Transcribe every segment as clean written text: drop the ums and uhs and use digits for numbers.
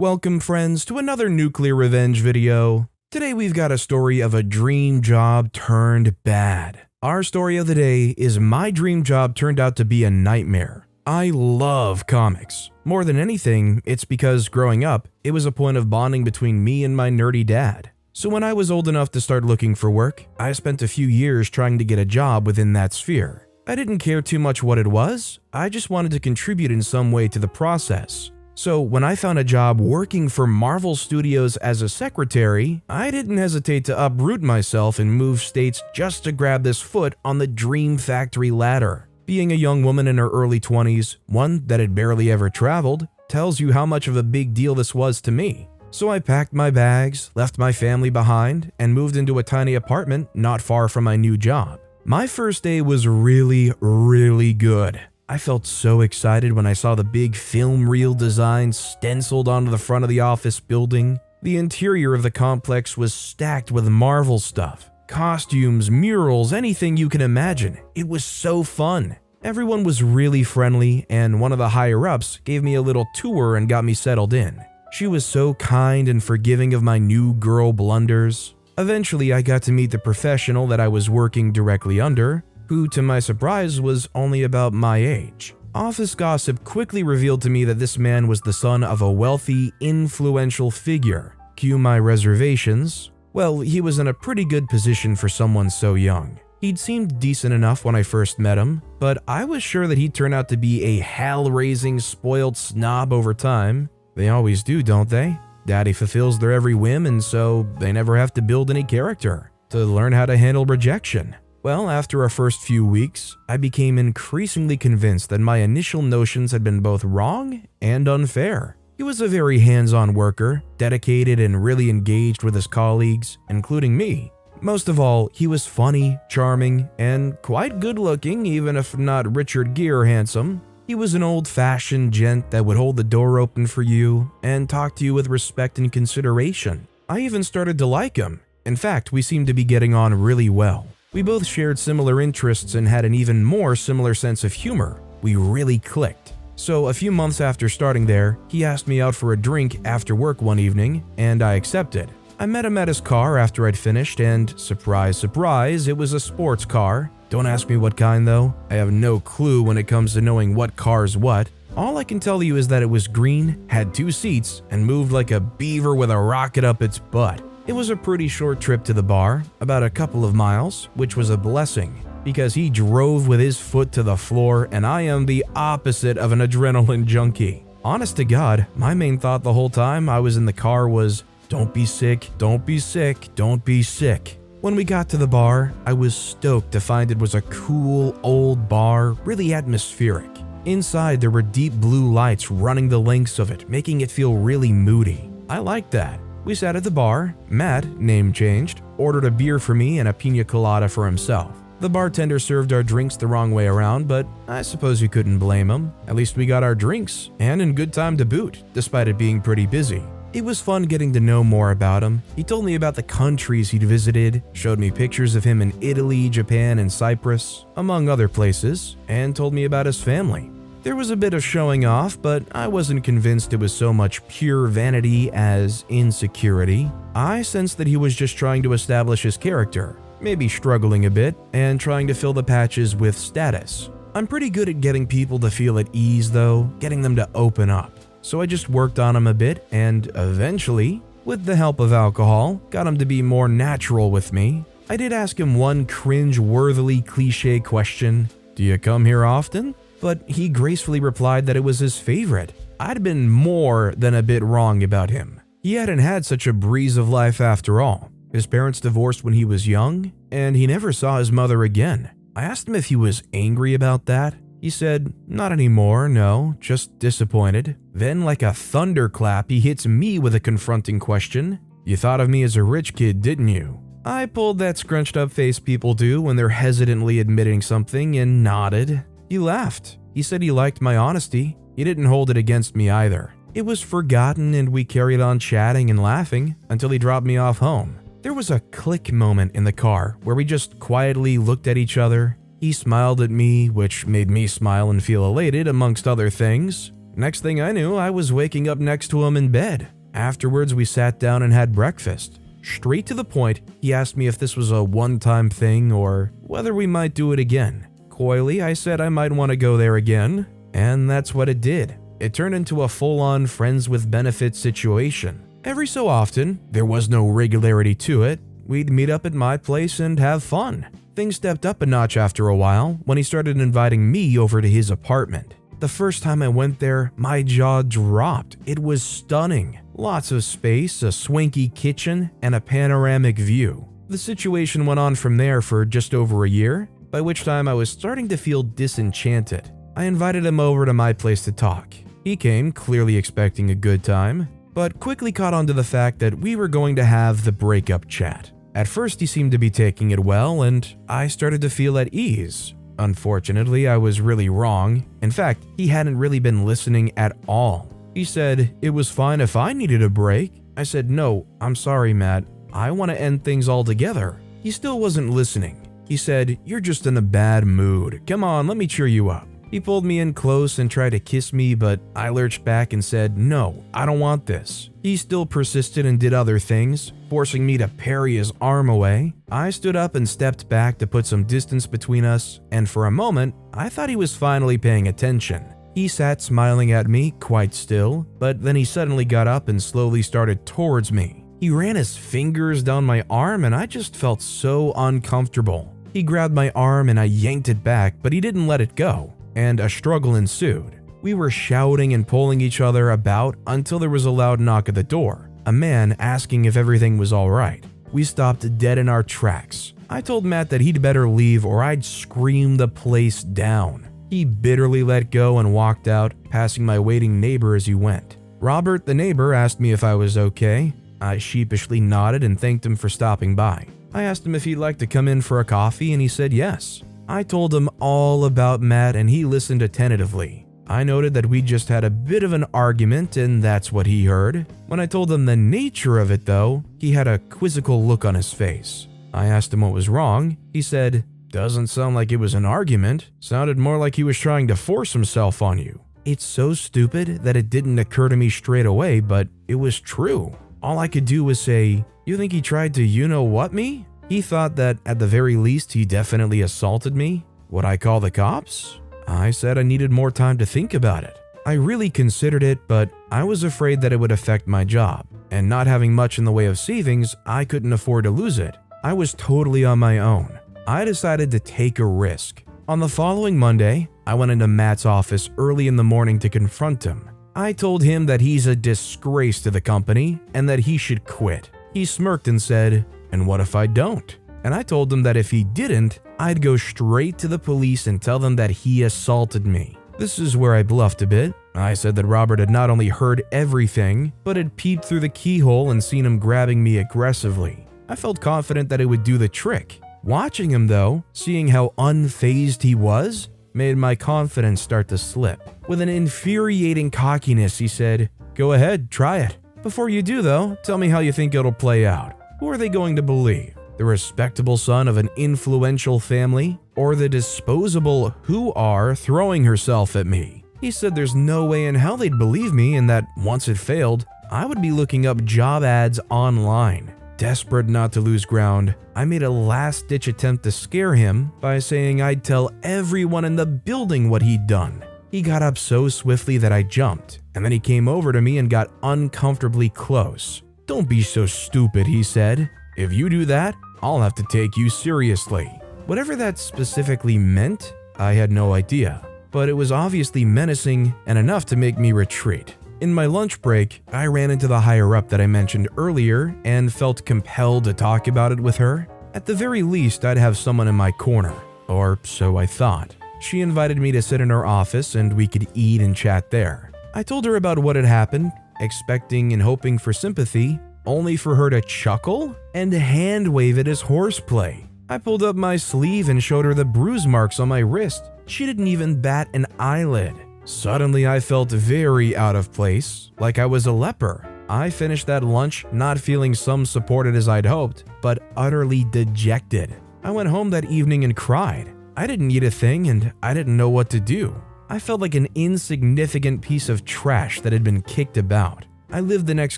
Welcome friends to another Nuclear Revenge video. Today we've got a story of a dream job turned bad. Our story of the day is my dream job turned out to be a nightmare. I love comics. More than anything, it's because growing up, it was a point of bonding between me and my nerdy dad. So when I was old enough to start looking for work, I spent a few years trying to get a job within that sphere. I didn't care too much what it was, I just wanted to contribute in some way to the process. So when I found a job working for Marvel Studios as a secretary, I didn't hesitate to uproot myself and move states just to grab this foot on the dream factory ladder. Being a young woman in her early 20s, one that had barely ever traveled, tells you how much of a big deal this was to me. So I packed my bags, left my family behind, and moved into a tiny apartment not far from my new job. My first day was really good. I felt so excited when I saw the big film reel design stenciled onto the front of the office building. The interior of the complex was stacked with Marvel stuff. Costumes, murals, anything you can imagine. It was so fun. Everyone was really friendly, and one of the higher-ups gave me a little tour and got me settled in. She was so kind and forgiving of my new girl blunders. Eventually, I got to meet the professional that I was working directly under, who, to my surprise, was only about my age. Office gossip quickly revealed to me that this man was the son of a wealthy, influential figure. Cue my reservations. Well, he was in a pretty good position for someone so young. He'd seemed decent enough when I first met him, but I was sure that he'd turn out to be a hell-raising, spoiled snob over time. They always do, don't they? Daddy fulfills their every whim, and so they never have to build any character to learn how to handle rejection. Well, after our first few weeks, I became increasingly convinced that my initial notions had been both wrong and unfair. He was a very hands-on worker, dedicated and really engaged with his colleagues, including me. Most of all, he was funny, charming, and quite good-looking, even if not Richard Gere handsome. He was an old-fashioned gent that would hold the door open for you and talk to you with respect and consideration. I even started to like him. In fact, we seemed to be getting on really well. We both shared similar interests and had an even more similar sense of humor. We really clicked. So a few months after starting there, he asked me out for a drink after work one evening, and I accepted. I met him at his car after I'd finished, and surprise, surprise, it was a sports car. Don't ask me what kind though. I have no clue when it comes to knowing what car's what. All I can tell you is that it was green, had 2 seats, and moved like a beaver with a rocket up its butt. It was a pretty short trip to the bar, about a couple of miles, which was a blessing, because he drove with his foot to the floor, and I am the opposite of an adrenaline junkie. Honest to God, my main thought the whole time I was in the car was, don't be sick, don't be sick, don't be sick. When we got to the bar, I was stoked to find it was a cool, old bar, really atmospheric. Inside, there were deep blue lights running the lengths of it, making it feel really moody. I liked that. We sat at the bar. Matt, name changed, ordered a beer for me and a pina colada for himself. The bartender served our drinks the wrong way around, but I suppose you couldn't blame him. At least we got our drinks, and in good time to boot, despite it being pretty busy. It was fun getting to know more about him. He told me about the countries he'd visited, showed me pictures of him in Italy, Japan, and Cyprus, among other places, and told me about his family. There was a bit of showing off, but I wasn't convinced it was so much pure vanity as insecurity. I sensed that he was just trying to establish his character, maybe struggling a bit, and trying to fill the patches with status. I'm pretty good at getting people to feel at ease though, getting them to open up. So I just worked on him a bit, and eventually, with the help of alcohol, got him to be more natural with me. I did ask him one cringe-worthily cliche question, "Do you come here often?" But he gracefully replied that it was his favorite. I'd been more than a bit wrong about him. He hadn't had such a breeze of life after all. His parents divorced when he was young, and he never saw his mother again. I asked him if he was angry about that. He said, "Not anymore, no, just disappointed." Then, like a thunderclap, he hits me with a confronting question. "You thought of me as a rich kid, didn't you?" I pulled that scrunched up face people do when they're hesitantly admitting something and nodded. He laughed. He said he liked my honesty. He didn't hold it against me either. It was forgotten and we carried on chatting and laughing until he dropped me off home. There was a click moment in the car where we just quietly looked at each other. He smiled at me, which made me smile and feel elated amongst other things. Next thing I knew, I was waking up next to him in bed. Afterwards, we sat down and had breakfast. Straight to the point, he asked me if this was a one-time thing or whether we might do it again. Coyly, I said I might want to go there again, and that's what it did. It turned into a full-on friends with benefits situation. Every so often, there was no regularity to it, we'd meet up at my place and have fun. Things stepped up a notch after a while when he started inviting me over to his apartment. The first time I went there, my jaw dropped. It was stunning. Lots of space, a swanky kitchen, and a panoramic view. The situation went on from there for just over a year, by which time I was starting to feel disenchanted. I invited him over to my place to talk. He came, clearly expecting a good time, but quickly caught on to the fact that we were going to have the breakup chat. At first, he seemed to be taking it well, and I started to feel at ease. Unfortunately, I was really wrong. In fact, he hadn't really been listening at all. He said it was fine if I needed a break. I said, no, I'm sorry, Matt. I want to end things altogether. He still wasn't listening. He said, you're just in a bad mood. Come on, let me cheer you up. He pulled me in close and tried to kiss me, but I lurched back and said, no, I don't want this. He still persisted and did other things, forcing me to parry his arm away. I stood up and stepped back to put some distance between us, and for a moment, I thought he was finally paying attention. He sat smiling at me, quite still, but then he suddenly got up and slowly started towards me. He ran his fingers down my arm and I just felt so uncomfortable. He grabbed my arm and I yanked it back, but he didn't let it go, and a struggle ensued. We were shouting and pulling each other about until there was a loud knock at the door, a man asking if everything was alright. We stopped dead in our tracks. I told Matt that he'd better leave or I'd scream the place down. He bitterly let go and walked out, passing my waiting neighbor as he went. Robert, the neighbor, asked me if I was okay. I sheepishly nodded and thanked him for stopping by. I asked him if he'd like to come in for a coffee and he said yes. I told him all about Matt and he listened attentively. I noted that we just had a bit of an argument and that's what he heard. When I told him the nature of it though, he had a quizzical look on his face. I asked him what was wrong. He said, doesn't sound like it was an argument. Sounded more like he was trying to force himself on you. It's so stupid that it didn't occur to me straight away, but it was true. All I could do was say, you think he tried to you-know-what me? He thought that at the very least he definitely assaulted me. Would I call the cops? I said I needed more time to think about it. I really considered it, but I was afraid that it would affect my job. And not having much in the way of savings, I couldn't afford to lose it. I was totally on my own. I decided to take a risk. On the following Monday, I went into Matt's office early in the morning to confront him. I told him that he's a disgrace to the company and that he should quit. He smirked and said, and what if I don't? And I told him that if he didn't, I'd go straight to the police and tell them that he assaulted me. This is where I bluffed a bit. I said that Robert had not only heard everything, but had peeped through the keyhole and seen him grabbing me aggressively. I felt confident that it would do the trick. Watching him though, seeing how unfazed he was, made my confidence start to slip. With an infuriating cockiness, he said, go ahead, try it. Before you do though, tell me how you think it'll play out. Who are they going to believe? The respectable son of an influential family, or the disposable who-are throwing herself at me? He said there's no way in hell they'd believe me and that once it failed, I would be looking up job ads online. Desperate not to lose ground, I made a last-ditch attempt to scare him by saying I'd tell everyone in the building what he'd done. He got up so swiftly that I jumped, and then he came over to me and got uncomfortably close. Don't be so stupid, he said. If you do that, I'll have to take you seriously. Whatever that specifically meant, I had no idea, but it was obviously menacing and enough to make me retreat. In my lunch break, I ran into the higher-up that I mentioned earlier and felt compelled to talk about it with her. At the very least, I'd have someone in my corner, or so I thought. She invited me to sit in her office and we could eat and chat there. I told her about what had happened, expecting and hoping for sympathy, only for her to chuckle and hand-wave it as horseplay. I pulled up my sleeve and showed her the bruise marks on my wrist. She didn't even bat an eyelid. Suddenly, I felt very out of place, like I was a leper. I finished that lunch not feeling some supported as I'd hoped, but utterly dejected. I went home that evening and cried. I didn't eat a thing and I didn't know what to do. I felt like an insignificant piece of trash that had been kicked about. I lived the next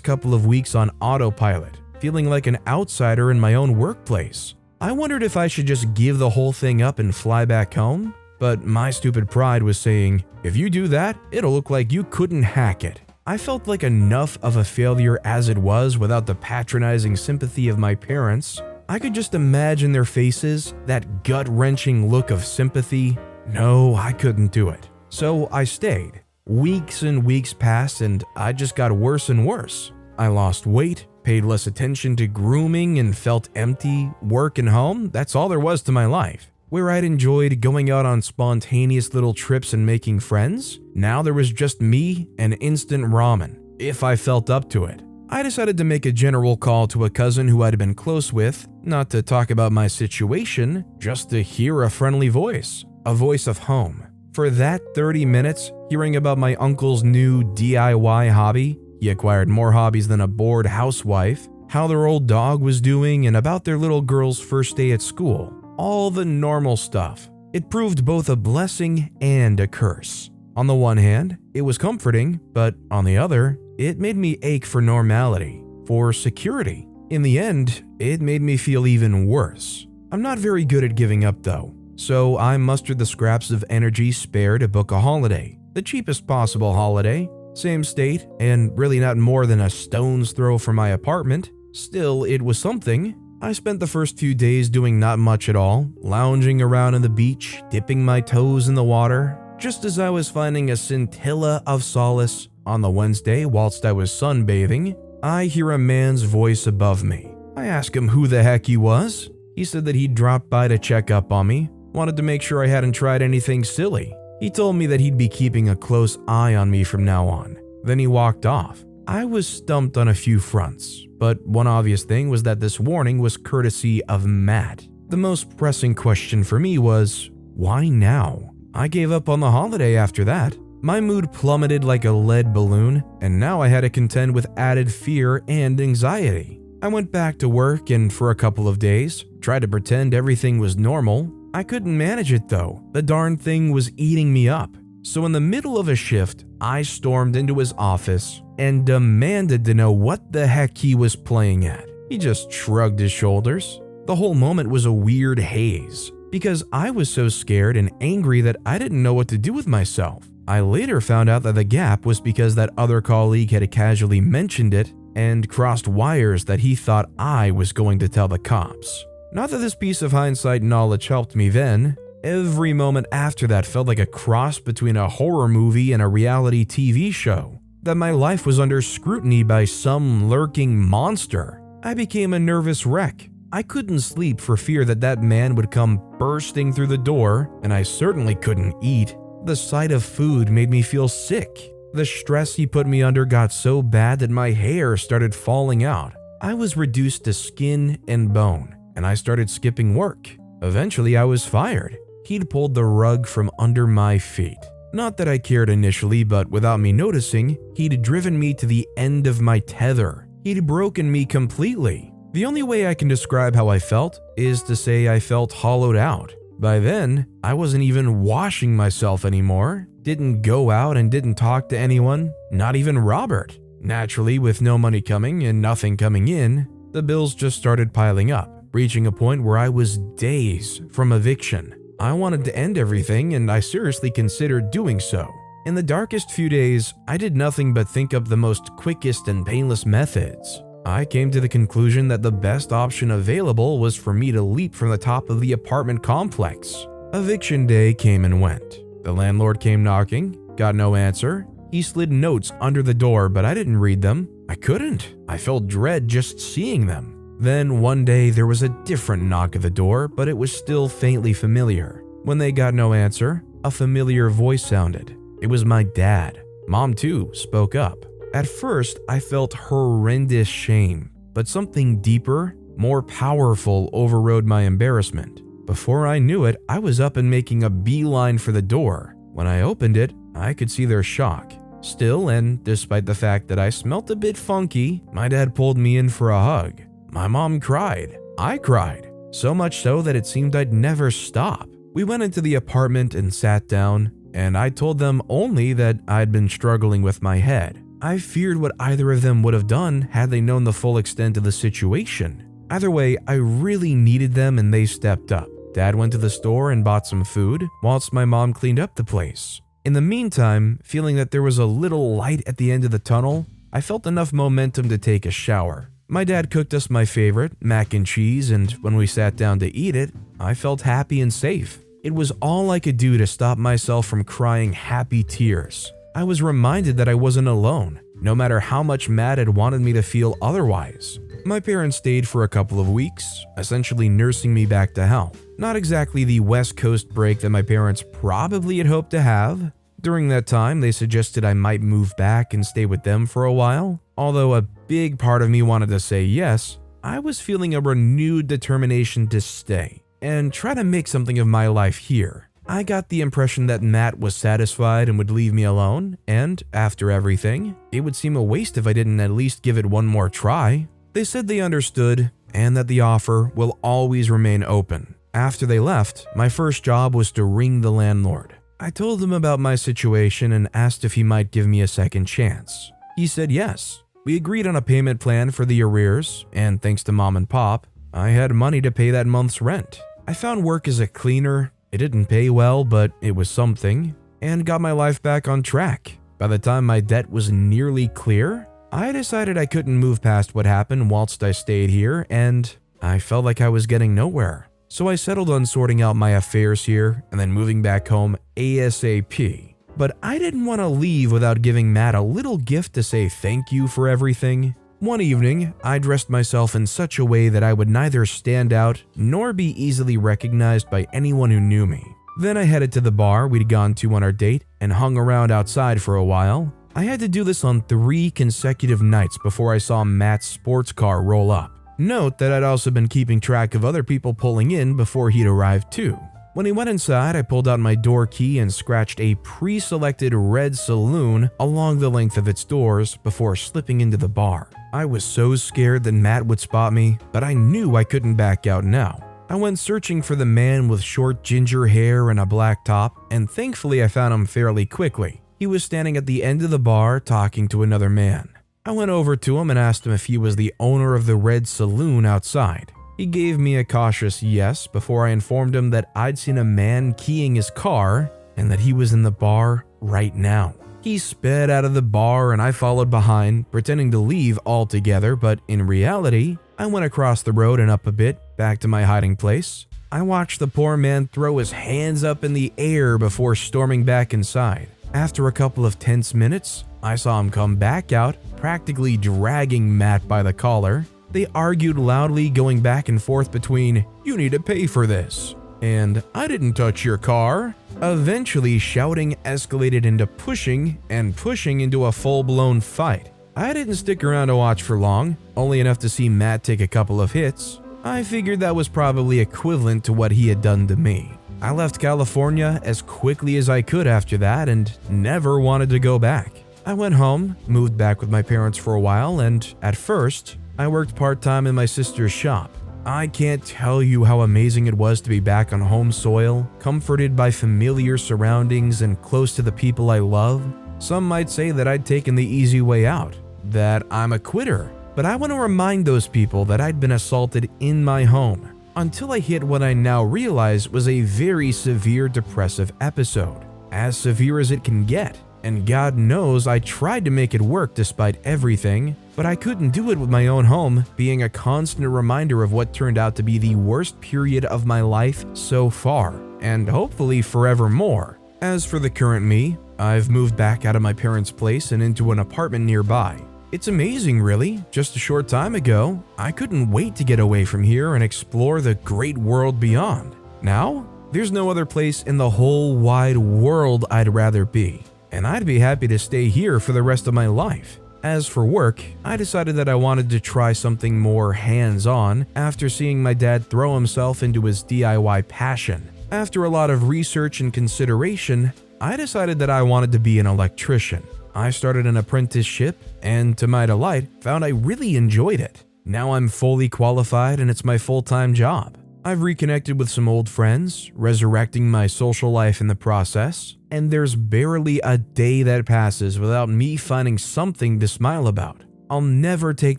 couple of weeks on autopilot, feeling like an outsider in my own workplace. I wondered if I should just give the whole thing up and fly back home, but my stupid pride was saying, if you do that, it'll look like you couldn't hack it. I felt like enough of a failure as it was without the patronizing sympathy of my parents. I could just imagine their faces, that gut-wrenching look of sympathy. No, I couldn't do it. So I stayed. Weeks and weeks passed and I just got worse and worse. I lost weight, paid less attention to grooming, and felt empty. Work and home, that's all there was to my life. Where I'd enjoyed going out on spontaneous little trips and making friends, now there was just me and instant ramen, if I felt up to it. I decided to make a general call to a cousin who I'd been close with, not to talk about my situation, just to hear a friendly voice, a voice of home. For that 30 minutes, hearing about my uncle's new DIY hobby, he acquired more hobbies than a bored housewife, how their old dog was doing, and about their little girl's first day at school. All the normal stuff. It proved both a blessing and a curse. On the one hand, it was comforting, but on the other, it made me ache for normality, for security. In the end, it made me feel even worse. I'm not very good at giving up though, so I mustered the scraps of energy spare to book a holiday, the cheapest possible holiday, same state, and really not more than a stone's throw from my apartment. Still, it was something. I spent the first few days doing not much at all, lounging around on the beach, dipping my toes in the water. Just as I was finding a scintilla of solace, on the Wednesday whilst I was sunbathing, I hear a man's voice above me. I asked him who the heck he was. He said that he'd dropped by to check up on me, wanted to make sure I hadn't tried anything silly. He told me that he'd be keeping a close eye on me from now on. Then he walked off. I was stumped on a few fronts, but one obvious thing was that this warning was courtesy of Matt. The most pressing question for me was, why now? I gave up on the holiday after that. My mood plummeted like a lead balloon, and now I had to contend with added fear and anxiety. I went back to work and for a couple of days, tried to pretend everything was normal. I couldn't manage it though. The darn thing was eating me up. So in the middle of a shift, I stormed into his office and demanded to know what the heck he was playing at. He just shrugged his shoulders. The whole moment was a weird haze, because I was so scared and angry that I didn't know what to do with myself. I later found out that the gap was because that other colleague had casually mentioned it and crossed wires that he thought I was going to tell the cops. Not that this piece of hindsight knowledge helped me then. Every moment after that felt like a cross between a horror movie and a reality TV show. That my life was under scrutiny by some lurking monster. I became a nervous wreck. I couldn't sleep for fear that that man would come bursting through the door, and I certainly couldn't eat. The sight of food made me feel sick. The stress he put me under got so bad that my hair started falling out. I was reduced to skin and bone, and I started skipping work. Eventually, I was fired. He'd pulled the rug from under my feet. Not that I cared initially, but without me noticing, he'd driven me to the end of my tether. He'd broken me completely. The only way I can describe how I felt is to say I felt hollowed out. By then, I wasn't even washing myself anymore, didn't go out and didn't talk to anyone, not even Robert. Naturally, with no money coming and nothing coming in, the bills just started piling up, reaching a point where I was days from eviction. I wanted to end everything, and I seriously considered doing so. In the darkest few days, I did nothing but think up the most quickest and painless methods. I came to the conclusion that the best option available was for me to leap from the top of the apartment complex. Eviction day came and went. The landlord came knocking, got no answer. He slid notes under the door, but I didn't read them. I couldn't. I felt dread just seeing them. Then one day there was a different knock at the door, but it was still faintly familiar. When they got no answer, a familiar voice sounded. It was my dad. Mom too spoke up. At first, I felt horrendous shame, but something deeper, more powerful overrode my embarrassment. Before I knew it, I was up and making a beeline for the door. When I opened it, I could see their shock. Still, and despite the fact that I smelt a bit funky, my dad pulled me in for a hug. My mom cried. I cried. So much so that it seemed I'd never stop. We went into the apartment and sat down. and I told them only that I'd been struggling with my head. I feared what either of them would have done had they known the full extent of the situation. Either way, I really needed them and they stepped up. Dad went to the store and bought some food, whilst my mom cleaned up the place. In the meantime, feeling that there was a little light at the end of the tunnel, I felt enough momentum to take a shower. My dad cooked us my favorite, mac and cheese, and when we sat down to eat it, I felt happy and safe. It was all I could do to stop myself from crying happy tears. I was reminded that I wasn't alone, no matter how much Matt had wanted me to feel otherwise. My parents stayed for a couple of weeks, essentially nursing me back to health. Not exactly the West Coast break that my parents probably had hoped to have. During that time, they suggested I might move back and stay with them for a while. Although a big part of me wanted to say yes, I was feeling a renewed determination to stay and try to make something of my life here. I got the impression that Matt was satisfied and would leave me alone, and after everything, it would seem a waste if I didn't at least give it one more try. They said they understood and that the offer will always remain open. After they left, my first job was to ring the landlord. I told him about my situation and asked if he might give me a second chance. He said yes. We agreed on a payment plan for the arrears, and thanks to Mom and Pop, I had money to pay that month's rent. I found work as a cleaner. It didn't pay well, but it was something, and got my life back on track. By the time my debt was nearly clear, I decided I couldn't move past what happened whilst I stayed here, and I felt like I was getting nowhere. So I settled on sorting out my affairs here and then moving back home ASAP. But I didn't want to leave without giving Matt a little gift to say thank you for everything. One evening, I dressed myself in such a way that I would neither stand out nor be easily recognized by anyone who knew me. Then I headed to the bar we'd gone to on our date and hung around outside for a while. I had to do this on 3 consecutive nights before I saw Matt's sports car roll up. Note that I'd also been keeping track of other people pulling in before he'd arrived too. When he went inside, I pulled out my door key and scratched a pre-selected red saloon along the length of its doors before slipping into the bar. I was so scared that Matt would spot me, but I knew I couldn't back out now. I went searching for the man with short ginger hair and a black top, and thankfully I found him fairly quickly. He was standing at the end of the bar talking to another man. I went over to him and asked him if he was the owner of the red saloon outside. He gave me a cautious yes before I informed him that I'd seen a man keying his car and that he was in the bar right now. He sped out of the bar and I followed behind, pretending to leave altogether, but in reality, I went across the road and up a bit, back to my hiding place. I watched the poor man throw his hands up in the air before storming back inside. After a couple of tense minutes, I saw him come back out, practically dragging Matt by the collar. They argued loudly, going back and forth between, "You need to pay for this," and "I didn't touch your car." Eventually, shouting escalated into pushing, and pushing into a full-blown fight. I didn't stick around to watch for long, only enough to see Matt take a couple of hits. I figured that was probably equivalent to what he had done to me. I left California as quickly as I could after that and never wanted to go back. I went home, moved back with my parents for a while, and at first, I worked part-time in my sister's shop. I can't tell you how amazing it was to be back on home soil, comforted by familiar surroundings and close to the people I love. Some might say that I'd taken the easy way out, that I'm a quitter, but I want to remind those people that I'd been assaulted in my home until I hit what I now realize was a very severe depressive episode, as severe as it can get. And God knows I tried to make it work despite everything, but I couldn't do it with my own home being a constant reminder of what turned out to be the worst period of my life so far, and hopefully forevermore. As for the current me, I've moved back out of my parents' place and into an apartment nearby. It's amazing, really. Just a short time ago, I couldn't wait to get away from here and explore the great world beyond. Now, there's no other place in the whole wide world I'd rather be, and I'd be happy to stay here for the rest of my life. As for work, I decided that I wanted to try something more hands-on after seeing my dad throw himself into his DIY passion. After a lot of research and consideration, I decided that I wanted to be an electrician. I started an apprenticeship and, to my delight, found I really enjoyed it. Now I'm fully qualified and it's my full-time job. I've reconnected with some old friends, resurrecting my social life in the process, and there's barely a day that passes without me finding something to smile about. I'll never take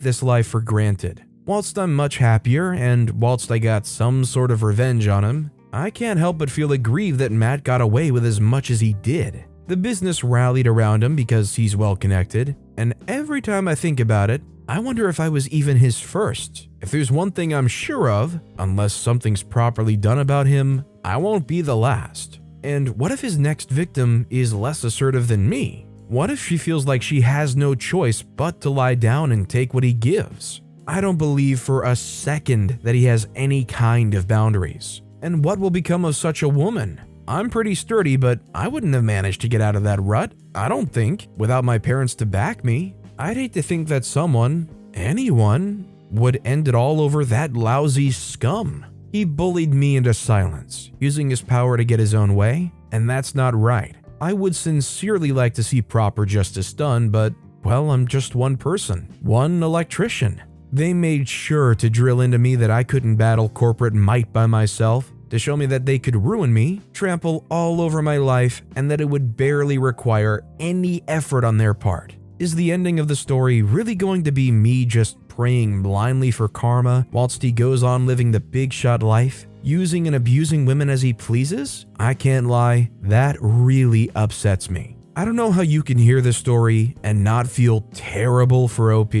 this life for granted. Whilst I'm much happier, and whilst I got some sort of revenge on him, I can't help but feel aggrieved that Matt got away with as much as he did. The business rallied around him because he's well connected, and every time I think about it, I wonder if I was even his first. If there's one thing I'm sure of, unless something's properly done about him, I won't be the last. And what if his next victim is less assertive than me? What if she feels like she has no choice but to lie down and take what he gives? I don't believe for a second that he has any kind of boundaries. And what will become of such a woman? I'm pretty sturdy, but I wouldn't have managed to get out of that rut, I don't think, without my parents to back me. I'd hate to think that someone, anyone, would end it all over that lousy scum. He bullied me into silence, using his power to get his own way, and that's not right. I would sincerely like to see proper justice done, but, well, I'm just one person, one electrician. They made sure to drill into me that I couldn't battle corporate might by myself, to show me that they could ruin me, trample all over my life, and that it would barely require any effort on their part. Is the ending of the story really going to be me just praying blindly for karma whilst he goes on living the big shot life, using and abusing women as he pleases? I can't lie, that really upsets me. I don't know how you can hear this story and not feel terrible for OP.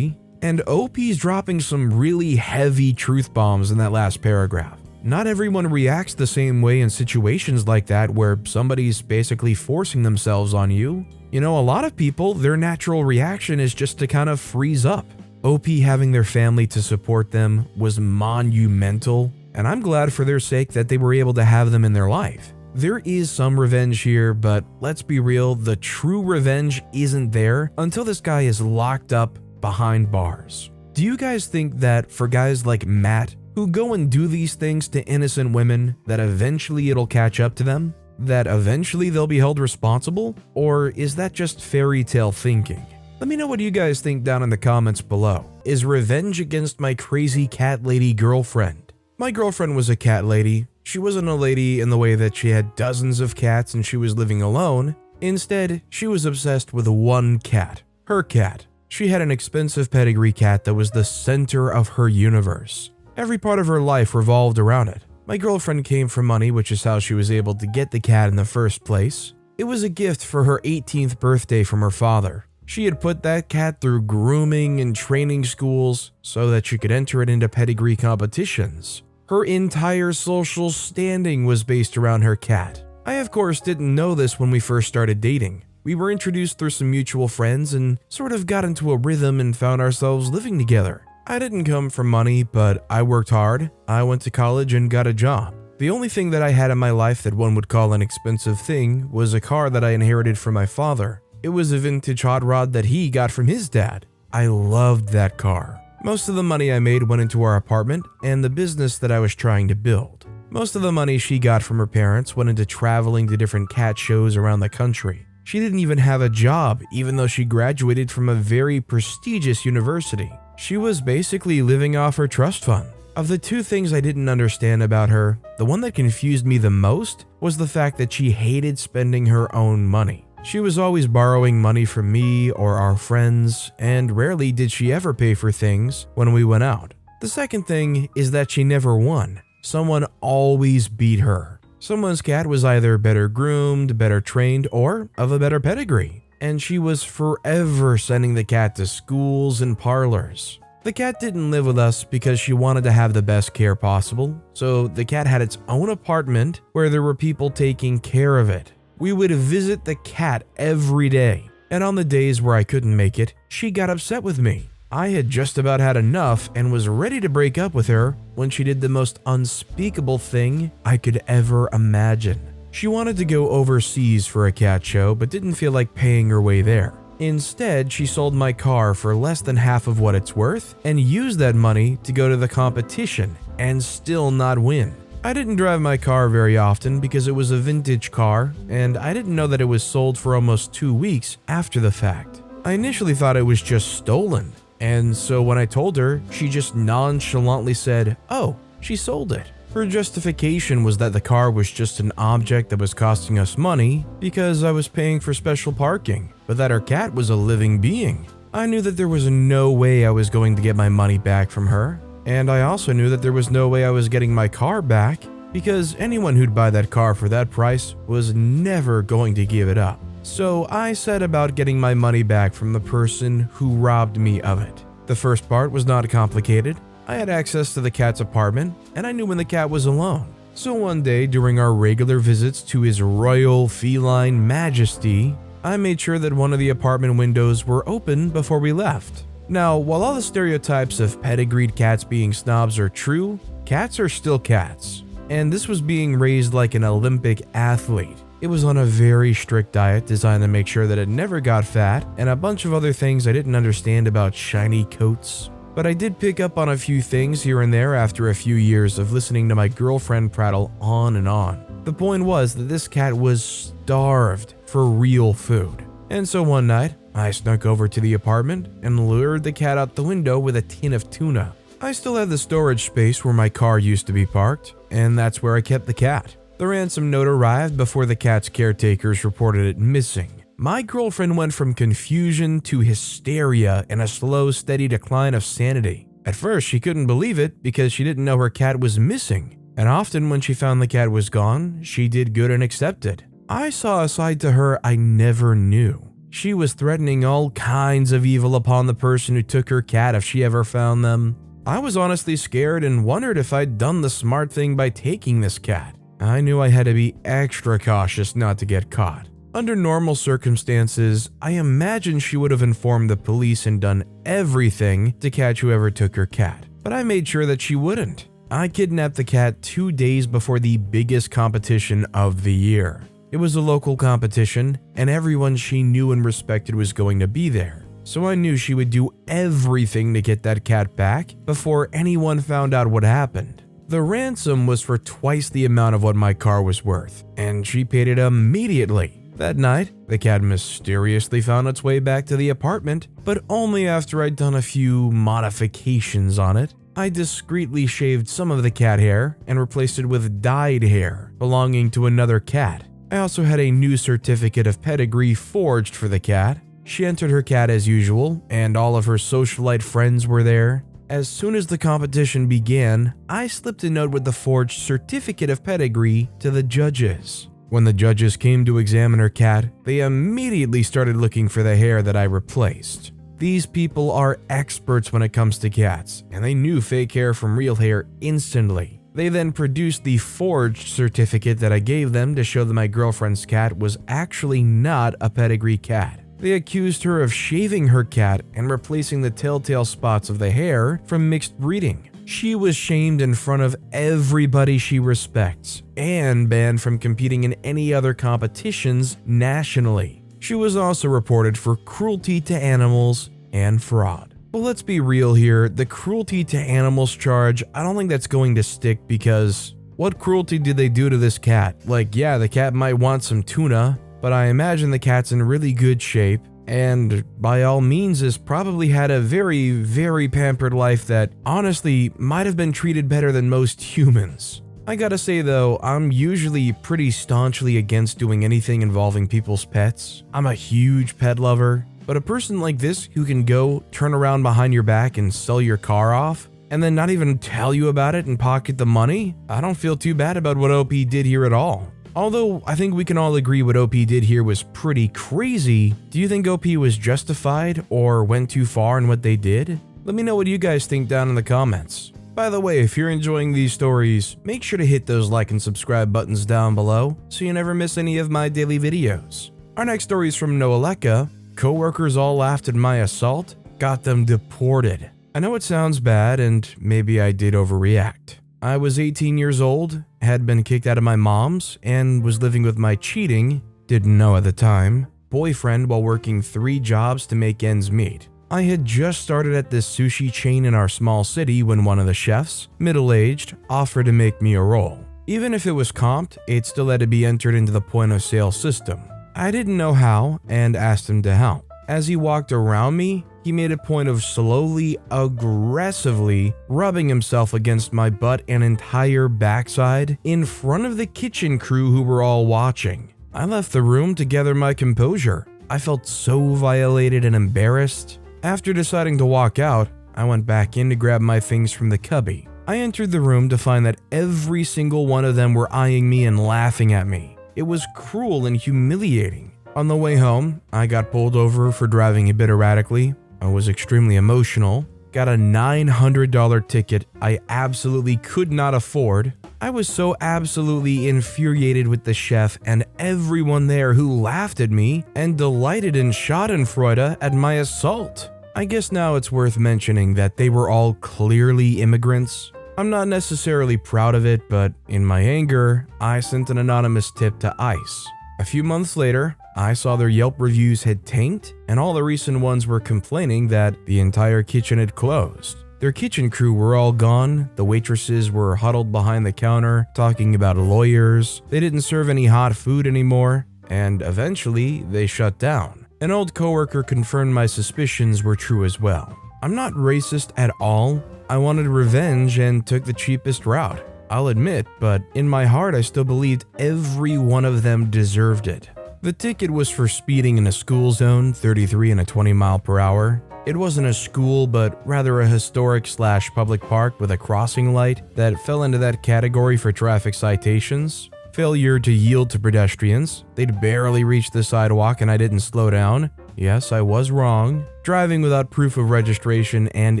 And OP's dropping some really heavy truth bombs in that last paragraph. Not everyone reacts the same way in situations like that where somebody's basically forcing themselves on you. You know, a lot of people, their natural reaction is just to kind of freeze up. OP having their family to support them was monumental, and I'm glad for their sake that they were able to have them in their life. There is some revenge here, but let's be real, the true revenge isn't there until this guy is locked up behind bars. Do you guys think that for guys like Matt, who go and do these things to innocent women, that eventually it'll catch up to them? That eventually they'll be held responsible? Or is that just fairy tale thinking? Let me know what you guys think down in the comments below. Is revenge against my crazy cat lady girlfriend? My girlfriend was a cat lady. She wasn't a lady in the way that she had dozens of cats and she was living alone. Instead, she was obsessed with one cat, her cat. She had an expensive pedigree cat that was the center of her universe. Every part of her life revolved around it. My girlfriend came from money, which is how she was able to get the cat in the first place. It was a gift for her 18th birthday from her father. She had put that cat through grooming and training schools so that she could enter it into pedigree competitions. Her entire social standing was based around her cat. I, of course, didn't know this when we first started dating. We were introduced through some mutual friends and sort of got into a rhythm and found ourselves living together. I didn't come from money, but I worked hard. I went to college and got a job. The only thing that I had in my life that one would call an expensive thing was a car that I inherited from my father. It was a vintage hot rod that he got from his dad. I loved that car. Most of the money I made went into our apartment and the business that I was trying to build. Most of the money she got from her parents went into traveling to different cat shows around the country. She didn't even have a job, even though she graduated from a very prestigious university. She was basically living off her trust fund. Of the two things I didn't understand about her, the one that confused me the most was the fact that she hated spending her own money. She was always borrowing money from me or our friends, and rarely did she ever pay for things when we went out. The second thing is that she never won. Someone always beat her. Someone's cat was either better groomed, better trained, or of a better pedigree. And she was forever sending the cat to schools and parlors. The cat didn't live with us because she wanted to have the best care possible, so the cat had its own apartment where there were people taking care of it. We would visit the cat every day, and on the days where I couldn't make it, she got upset with me. I had just about had enough and was ready to break up with her when she did the most unspeakable thing I could ever imagine. She wanted to go overseas for a cat show but didn't feel like paying her way there. Instead, she sold my car for less than half of what it's worth and used that money to go to the competition and still not win. I didn't drive my car very often because it was a vintage car and I didn't know that it was sold for almost 2 weeks after the fact. I initially thought it was just stolen, and so when I told her, she just nonchalantly said, "Oh, she sold it." Her justification was that the car was just an object that was costing us money because I was paying for special parking, but that her cat was a living being. I knew that there was no way I was going to get my money back from her, and I also knew that there was no way I was getting my car back because anyone who'd buy that car for that price was never going to give it up. So I set about getting my money back from the person who robbed me of it. The first part was not complicated. I had access to the cat's apartment, and I knew when the cat was alone. So one day during our regular visits to his royal feline majesty, I made sure that one of the apartment windows were open before we left. Now, while all the stereotypes of pedigreed cats being snobs are true, cats are still cats. And this was being raised like an Olympic athlete. It was on a very strict diet designed to make sure that it never got fat, and a bunch of other things I didn't understand about shiny coats. But I did pick up on a few things here and there after a few years of listening to my girlfriend prattle on and on. The point was that this cat was starved for real food. And so one night, I snuck over to the apartment and lured the cat out the window with a tin of tuna. I still had the storage space where my car used to be parked, and that's where I kept the cat. The ransom note arrived before the cat's caretakers reported it missing. My girlfriend went from confusion to hysteria and a slow, steady decline of sanity. At first, she couldn't believe it because she didn't know her cat was missing. And often when she found the cat was gone, she did good and accepted. I saw a side to her I never knew. She was threatening all kinds of evil upon the person who took her cat if she ever found them. I was honestly scared and wondered if I'd done the smart thing by taking this cat. I knew I had to be extra cautious not to get caught. Under normal circumstances, I imagine she would have informed the police and done everything to catch whoever took her cat, but I made sure that she wouldn't. I kidnapped the cat 2 days before the biggest competition of the year. It was a local competition, and everyone she knew and respected was going to be there, so I knew she would do everything to get that cat back before anyone found out what happened. The ransom was for twice the amount of what my car was worth, and she paid it immediately. That night, the cat mysteriously found its way back to the apartment, but only after I'd done a few modifications on it. I discreetly shaved some of the cat hair and replaced it with dyed hair belonging to another cat. I also had a new certificate of pedigree forged for the cat. She entered her cat as usual, and all of her socialite friends were there. As soon as the competition began, I slipped a note with the forged certificate of pedigree to the judges. When the judges came to examine her cat, they immediately started looking for the hair that I replaced. These people are experts when it comes to cats, and they knew fake hair from real hair instantly. They then produced the forged certificate that I gave them to show that my girlfriend's cat was actually not a pedigree cat. They accused her of shaving her cat and replacing the telltale spots of the hair from mixed breeding. She was shamed in front of everybody she respects and banned from competing in any other competitions nationally. She was also reported for cruelty to animals and fraud. But let's be real here, the cruelty to animals charge, I don't think that's going to stick because what cruelty did they do to this cat? Like, yeah, the cat might want some tuna, but I imagine the cat's in really good shape and by all means has probably had a very, very pampered life that honestly might have been treated better than most humans. I gotta say though, I'm usually pretty staunchly against doing anything involving people's pets. I'm a huge pet lover, but a person like this who can go turn around behind your back and sell your car off, and then not even tell you about it and pocket the money, I don't feel too bad about what OP did here at all. Although I think we can all agree what OP did here was pretty crazy, do you think OP was justified or went too far in what they did? Let me know what you guys think down in the comments. By the way, if you're enjoying these stories, make sure to hit those like and subscribe buttons down below so you never miss any of my daily videos. Our next story is from Noeleka. Coworkers all laughed at my assault, got them deported. I know it sounds bad and maybe I did overreact. I was 18 years old, had been kicked out of my mom's, and was living with my cheating, didn't know at the time, boyfriend while working 3 jobs to make ends meet. I had just started at this sushi chain in our small city when one of the chefs, middle-aged, offered to make me a roll. Even if it was comped, it still had to be entered into the point-of-sale system. I didn't know how and asked him to help. As he walked around me, he made a point of slowly, aggressively rubbing himself against my butt and entire backside in front of the kitchen crew who were all watching. I left the room to gather my composure. I felt so violated and embarrassed. After deciding to walk out, I went back in to grab my things from the cubby. I entered the room to find that every single one of them were eyeing me and laughing at me. It was cruel and humiliating. On the way home, I got pulled over for driving a bit erratically. I was extremely emotional. Got a $900 ticket I absolutely could not afford. I was so absolutely infuriated with the chef and everyone there who laughed at me and delighted in schadenfreude at my assault. I guess now it's worth mentioning that they were all clearly immigrants. I'm not necessarily proud of it, but in my anger, I sent an anonymous tip to ICE. A few months later, I saw their Yelp reviews had tanked, and all the recent ones were complaining that the entire kitchen had closed. Their kitchen crew were all gone, the waitresses were huddled behind the counter talking about lawyers, they didn't serve any hot food anymore, and eventually they shut down. An old coworker confirmed my suspicions were true as well. I'm not racist at all. I wanted revenge and took the cheapest route. I'll admit, but in my heart I still believed every one of them deserved it. The ticket was for speeding in a school zone, 33 and a 20 mile per hour. It wasn't a school, but rather a historic/public park with a crossing light that fell into that category for traffic citations. Failure to yield to pedestrians. They'd barely reached the sidewalk and I didn't slow down. Yes, I was wrong. Driving without proof of registration and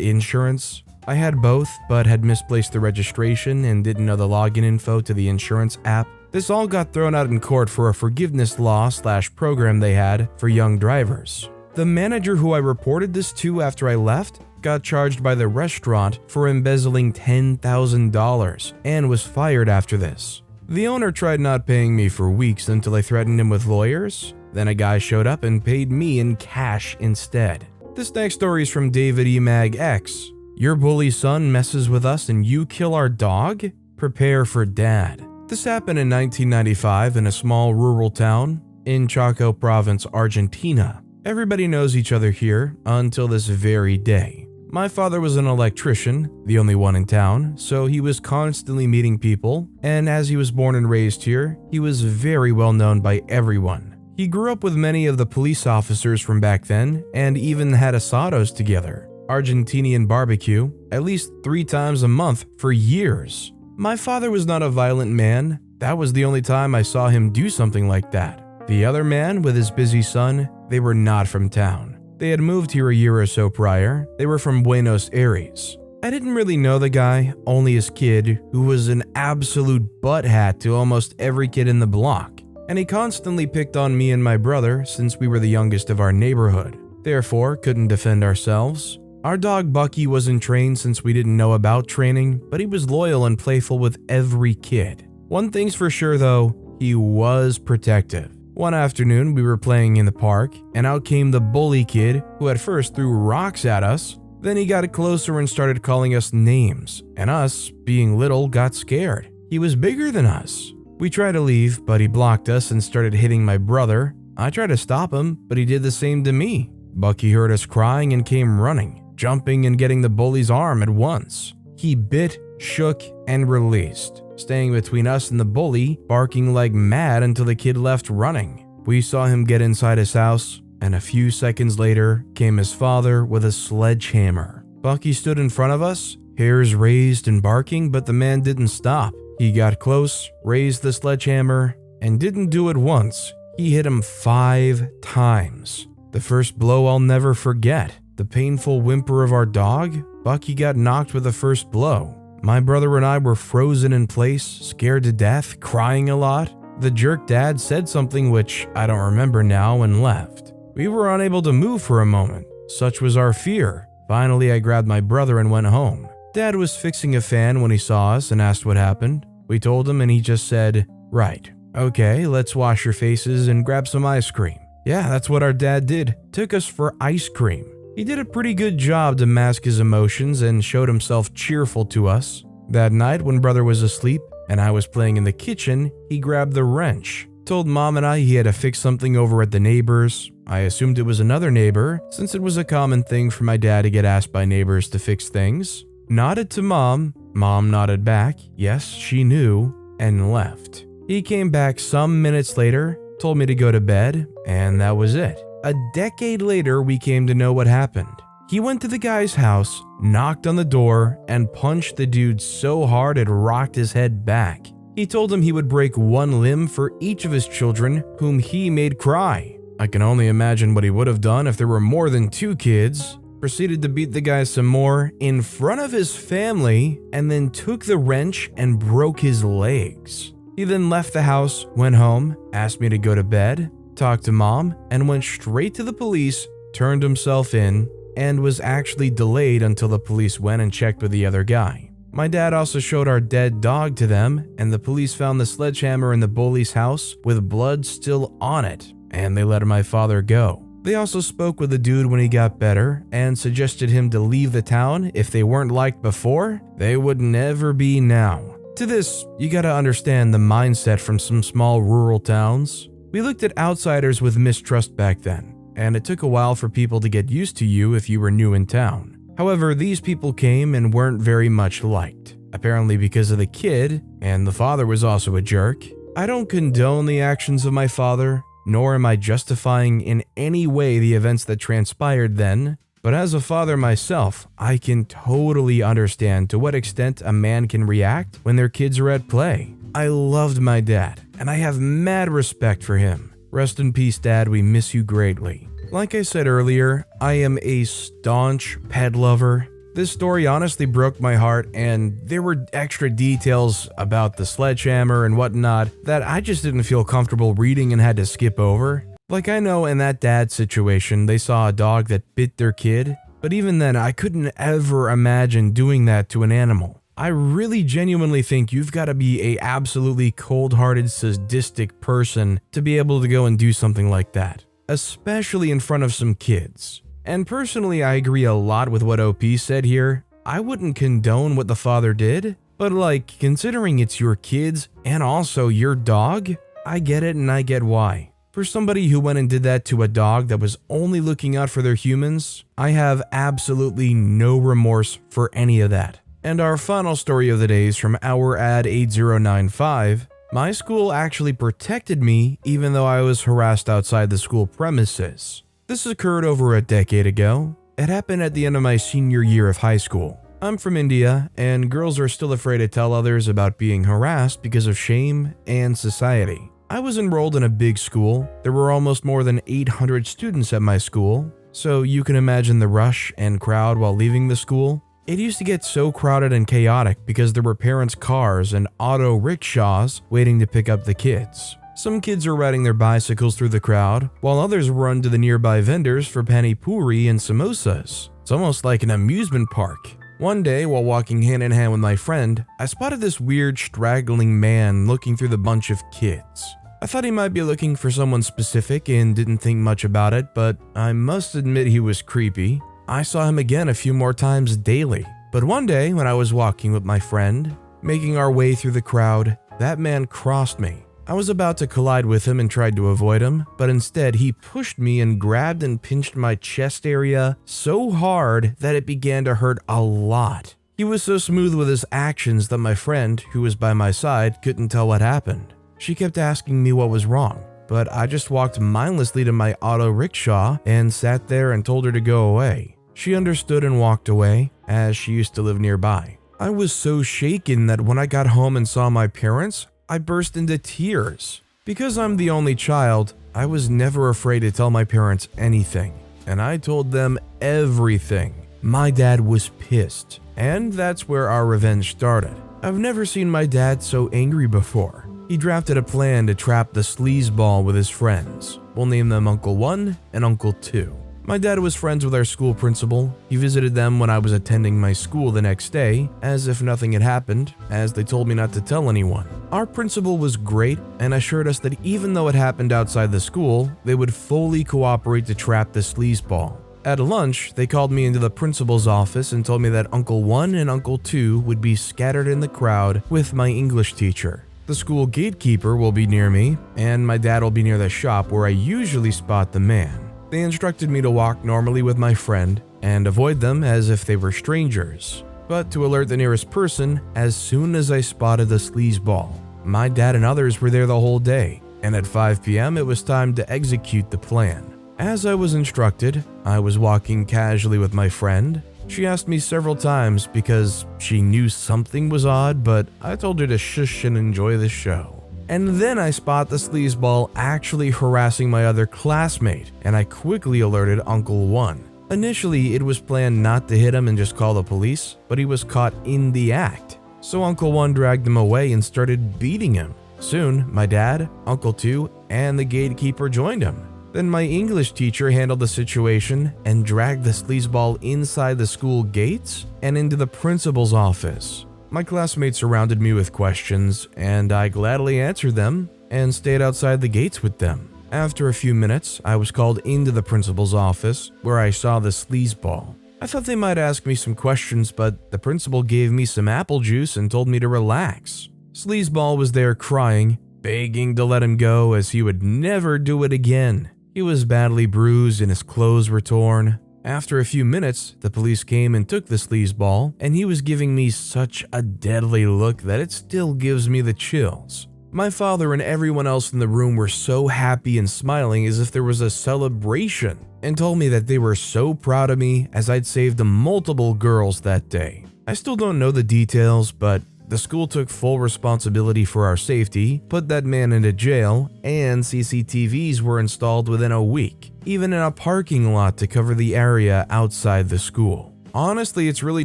insurance. I had both, but had misplaced the registration and didn't know the login info to the insurance app. This all got thrown out in court for a forgiveness law/program they had for young drivers. The manager who I reported this to after I left got charged by the restaurant for embezzling $10,000 and was fired after this. The owner tried not paying me for weeks until I threatened him with lawyers. Then a guy showed up and paid me in cash instead. This next story is from David E. Mag X. Your bully son messes with us and you kill our dog? Prepare for dad. This happened in 1995 in a small rural town in Chaco Province, Argentina. Everybody knows each other here until this very day. My father was an electrician, the only one in town, so he was constantly meeting people, and as he was born and raised here, he was very well known by everyone. He grew up with many of the police officers from back then and even had asados together, Argentinian barbecue, at least 3 times a month for years. My father was not a violent man. That was the only time I saw him do something like that. The other man with his busy son, they were not from town. They had moved here a year or so prior. They were from Buenos Aires. I didn't really know the guy, only his kid, who was an absolute butthead to almost every kid in the block. And he constantly picked on me and my brother since we were the youngest of our neighborhood. Therefore, couldn't defend ourselves. Our dog Bucky wasn't trained since we didn't know about training, but he was loyal and playful with every kid. One thing's for sure though, he was protective. One afternoon, we were playing in the park, and out came the bully kid, who at first threw rocks at us. Then he got closer and started calling us names, and us, being little, got scared. He was bigger than us. We tried to leave, but he blocked us and started hitting my brother. I tried to stop him, but he did the same to me. Bucky heard us crying and came running, jumping and getting the bully's arm at once. He bit, shook, and released, staying between us and the bully, barking like mad until the kid left running. We saw him get inside his house, and a few seconds later came his father with a sledgehammer. Bucky stood in front of us, hairs raised and barking, but the man didn't stop. He got close, raised the sledgehammer, and didn't do it once. He hit him 5 times. The first blow I'll never forget. The painful whimper of our dog. Bucky got knocked with the first blow. My brother and I were frozen in place, scared to death, crying a lot. The jerk dad said something which I don't remember now and left. We were unable to move for a moment. Such was our fear. Finally, I grabbed my brother and went home. Dad was fixing a fan when he saw us and asked what happened. We told him and he just said, "Right, okay, let's wash your faces and grab some ice cream." Yeah, that's what our dad did. Took us for ice cream. He did a pretty good job to mask his emotions and showed himself cheerful to us. That night when brother was asleep and I was playing in the kitchen, he grabbed the wrench. Told mom and I he had to fix something over at the neighbors. I assumed it was another neighbor, since it was a common thing for my dad to get asked by neighbors to fix things. Nodded to Mom. Mom nodded back, yes, she knew, and left. He came back some minutes later, told me to go to bed, and that was it. A decade later, we came to know what happened. He went to the guy's house, knocked on the door, and punched the dude so hard it rocked his head back. He told him he would break one limb for each of his children, whom he made cry. I can only imagine what he would have done if there were more than 2 kids. Proceeded to beat the guy some more in front of his family, and then took the wrench and broke his legs. He then left the house, went home, asked me to go to bed, talked to Mom, and went straight to the police, turned himself in, and was actually delayed until the police went and checked with the other guy. My dad also showed our dead dog to them, and the police found the sledgehammer in the bully's house with blood still on it, and they let my father go. They also spoke with the dude when he got better and suggested him to leave the town. If they weren't liked before, they would never be now. To this, you gotta understand the mindset from some small rural towns. We looked at outsiders with mistrust back then, and it took a while for people to get used to you if you were new in town. However, these people came and weren't very much liked, apparently because of the kid, and the father was also a jerk. I don't condone the actions of my father, nor am I justifying in any way the events that transpired then, but as a father myself, I can totally understand to what extent a man can react when their kids are at play. I loved my dad, and I have mad respect for him. Rest in peace, Dad, we miss you greatly. Like I said earlier, I am a staunch pet lover. This story honestly broke my heart, and there were extra details about the sledgehammer and whatnot that I just didn't feel comfortable reading and had to skip over. Like, I know in that dad situation, they saw a dog that bit their kid, but even then, I couldn't ever imagine doing that to an animal. I really genuinely think you've got to be a absolutely cold-hearted, sadistic person to be able to go and do something like that, especially in front of some kids. And personally, I agree a lot with what OP said here. I wouldn't condone what the father did, but like, considering it's your kids and also your dog, I get it and I get why. For somebody who went and did that to a dog that was only looking out for their humans, I have absolutely no remorse for any of that. And our final story of the day is from our ad 8095. My school actually protected me even though I was harassed outside the school premises. This occurred over a decade ago. It happened at the end of my senior year of high school. I'm from India, and girls are still afraid to tell others about being harassed because of shame and society. I was enrolled in a big school. There were almost more than 800 students at my school, so you can imagine the rush and crowd while leaving the school. It used to get so crowded and chaotic because there were parents' cars and auto rickshaws waiting to pick up the kids. Some kids were riding their bicycles through the crowd, while others run to the nearby vendors for pani puri and samosas. It's almost like an amusement park. One day, while walking hand in hand with my friend, I spotted this weird straggling man looking through the bunch of kids. I thought he might be looking for someone specific and didn't think much about it, but I must admit he was creepy. I saw him again a few more times daily. But one day, when I was walking with my friend, making our way through the crowd, that man crossed me. I was about to collide with him and tried to avoid him, but instead he pushed me and grabbed and pinched my chest area so hard that it began to hurt a lot. He was so smooth with his actions that my friend, who was by my side, couldn't tell what happened. She kept asking me what was wrong, but I just walked mindlessly to my auto rickshaw and sat there and told her to go away. She understood and walked away, as she used to live nearby. I was so shaken that when I got home and saw my parents, I burst into tears. Because I'm the only child, I was never afraid to tell my parents anything, and I told them everything. My dad was pissed, and that's where our revenge started. I've never seen my dad so angry before. He drafted a plan to trap the sleazeball with his friends. We'll name them Uncle 1 and Uncle 2. My dad was friends with our school principal. He visited them when I was attending my school the next day, as if nothing had happened, as they told me not to tell anyone. Our principal was great and assured us that even though it happened outside the school, they would fully cooperate to trap the sleazeball. At lunch, they called me into the principal's office and told me that Uncle 1 and Uncle 2 would be scattered in the crowd with my English teacher. The school gatekeeper will be near me, and my dad will be near the shop where I usually spot the man. They instructed me to walk normally with my friend and avoid them as if they were strangers, but to alert the nearest person as soon as I spotted the sleazeball. My dad and others were there the whole day, and at 5 p.m. it was time to execute the plan. As I was instructed, I was walking casually with my friend. She asked me several times because she knew something was odd, but I told her to shush and enjoy the show. And then I spot the sleazeball actually harassing my other classmate, and I quickly alerted Uncle One. Initially, it was planned not to hit him and just call the police, but he was caught in the act. So Uncle One dragged him away and started beating him. Soon, my dad, Uncle Two, and the gatekeeper joined him. Then my English teacher handled the situation and dragged the sleazeball inside the school gates and into the principal's office. My classmates surrounded me with questions, and I gladly answered them and stayed outside the gates with them. After a few minutes, I was called into the principal's office, where I saw the sleazeball. I thought they might ask me some questions, but the principal gave me some apple juice and told me to relax. Sleazeball was there crying, begging to let him go as he would never do it again. He was badly bruised and his clothes were torn. After a few minutes, the police came and took the sleazeball, and he was giving me such a deadly look that it still gives me the chills. My father and everyone else in the room were so happy and smiling as if there was a celebration, and told me that they were so proud of me as I'd saved multiple girls that day. I still don't know the details, but the school took full responsibility for our safety, put that man into jail, and CCTVs were installed within a week, even in a parking lot to cover the area outside the school. Honestly, it's really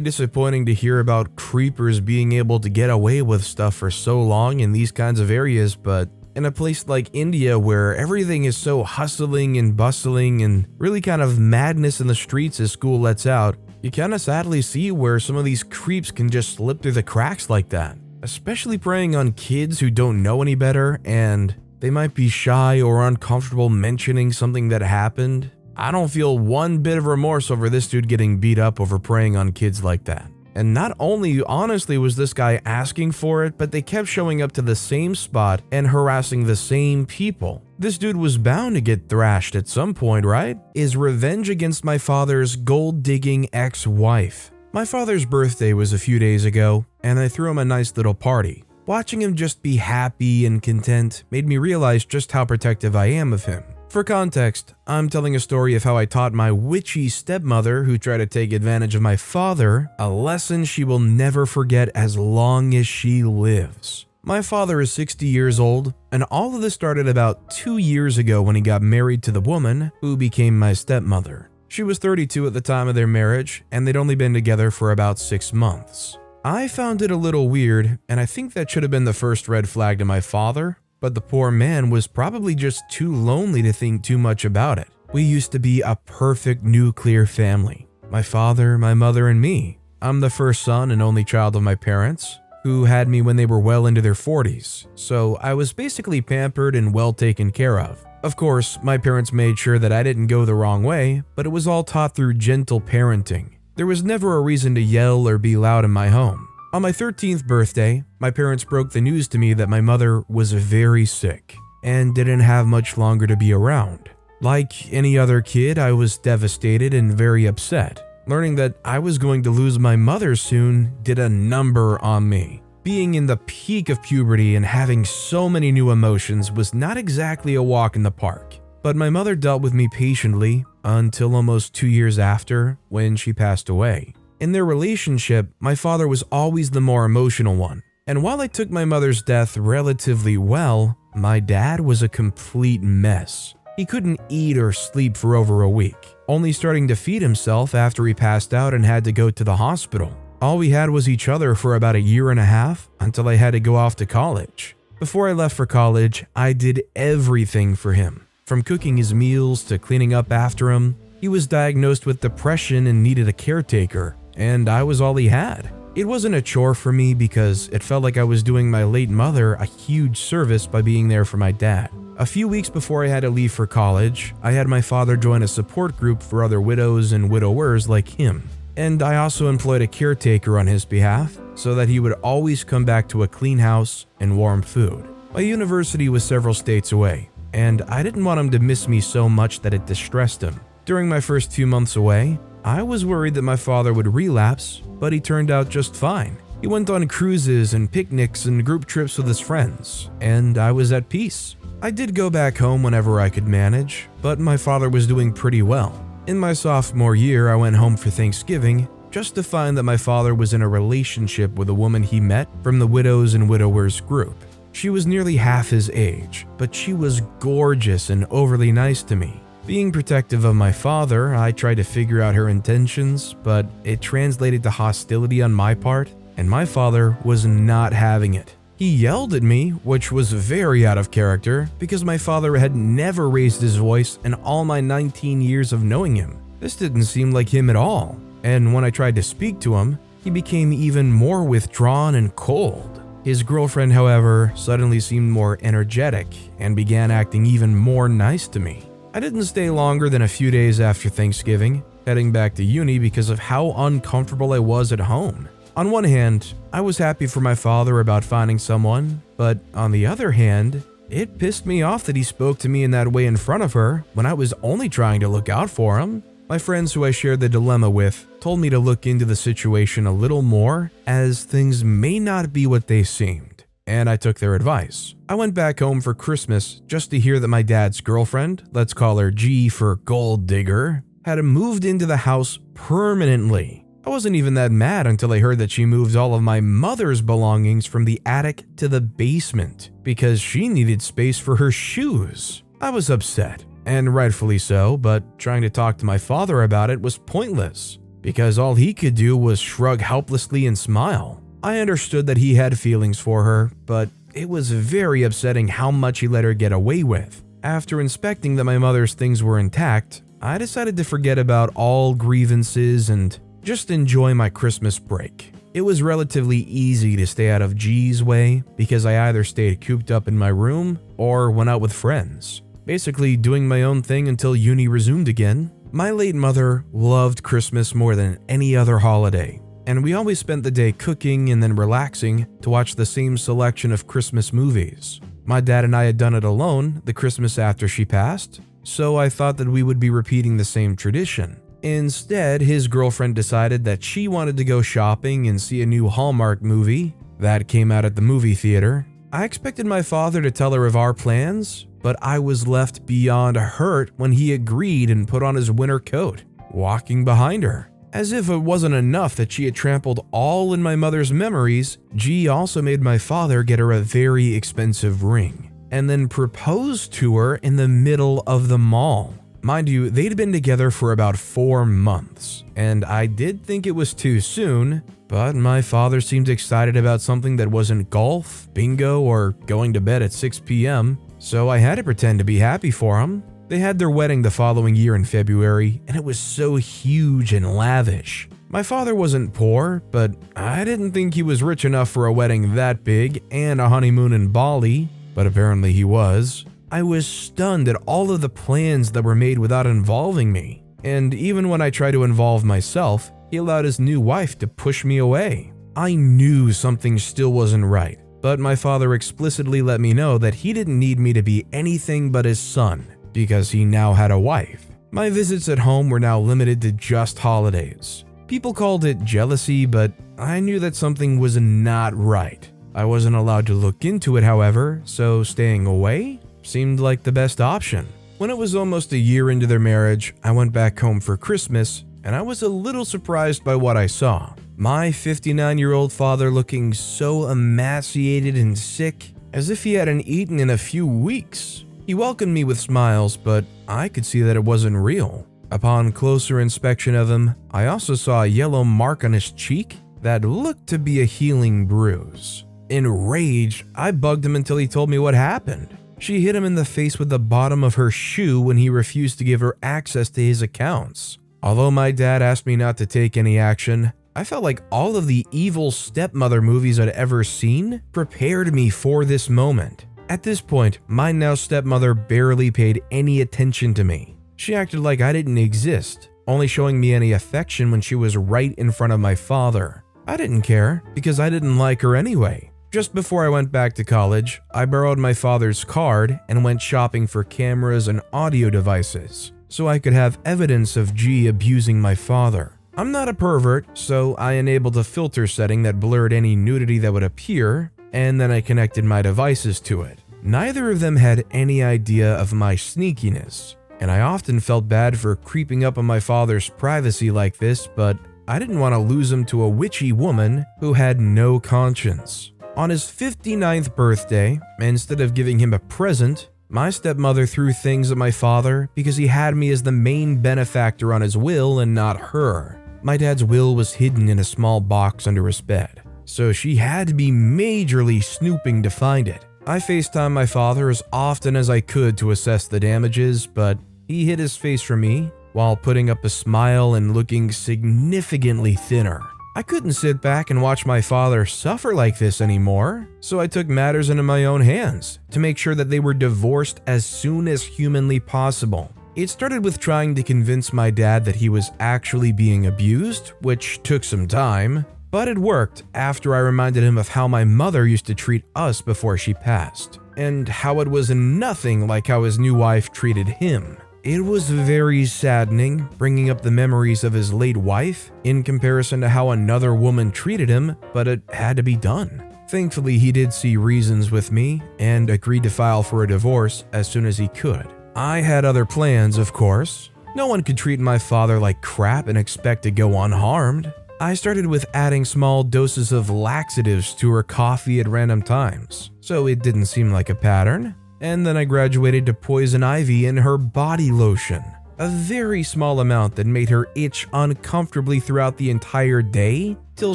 disappointing to hear about creepers being able to get away with stuff for so long in these kinds of areas, but in a place like India where everything is so hustling and bustling and really kind of madness in the streets as school lets out, you kind of sadly see where some of these creeps can just slip through the cracks like that, especially preying on kids who don't know any better and they might be shy or uncomfortable mentioning something that happened. I don't feel one bit of remorse over this dude getting beat up over preying on kids like that. And not only honestly was this guy asking for it, but they kept showing up to the same spot and harassing the same people. This dude was bound to get thrashed at some point, right? Is revenge against my father's gold-digging ex-wife. My father's birthday was a few days ago, and I threw him a nice little party. Watching him just be happy and content made me realize just how protective I am of him. For context, I'm telling a story of how I taught my witchy stepmother who tried to take advantage of my father a lesson she will never forget as long as she lives. My father is 60 years old, and all of this started about 2 years ago when he got married to the woman who became my stepmother. She was 32 at the time of their marriage, and they'd only been together for about 6 months. I found it a little weird, and I think that should have been the first red flag to my father. But the poor man was probably just too lonely to think too much about it. We used to be a perfect nuclear family. My father, my mother, and me. I'm the first son and only child of my parents, who had me when they were well into their 40s, so I was basically pampered and well taken care of. Of course, my parents made sure that I didn't go the wrong way, but it was all taught through gentle parenting. There was never a reason to yell or be loud in my home. On my 13th birthday, my parents broke the news to me that my mother was very sick and didn't have much longer to be around. Like any other kid, I was devastated and very upset. Learning that I was going to lose my mother soon did a number on me. Being in the peak of puberty and having so many new emotions was not exactly a walk in the park. But my mother dealt with me patiently until almost 2 years after, when she passed away. In their relationship, my father was always the more emotional one. And while I took my mother's death relatively well, my dad was a complete mess. He couldn't eat or sleep for over a week, only starting to feed himself after he passed out and had to go to the hospital. All we had was each other for about a year and a half until I had to go off to college. Before I left for college, I did everything for him, from cooking his meals to cleaning up after him. He was diagnosed with depression and needed a caretaker, and I was all he had. It wasn't a chore for me because it felt like I was doing my late mother a huge service by being there for my dad. A few weeks before I had to leave for college, I had my father join a support group for other widows and widowers like him. And I also employed a caretaker on his behalf so that he would always come back to a clean house and warm food. My university was several states away, and I didn't want him to miss me so much that it distressed him. During my first few months away, I was worried that my father would relapse, but he turned out just fine. He went on cruises and picnics and group trips with his friends, and I was at peace. I did go back home whenever I could manage, but my father was doing pretty well. In my sophomore year, I went home for Thanksgiving just to find that my father was in a relationship with a woman he met from the Widows and Widowers group. She was nearly half his age, but she was gorgeous and overly nice to me. Being protective of my father, I tried to figure out her intentions, but it translated to hostility on my part, and my father was not having it. He yelled at me, which was very out of character because my father had never raised his voice in all my 19 years of knowing him. This didn't seem like him at all, and when I tried to speak to him, he became even more withdrawn and cold. His girlfriend, however, suddenly seemed more energetic and began acting even more nice to me. I didn't stay longer than a few days after Thanksgiving, heading back to uni because of how uncomfortable I was at home. On one hand, I was happy for my father about finding someone, but on the other hand, it pissed me off that he spoke to me in that way in front of her when I was only trying to look out for him. My friends who I shared the dilemma with told me to look into the situation a little more, as things may not be what they seemed, and I took their advice. I went back home for Christmas just to hear that my dad's girlfriend, let's call her G for gold digger, had moved into the house permanently. I wasn't even that mad until I heard that she moved all of my mother's belongings from the attic to the basement because she needed space for her shoes. I was upset, and rightfully so, but trying to talk to my father about it was pointless because all he could do was shrug helplessly and smile. I understood that he had feelings for her, but it was very upsetting how much he let her get away with. After inspecting that my mother's things were intact, I decided to forget about all grievances and just enjoy my Christmas break. It was relatively easy to stay out of G's way because I either stayed cooped up in my room or went out with friends, basically doing my own thing until uni resumed again. My late mother loved Christmas more than any other holiday, and we always spent the day cooking and then relaxing to watch the same selection of Christmas movies. My dad and I had done it alone the Christmas after she passed, so I thought that we would be repeating the same tradition. Instead, his girlfriend decided that she wanted to go shopping and see a new Hallmark movie that came out at the movie theater. I expected my father to tell her of our plans, but I was left beyond hurt when he agreed and put on his winter coat, walking behind her. As if it wasn't enough that she had trampled all in my mother's memories, G also made my father get her a very expensive ring, and then proposed to her in the middle of the mall. Mind you, they'd been together for about 4 months, and I did think it was too soon, but my father seemed excited about something that wasn't golf, bingo, or going to bed at 6 p.m., so I had to pretend to be happy for him. They had their wedding the following year in February, and it was so huge and lavish. My father wasn't poor, but I didn't think he was rich enough for a wedding that big and a honeymoon in Bali, but apparently he was. I was stunned at all of the plans that were made without involving me, and even when I tried to involve myself, he allowed his new wife to push me away. I knew something still wasn't right, but my father explicitly let me know that he didn't need me to be anything but his son, because he now had a wife. My visits at home were now limited to just holidays. People called it jealousy, but I knew that something was not right. I wasn't allowed to look into it, however, so staying away seemed like the best option. When it was almost a year into their marriage, I went back home for Christmas, and I was a little surprised by what I saw. My 59-year-old father looking so emaciated and sick, as if he hadn't eaten in a few weeks. He welcomed me with smiles, but I could see that it wasn't real. Upon closer inspection of him, I also saw a yellow mark on his cheek that looked to be a healing bruise. Enraged, I bugged him until he told me what happened. She hit him in the face with the bottom of her shoe when he refused to give her access to his accounts. Although my dad asked me not to take any action, I felt like all of the evil stepmother movies I'd ever seen prepared me for this moment. At this point, my now stepmother barely paid any attention to me. She acted like I didn't exist, only showing me any affection when she was right in front of my father. I didn't care because I didn't like her anyway. Just before I went back to college, I borrowed my father's card and went shopping for cameras and audio devices, so I could have evidence of G abusing my father. I'm not a pervert, so I enabled a filter setting that blurred any nudity that would appear, and then I connected my devices to it. Neither of them had any idea of my sneakiness, and I often felt bad for creeping up on my father's privacy like this, but I didn't want to lose him to a witchy woman who had no conscience. On his 59th birthday, instead of giving him a present, my stepmother threw things at my father because he had me as the main benefactor on his will and not her. My dad's will was hidden in a small box under his bed, so she had to be majorly snooping to find it. I FaceTimed my father as often as I could to assess the damages, but he hid his face from me while putting up a smile and looking significantly thinner. I couldn't sit back and watch my father suffer like this anymore, so I took matters into my own hands to make sure that they were divorced as soon as humanly possible. It started with trying to convince my dad that he was actually being abused, which took some time, but it worked after I reminded him of how my mother used to treat us before she passed, and how it was nothing like how his new wife treated him. It was very saddening bringing up the memories of his late wife in comparison to how another woman treated him, but it had to be done. Thankfully, he did see reasons with me and agreed to file for a divorce as soon as he could. I had other plans, of course. No one could treat my father like crap and expect to go unharmed. I started with adding small doses of laxatives to her coffee at random times, so it didn't seem like a pattern. And then I graduated to poison ivy in her body lotion, a very small amount that made her itch uncomfortably throughout the entire day till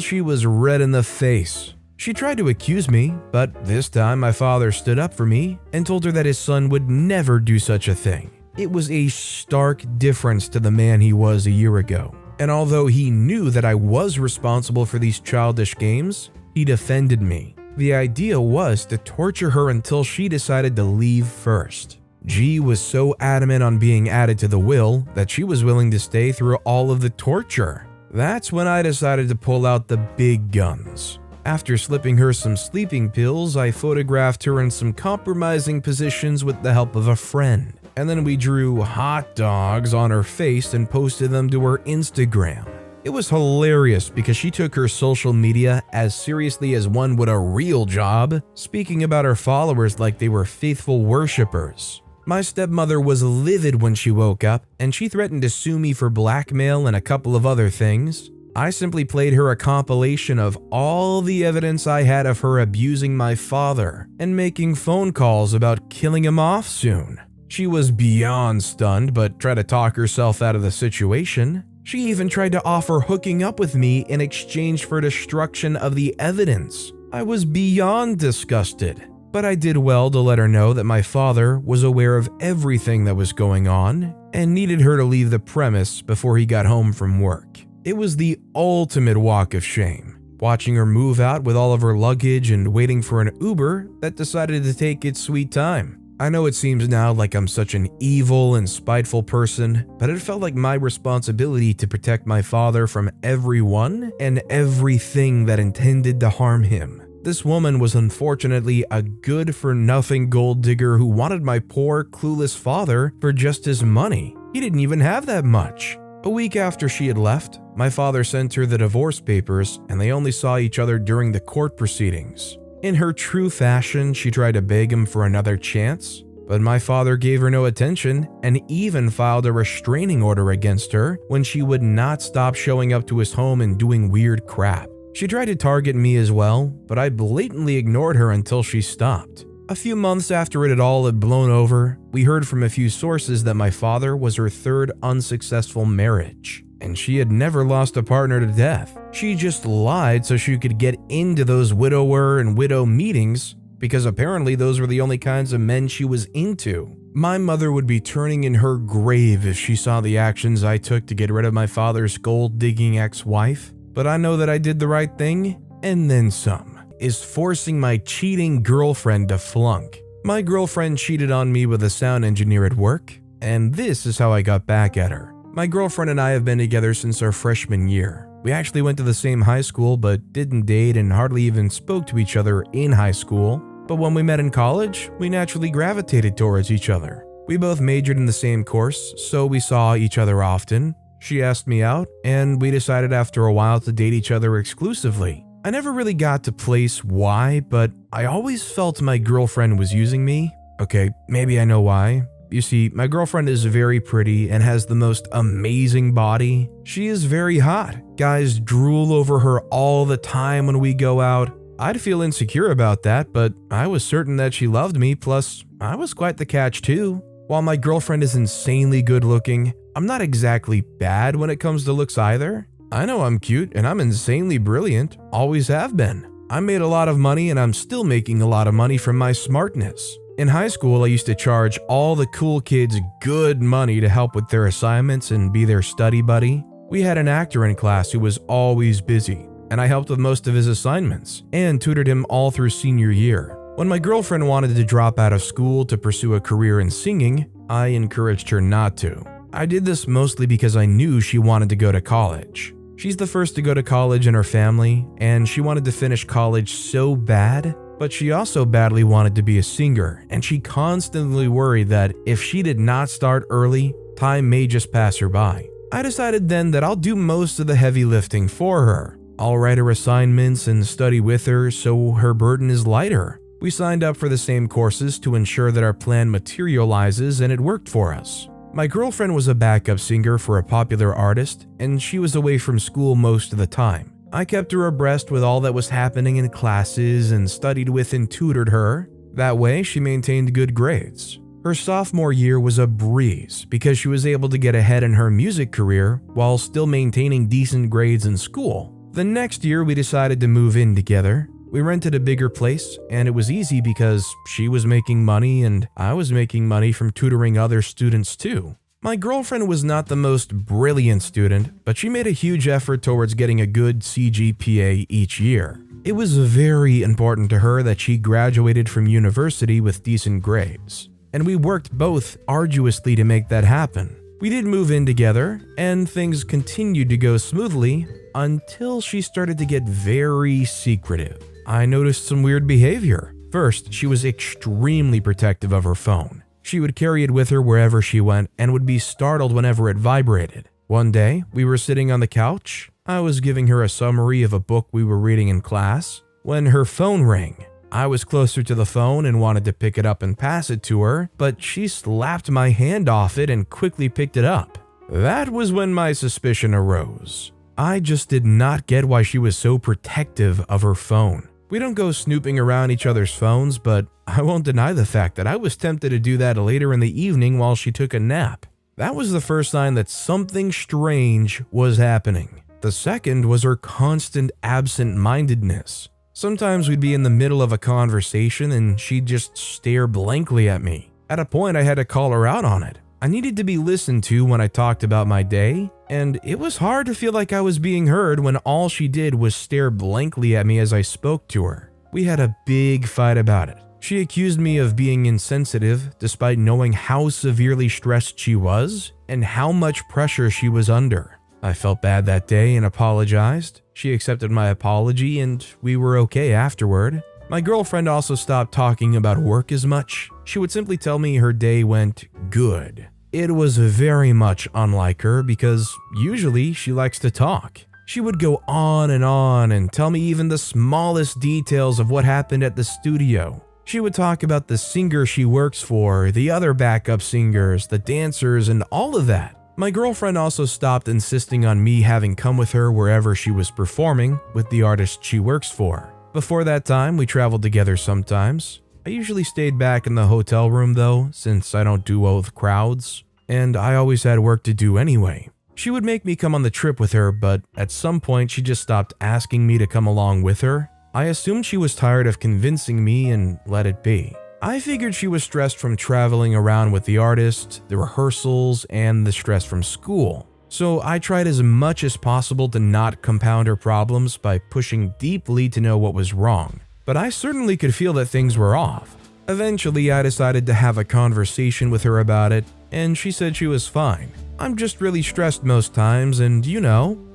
she was red in the face. She tried to accuse me, but this time my father stood up for me and told her that his son would never do such a thing. It was a stark difference to the man he was a year ago. And although he knew that I was responsible for these childish games, he defended me. The idea was to torture her until she decided to leave first. G was so adamant on being added to the will that she was willing to stay through all of the torture. That's when I decided to pull out the big guns. After slipping her some sleeping pills, I photographed her in some compromising positions with the help of a friend. And then we drew hot dogs on her face and posted them to her Instagram. It was hilarious because she took her social media as seriously as one would a real job, speaking about her followers like they were faithful worshippers. My stepmother was livid when she woke up, and she threatened to sue me for blackmail and a couple of other things. I simply played her a compilation of all the evidence I had of her abusing my father and making phone calls about killing him off soon. She was beyond stunned, but tried to talk herself out of the situation. She even tried to offer hooking up with me in exchange for destruction of the evidence. I was beyond disgusted, but I did well to let her know that my father was aware of everything that was going on and needed her to leave the premise before he got home from work. It was the ultimate walk of shame, watching her move out with all of her luggage and waiting for an Uber that decided to take its sweet time. I know it seems now like I'm such an evil and spiteful person, but it felt like my responsibility to protect my father from everyone and everything that intended to harm him. This woman was unfortunately a good-for-nothing gold digger who wanted my poor, clueless father for just his money. He didn't even have that much. A week after she had left, my father sent her the divorce papers, and they only saw each other during the court proceedings. In her true fashion, she tried to beg him for another chance, but my father gave her no attention and even filed a restraining order against her when she would not stop showing up to his home and doing weird crap. She tried to target me as well, but I blatantly ignored her until she stopped. A few months after it all had blown over, we heard from a few sources that my father was her third unsuccessful marriage, and she had never lost a partner to death. She just lied so she could get into those widower and widow meetings because apparently those were the only kinds of men she was into. My mother would be turning in her grave if she saw the actions I took to get rid of my father's gold-digging ex-wife, but I know that I did the right thing, and then some, is forcing my cheating girlfriend to flunk. My girlfriend cheated on me with a sound engineer at work, and this is how I got back at her. My girlfriend and I have been together since our freshman year. We actually went to the same high school but didn't date and hardly even spoke to each other in high school. But when we met in college, we naturally gravitated towards each other. We both majored in the same course, so we saw each other often. She asked me out, and we decided after a while to date each other exclusively. I never really got to place why, but I always felt my girlfriend was using me. Okay, maybe I know why. You see, my girlfriend is very pretty and has the most amazing body. She is very hot. Guys drool over her all the time when we go out. I'd feel insecure about that, but I was certain that she loved me, plus I was quite the catch too. While my girlfriend is insanely good looking, I'm not exactly bad when it comes to looks either. I know I'm cute and I'm insanely brilliant, always have been. I made a lot of money and I'm still making a lot of money from my smartness. In high school, I used to charge all the cool kids good money to help with their assignments and be their study buddy. We had an actor in class who was always busy, and I helped with most of his assignments and tutored him all through senior year. When my girlfriend wanted to drop out of school to pursue a career in singing, I encouraged her not to. I did this mostly because I knew she wanted to go to college. She's the first to go to college in her family, and she wanted to finish college so bad, but she also badly wanted to be a singer, and she constantly worried that if she did not start early, time may just pass her by. I decided then that I'll do most of the heavy lifting for her. I'll write her assignments and study with her so her burden is lighter. We signed up for the same courses to ensure that our plan materializes, and it worked for us. My girlfriend was a backup singer for a popular artist, and she was away from school most of the time. I kept her abreast with all that was happening in classes and studied with and tutored her. That way, she maintained good grades. Her sophomore year was a breeze because she was able to get ahead in her music career while still maintaining decent grades in school. The next year, we decided to move in together. We rented a bigger place, and it was easy because she was making money and I was making money from tutoring other students too. My girlfriend was not the most brilliant student, but she made a huge effort towards getting a good CGPA each year. It was very important to her that she graduated from university with decent grades, and we worked both arduously to make that happen. We did move in together, and things continued to go smoothly until she started to get very secretive. I noticed some weird behavior. First, she was extremely protective of her phone. She would carry it with her wherever she went and would be startled whenever it vibrated. One day, we were sitting on the couch. I was giving her a summary of a book we were reading in class when her phone rang. I was closer to the phone and wanted to pick it up and pass it to her, but she slapped my hand off it and quickly picked it up. That was when my suspicion arose. I just did not get why she was so protective of her phone. We don't go snooping around each other's phones, but I won't deny the fact that I was tempted to do that later in the evening while she took a nap. That was the first sign that something strange was happening. The second was her constant absent-mindedness. Sometimes we'd be in the middle of a conversation and she'd just stare blankly at me. At a point, I had to call her out on it. I needed to be listened to when I talked about my day, and it was hard to feel like I was being heard when all she did was stare blankly at me as I spoke to her. We had a big fight about it. She accused me of being insensitive despite knowing how severely stressed she was and how much pressure she was under. I felt bad that day and apologized. She accepted my apology and we were okay afterward. My girlfriend also stopped talking about work as much. She would simply tell me her day went good. It was very much unlike her because usually she likes to talk. She would go on and tell me even the smallest details of what happened at the studio. She would talk about the singer she works for, the other backup singers, the dancers, and all of that. My girlfriend also stopped insisting on me having come with her wherever she was performing with the artist she works for. Before that time, we traveled together sometimes. I usually stayed back in the hotel room though, since I don't do well with crowds, and I always had work to do anyway. She would make me come on the trip with her, but at some point she just stopped asking me to come along with her. I assumed she was tired of convincing me and let it be. I figured she was stressed from traveling around with the artist, the rehearsals, and the stress from school. So I tried as much as possible to not compound her problems by pushing deeply to know what was wrong. But I certainly could feel that things were off. Eventually, I decided to have a conversation with her about it, and she said she was fine. I'm just really stressed most times, and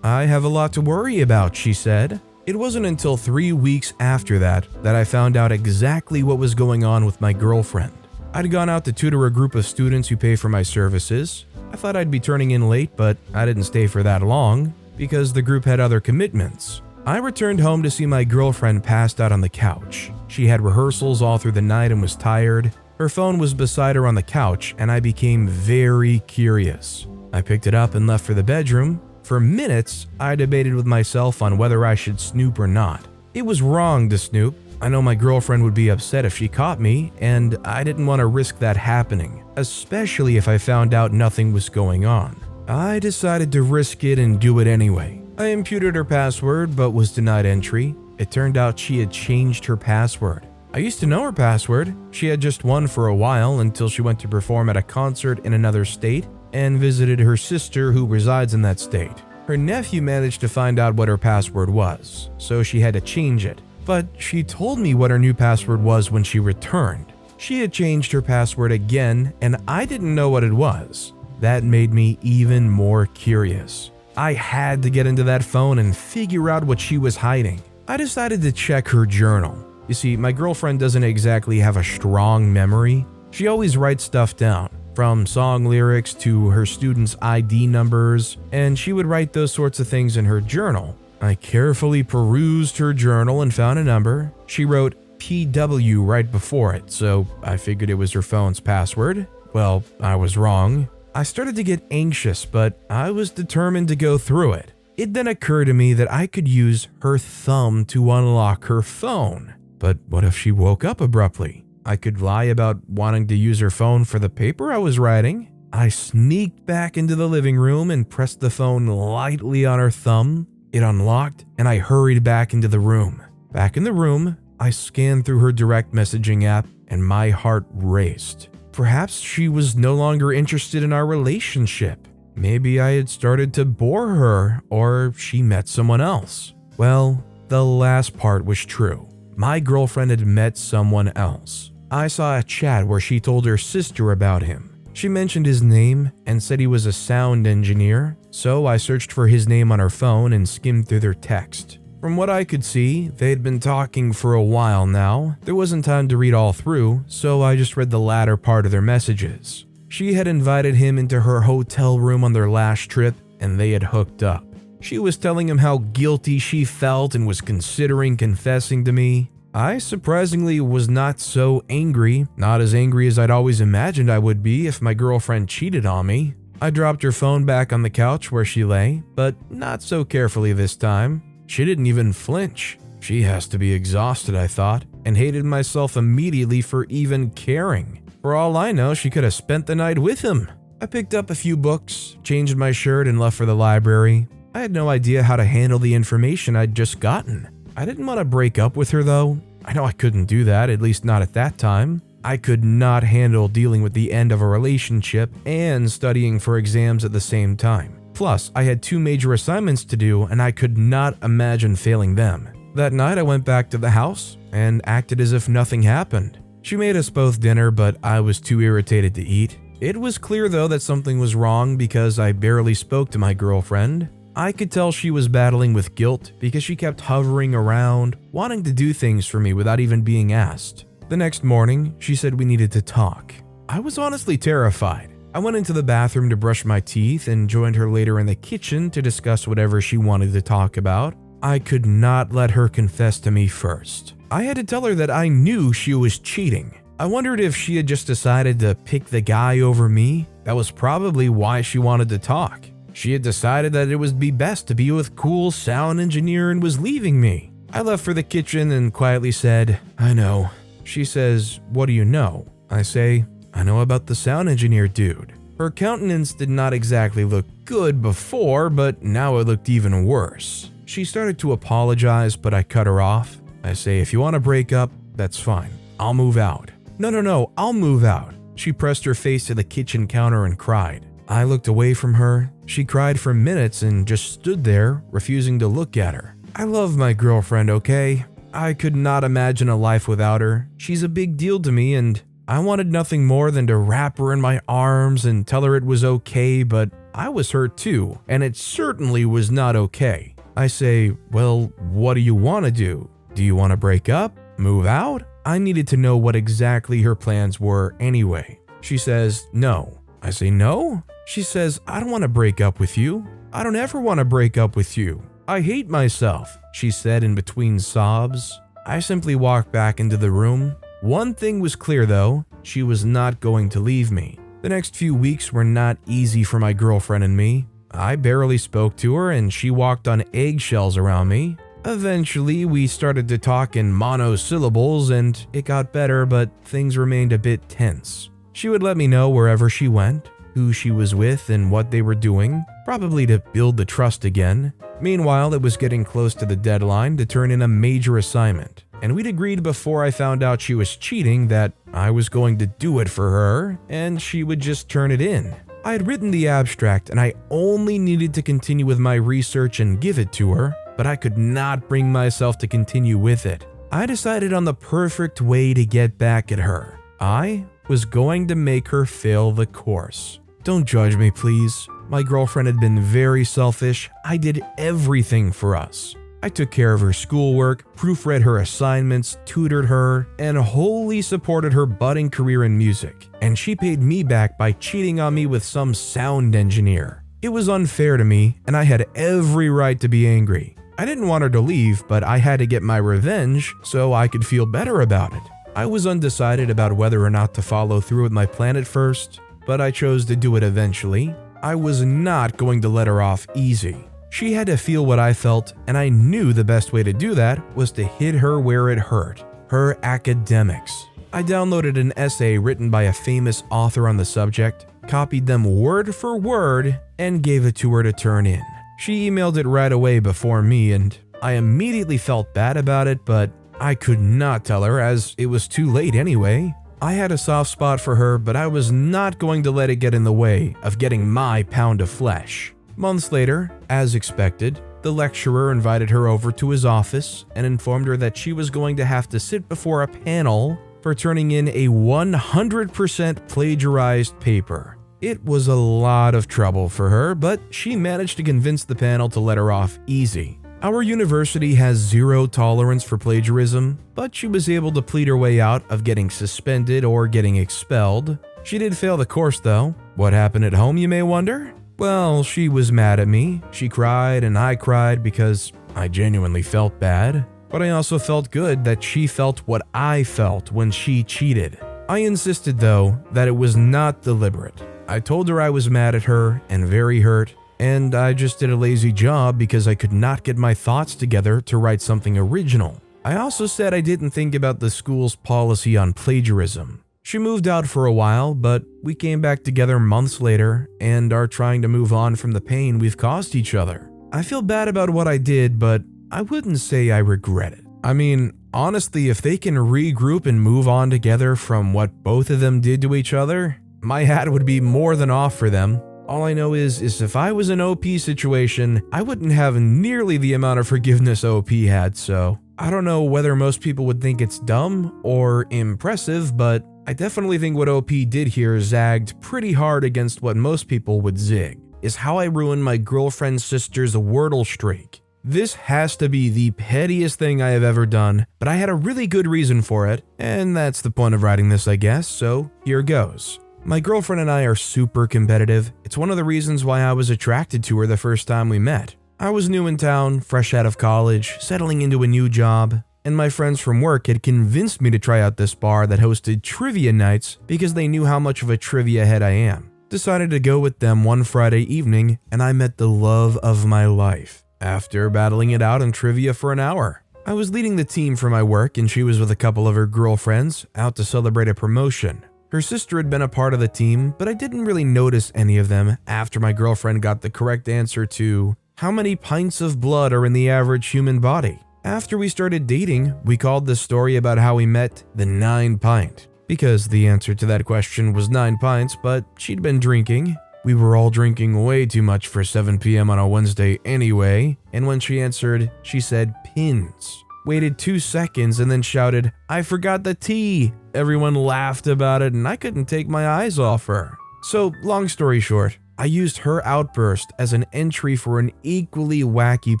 I have a lot to worry about, she said. It wasn't until 3 weeks after that I found out exactly what was going on with my girlfriend. I'd gone out to tutor a group of students who pay for my services. I thought I'd be turning in late, but I didn't stay for that long because the group had other commitments. I returned home to see my girlfriend passed out on the couch. She had rehearsals all through the night and was tired. Her phone was beside her on the couch, and I became very curious. I picked it up and left for the bedroom. For minutes, I debated with myself on whether I should snoop or not. It was wrong to snoop. I know my girlfriend would be upset if she caught me, and I didn't want to risk that happening, especially if I found out nothing was going on. I decided to risk it and do it anyway. I imputed her password but was denied entry. It turned out she had changed her password. I used to know her password. She had just one for a while until she went to perform at a concert in another state and visited her sister who resides in that state. Her nephew managed to find out what her password was, so she had to change it. But she told me what her new password was when she returned. She had changed her password again, and I didn't know what it was. That made me even more curious. I had to get into that phone and figure out what she was hiding. I decided to check her journal. You see, my girlfriend doesn't exactly have a strong memory. She always writes stuff down, from song lyrics to her students' ID numbers, and she would write those sorts of things in her journal. I carefully perused her journal and found a number. She wrote PW right before it, so I figured it was her phone's password. Well, I was wrong. I started to get anxious, but I was determined to go through it. It then occurred to me that I could use her thumb to unlock her phone. But what if she woke up abruptly? I could lie about wanting to use her phone for the paper I was writing. I sneaked back into the living room and pressed the phone lightly on her thumb. It unlocked, and I hurried back into the room. Back in the room, I scanned through her direct messaging app, and my heart raced. Perhaps she was no longer interested in our relationship. Maybe I had started to bore her, or she met someone else. Well, the last part was true. My girlfriend had met someone else. I saw a chat where she told her sister about him. She mentioned his name and said he was a sound engineer, so I searched for his name on her phone and skimmed through their text. From what I could see, they had been talking for a while now. There wasn't time to read all through, so I just read the latter part of their messages. She had invited him into her hotel room on their last trip, and they had hooked up. She was telling him how guilty she felt and was considering confessing to me. I surprisingly was not so angry, not as angry as I'd always imagined I would be if my girlfriend cheated on me. I dropped her phone back on the couch where she lay, but not so carefully this time. She didn't even flinch. She has to be exhausted, I thought, and hated myself immediately for even caring. For all I know, she could have spent the night with him. I picked up a few books, changed my shirt, and left for the library. I had no idea how to handle the information I'd just gotten. I didn't want to break up with her though. I know I couldn't do that, at least not at that time. I could not handle dealing with the end of a relationship and studying for exams at the same time. Plus, I had 2 major assignments to do and I could not imagine failing them. That night I went back to the house and acted as if nothing happened. She made us both dinner, but I was too irritated to eat. It was clear though that something was wrong because I barely spoke to my girlfriend. I could tell she was battling with guilt because she kept hovering around, wanting to do things for me without even being asked. The next morning, she said we needed to talk. I was honestly terrified. I went into the bathroom to brush my teeth and joined her later in the kitchen to discuss whatever she wanted to talk about. I could not let her confess to me first. I had to tell her that I knew she was cheating. I wondered if she had just decided to pick the guy over me. That was probably why she wanted to talk. She had decided that it would be best to be with cool sound engineer and was leaving me. I left for the kitchen and quietly said, "I know." She says, "What do you know?" I say, "I know about the sound engineer dude." Her countenance did not exactly look good before, but now it looked even worse. She started to apologize, but I cut her off. I say, "If you want to break up, that's fine. I'll move out." No, I'll move out." She pressed her face to the kitchen counter and cried. I looked away from her. She cried for minutes and just stood there, refusing to look at her. I love my girlfriend, okay? I could not imagine a life without her. She's a big deal to me, and I wanted nothing more than to wrap her in my arms and tell her it was okay, but I was hurt too, and it certainly was not okay. I say, well, what do you want to do? Do you want to break up? Move out? I needed to know what exactly her plans were anyway. She says, no. I say, no? She says, I don't want to break up with you. I don't ever want to break up with you. I hate myself, she said in between sobs. I simply walked back into the room. One thing was clear though, she was not going to leave me. The next few weeks were not easy for my girlfriend and me. I barely spoke to her and she walked on eggshells around me. Eventually, we started to talk in monosyllables and it got better, but things remained a bit tense. She would let me know wherever she went, who she was with and what they were doing, probably to build the trust again. Meanwhile, it was getting close to the deadline to turn in a major assignment, and we'd agreed before I found out she was cheating that I was going to do it for her and she would just turn it in. I had written the abstract and I only needed to continue with my research and give it to her, but I could not bring myself to continue with it. I decided on the perfect way to get back at her. I was going to make her fail the course. Don't judge me, please. My girlfriend had been very selfish. I did everything for us. I took care of her schoolwork, proofread her assignments, tutored her, and wholly supported her budding career in music. And she paid me back by cheating on me with some sound engineer. It was unfair to me, and I had every right to be angry. I didn't want her to leave, but I had to get my revenge so I could feel better about it. I was undecided about whether or not to follow through with my plan at first, but I chose to do it eventually. I was not going to let her off easy. She had to feel what I felt, and I knew the best way to do that was to hit her where it hurt, her academics. I downloaded an essay written by a famous author on the subject, copied them word for word, and gave it to her to turn in. She emailed it right away before me, and I immediately felt bad about it, but I could not tell her as it was too late anyway. I had a soft spot for her, but I was not going to let it get in the way of getting my pound of flesh. Months later, as expected, the lecturer invited her over to his office and informed her that she was going to have to sit before a panel for turning in a 100% plagiarized paper. It was a lot of trouble for her, but she managed to convince the panel to let her off easy. Our university has zero tolerance for plagiarism, but she was able to plead her way out of getting suspended or getting expelled. She did fail the course though. What happened at home, you may wonder? Well, she was mad at me. She cried and I cried because I genuinely felt bad. But I also felt good that she felt what I felt when she cheated. I insisted though that it was not deliberate. I told her I was mad at her and very hurt, and I just did a lazy job because I could not get my thoughts together to write something original. I also said I didn't think about the school's policy on plagiarism. She moved out for a while, but we came back together months later and are trying to move on from the pain we've caused each other. I feel bad about what I did, but I wouldn't say I regret it. I mean, honestly, if they can regroup and move on together from what both of them did to each other, my hat would be more than off for them. All I know is if I was in OP situation, I wouldn't have nearly the amount of forgiveness OP had, so I don't know whether most people would think it's dumb or impressive, but I definitely think what OP did here zagged pretty hard against what most people would zig, is how I ruined my girlfriend's sister's Wordle streak. This has to be the pettiest thing I have ever done, but I had a really good reason for it, and that's the point of writing this, I guess, so here goes. My girlfriend and I are super competitive. It's one of the reasons why I was attracted to her the first time we met. I was new in town, fresh out of college, settling into a new job, and my friends from work had convinced me to try out this bar that hosted trivia nights because they knew how much of a trivia head I am. Decided to go with them one Friday evening, and I met the love of my life. After battling it out in trivia for an hour, I was leading the team for my work and she was with a couple of her girlfriends out to celebrate a promotion. Her sister had been a part of the team, but I didn't really notice any of them after my girlfriend got the correct answer to how many pints of blood are in the average human body. After we started dating, we called the story about how we met the 9 pint, because the answer to that question was 9 pints, but she'd been drinking. We were all drinking way too much for 7 p.m. on a Wednesday anyway, and when she answered, she said pins. Waited 2 seconds and then shouted, "I forgot the T." Everyone laughed about it and I couldn't take my eyes off her. So, long story short, I used her outburst as an entry for an equally wacky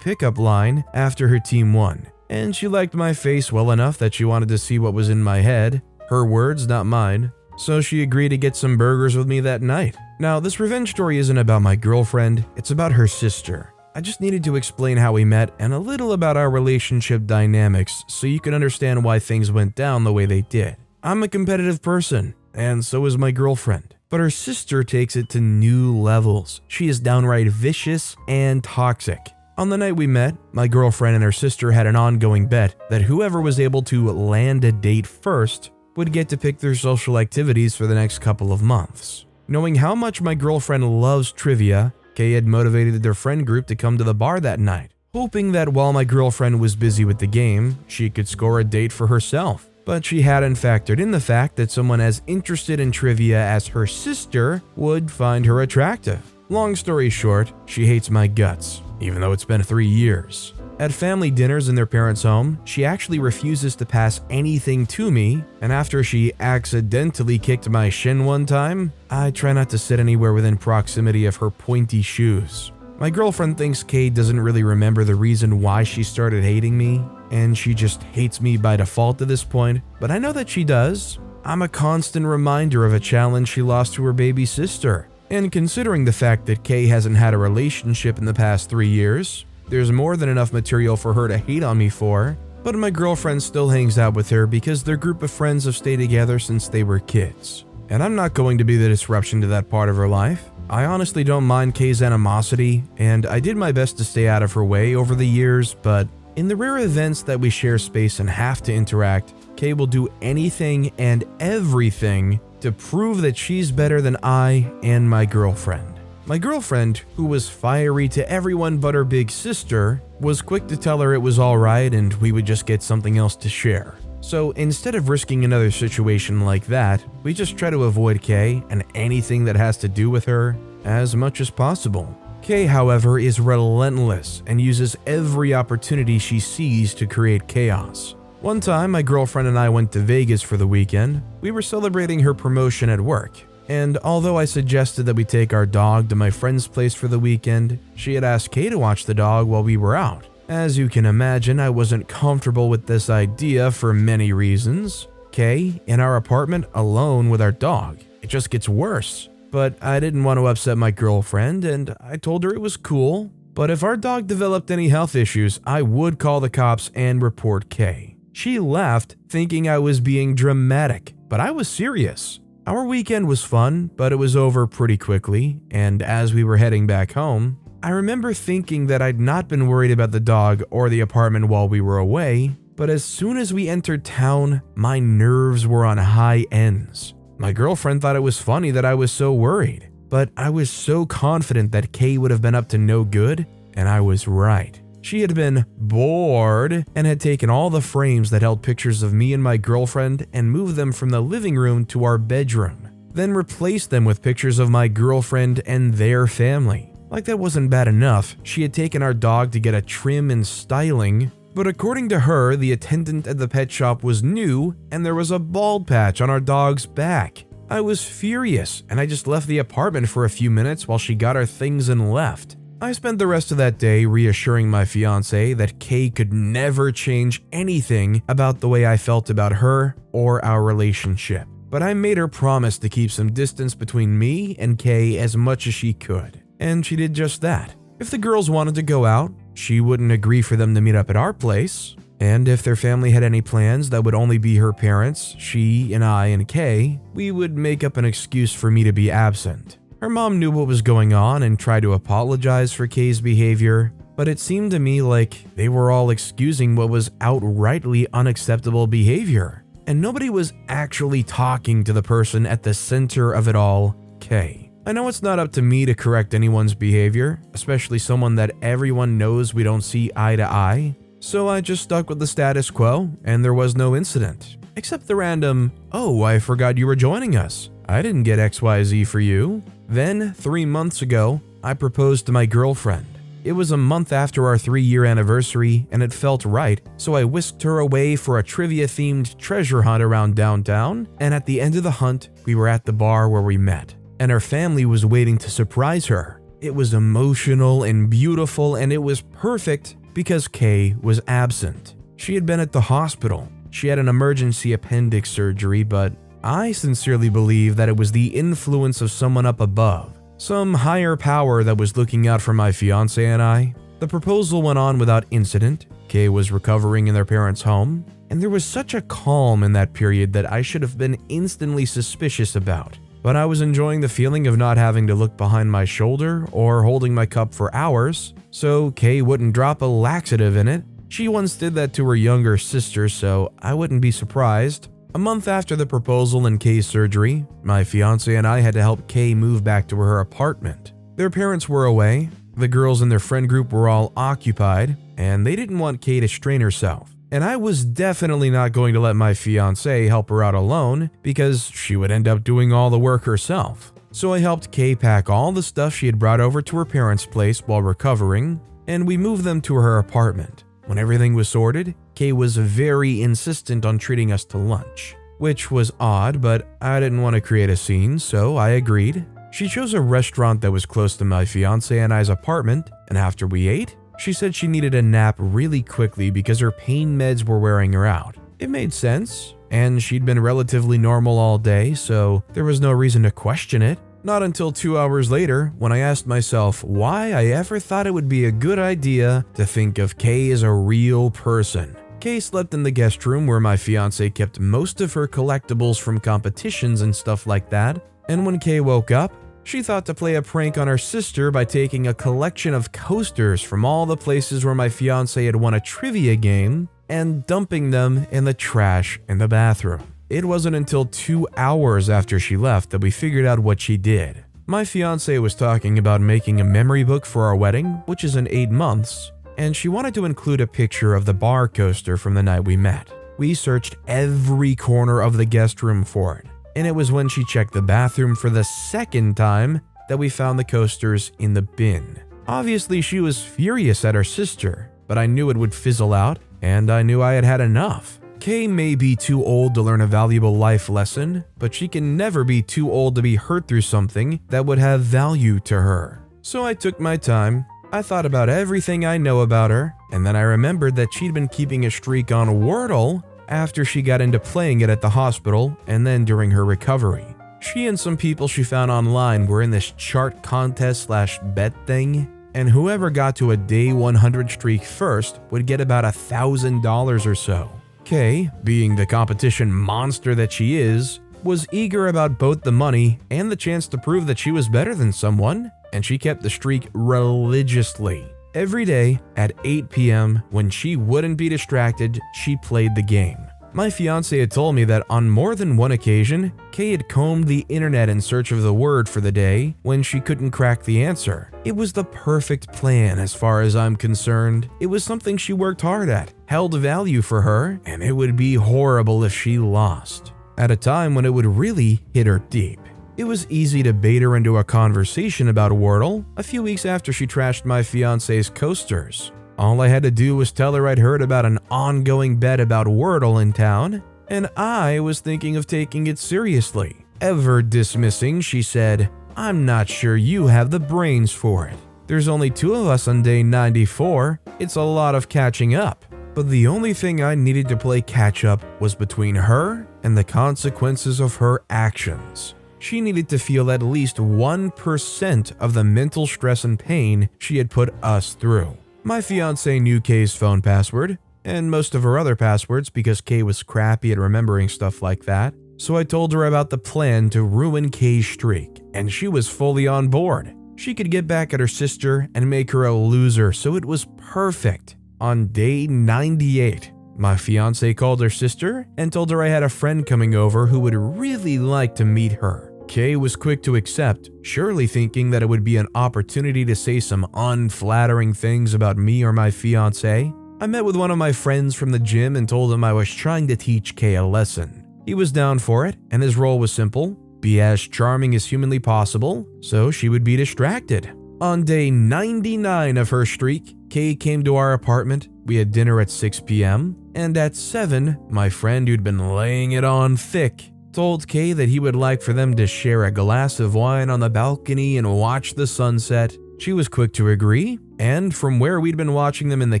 pickup line after her team won, and she liked my face well enough that she wanted to see what was in my head. Her words, not mine. So she agreed to get some burgers with me that night. Now, this revenge story isn't about my girlfriend, it's about her sister. I just needed to explain how we met and a little about our relationship dynamics so you can understand why things went down the way they did. I'm a competitive person, and so is my girlfriend. But her sister takes it to new levels. She is downright vicious and toxic. On the night we met, my girlfriend and her sister had an ongoing bet that whoever was able to land a date first would get to pick their social activities for the next couple of months. Knowing how much my girlfriend loves trivia, Kay had motivated their friend group to come to the bar that night, hoping that while my girlfriend was busy with the game, she could score a date for herself. But she hadn't factored in the fact that someone as interested in trivia as her sister would find her attractive. Long story short, she hates my guts, even though it's been 3 years. At family dinners in their parents' home, she actually refuses to pass anything to me, and after she accidentally kicked my shin one time, I try not to sit anywhere within proximity of her pointy shoes. My girlfriend thinks Kay doesn't really remember the reason why she started hating me, and she just hates me by default at this point, but I know that she does. I'm a constant reminder of a challenge she lost to her baby sister, and considering the fact that Kay hasn't had a relationship in the past 3 years, there's more than enough material for her to hate on me for, but my girlfriend still hangs out with her because their group of friends have stayed together since they were kids. And I'm not going to be the disruption to that part of her life. I honestly don't mind Kay's animosity, and I did my best to stay out of her way over the years, but in the rare events that we share space and have to interact, Kay will do anything and everything to prove that she's better than I and my girlfriend. My girlfriend, who was fiery to everyone but her big sister, was quick to tell her it was alright and we would just get something else to share. So instead of risking another situation like that, we just try to avoid Kay and anything that has to do with her as much as possible. Kay, however, is relentless and uses every opportunity she sees to create chaos. One time, my girlfriend and I went to Vegas for the weekend. We were celebrating her promotion at work, and although I suggested that we take our dog to my friend's place for the weekend, she had asked Kay to watch the dog while we were out. As you can imagine, I wasn't comfortable with this idea for many reasons. Kay, in our apartment alone with our dog. It just gets worse. But I didn't want to upset my girlfriend, and I told her it was cool. But if our dog developed any health issues, I would call the cops and report Kay. She laughed, thinking I was being dramatic, but I was serious. Our weekend was fun, but it was over pretty quickly, and as we were heading back home, I remember thinking that I'd not been worried about the dog or the apartment while we were away, but as soon as we entered town, my nerves were on high ends. My girlfriend thought it was funny that I was so worried, but I was so confident that Kay would have been up to no good, and I was right. She had been bored and had taken all the frames that held pictures of me and my girlfriend and moved them from the living room to our bedroom, then replaced them with pictures of my girlfriend and their family. Like that wasn't bad enough, she had taken our dog to get a trim and styling, but according to her, the attendant at the pet shop was new and there was a bald patch on our dog's back. I was furious and I just left the apartment for a few minutes while she got her things and left. I spent the rest of that day reassuring my fiance that Kay could never change anything about the way I felt about her or our relationship. But I made her promise to keep some distance between me and Kay as much as she could. And she did just that. If the girls wanted to go out, she wouldn't agree for them to meet up at our place. And if their family had any plans that would only be her parents, she and I and Kay, we would make up an excuse for me to be absent. Her mom knew what was going on and tried to apologize for Kay's behavior, but it seemed to me like they were all excusing what was outrightly unacceptable behavior. And nobody was actually talking to the person at the center of it all, Kay. I know it's not up to me to correct anyone's behavior, especially someone that everyone knows we don't see eye to eye, so I just stuck with the status quo and there was no incident. Except the random, "Oh, I forgot you were joining us. I didn't get XYZ for you." Then, 3 months ago, I proposed to my girlfriend. It was a month after our 3-year anniversary and it felt right, so I whisked her away for a trivia-themed treasure hunt around downtown, and at the end of the hunt, we were at the bar where we met. and her family was waiting to surprise her. It was emotional and beautiful, and it was perfect because Kay was absent. She had been at the hospital. She had an emergency appendix surgery, but I sincerely believe that it was the influence of someone up above, some higher power that was looking out for my fiancé and I. The proposal went on without incident. Kay was recovering in their parents' home, and there was such a calm in that period that I should have been instantly suspicious about. But I was enjoying the feeling of not having to look behind my shoulder or holding my cup for hours, so Kay wouldn't drop a laxative in it. She once did that to her younger sister, so I wouldn't be surprised. A month after the proposal and Kay's surgery, my fiancé and I had to help Kay move back to her apartment. Their parents were away, the girls in their friend group were all occupied, and they didn't want Kay to strain herself. And I was definitely not going to let my fiancé help her out alone because she would end up doing all the work herself. So I helped Kay pack all the stuff she had brought over to her parents' place while recovering, and we moved them to her apartment. When everything was sorted, Kay was very insistent on treating us to lunch, which was odd, but I didn't want to create a scene, so I agreed. She chose a restaurant that was close to my fiancé and I's apartment, and after we ate, she said she needed a nap really quickly because her pain meds were wearing her out. It made sense, and she'd been relatively normal all day, so there was no reason to question it. Not until 2 hours later, when I asked myself why I ever thought it would be a good idea to think of Kay as a real person. Kay slept in the guest room where my fiancé kept most of her collectibles from competitions and stuff like that, and when Kay woke up, she thought to play a prank on her sister by taking a collection of coasters from all the places where my fiancé had won a trivia game and dumping them in the trash in the bathroom. It wasn't until 2 hours after she left that we figured out what she did. My fiancé was talking about making a memory book for our wedding, which is in 8 months, and she wanted to include a picture of the bar coaster from the night we met. We searched every corner of the guest room for it, and it was when she checked the bathroom for the second time that we found the coasters in the bin. Obviously, she was furious at her sister, but I knew it would fizzle out, and I knew I had had enough. Kay may be too old to learn a valuable life lesson, but she can never be too old to be hurt through something that would have value to her. So I took my time. I thought about everything I know about her, and then I remembered that she'd been keeping a streak on Wordle after she got into playing it at the hospital and then during her recovery. She and some people she found online were in this chart contest/bet thing, and whoever got to a day 100 streak first would get about $1,000 or so. Kay, being the competition monster that she is, was eager about both the money and the chance to prove that she was better than someone, and she kept the streak religiously. Every day at 8 p.m. when she wouldn't be distracted, she played the game. My fiancé had told me that on more than one occasion, Kay had combed the internet in search of the word for the day when she couldn't crack the answer. It was the perfect plan as far as I'm concerned. It was something she worked hard at, held value for her, and it would be horrible if she lost. At a time when it would really hit her deep. It was easy to bait her into a conversation about Wordle a few weeks after she trashed my fiancé's coasters. All I had to do was tell her I'd heard about an ongoing bet about Wordle in town, and I was thinking of taking it seriously. Ever dismissing, she said, "I'm not sure you have the brains for it. There's only 2 of us on day 94. It's a lot of catching up." But the only thing I needed to play catch up was between her and the consequences of her actions. She needed to feel at least 1% of the mental stress and pain she had put us through. My fiancé knew Kay's phone password, and most of her other passwords because Kay was crappy at remembering stuff like that. So I told her about the plan to ruin Kay's streak, and she was fully on board. She could get back at her sister and make her a loser, so it was perfect. On day 98, my fiancé called her sister and told her I had a friend coming over who would really like to meet her. Kay was quick to accept, surely thinking that it would be an opportunity to say some unflattering things about me or my fiancé. I met with one of my friends from the gym and told him I was trying to teach Kay a lesson. He was down for it, and his role was simple: be as charming as humanly possible, so she would be distracted. On day 99 of her streak, Kay came to our apartment. We had dinner at 6 p.m., and at 7, my friend who'd been laying it on thick told Kay that he would like for them to share a glass of wine on the balcony and watch the sunset. She was quick to agree, and from where we'd been watching them in the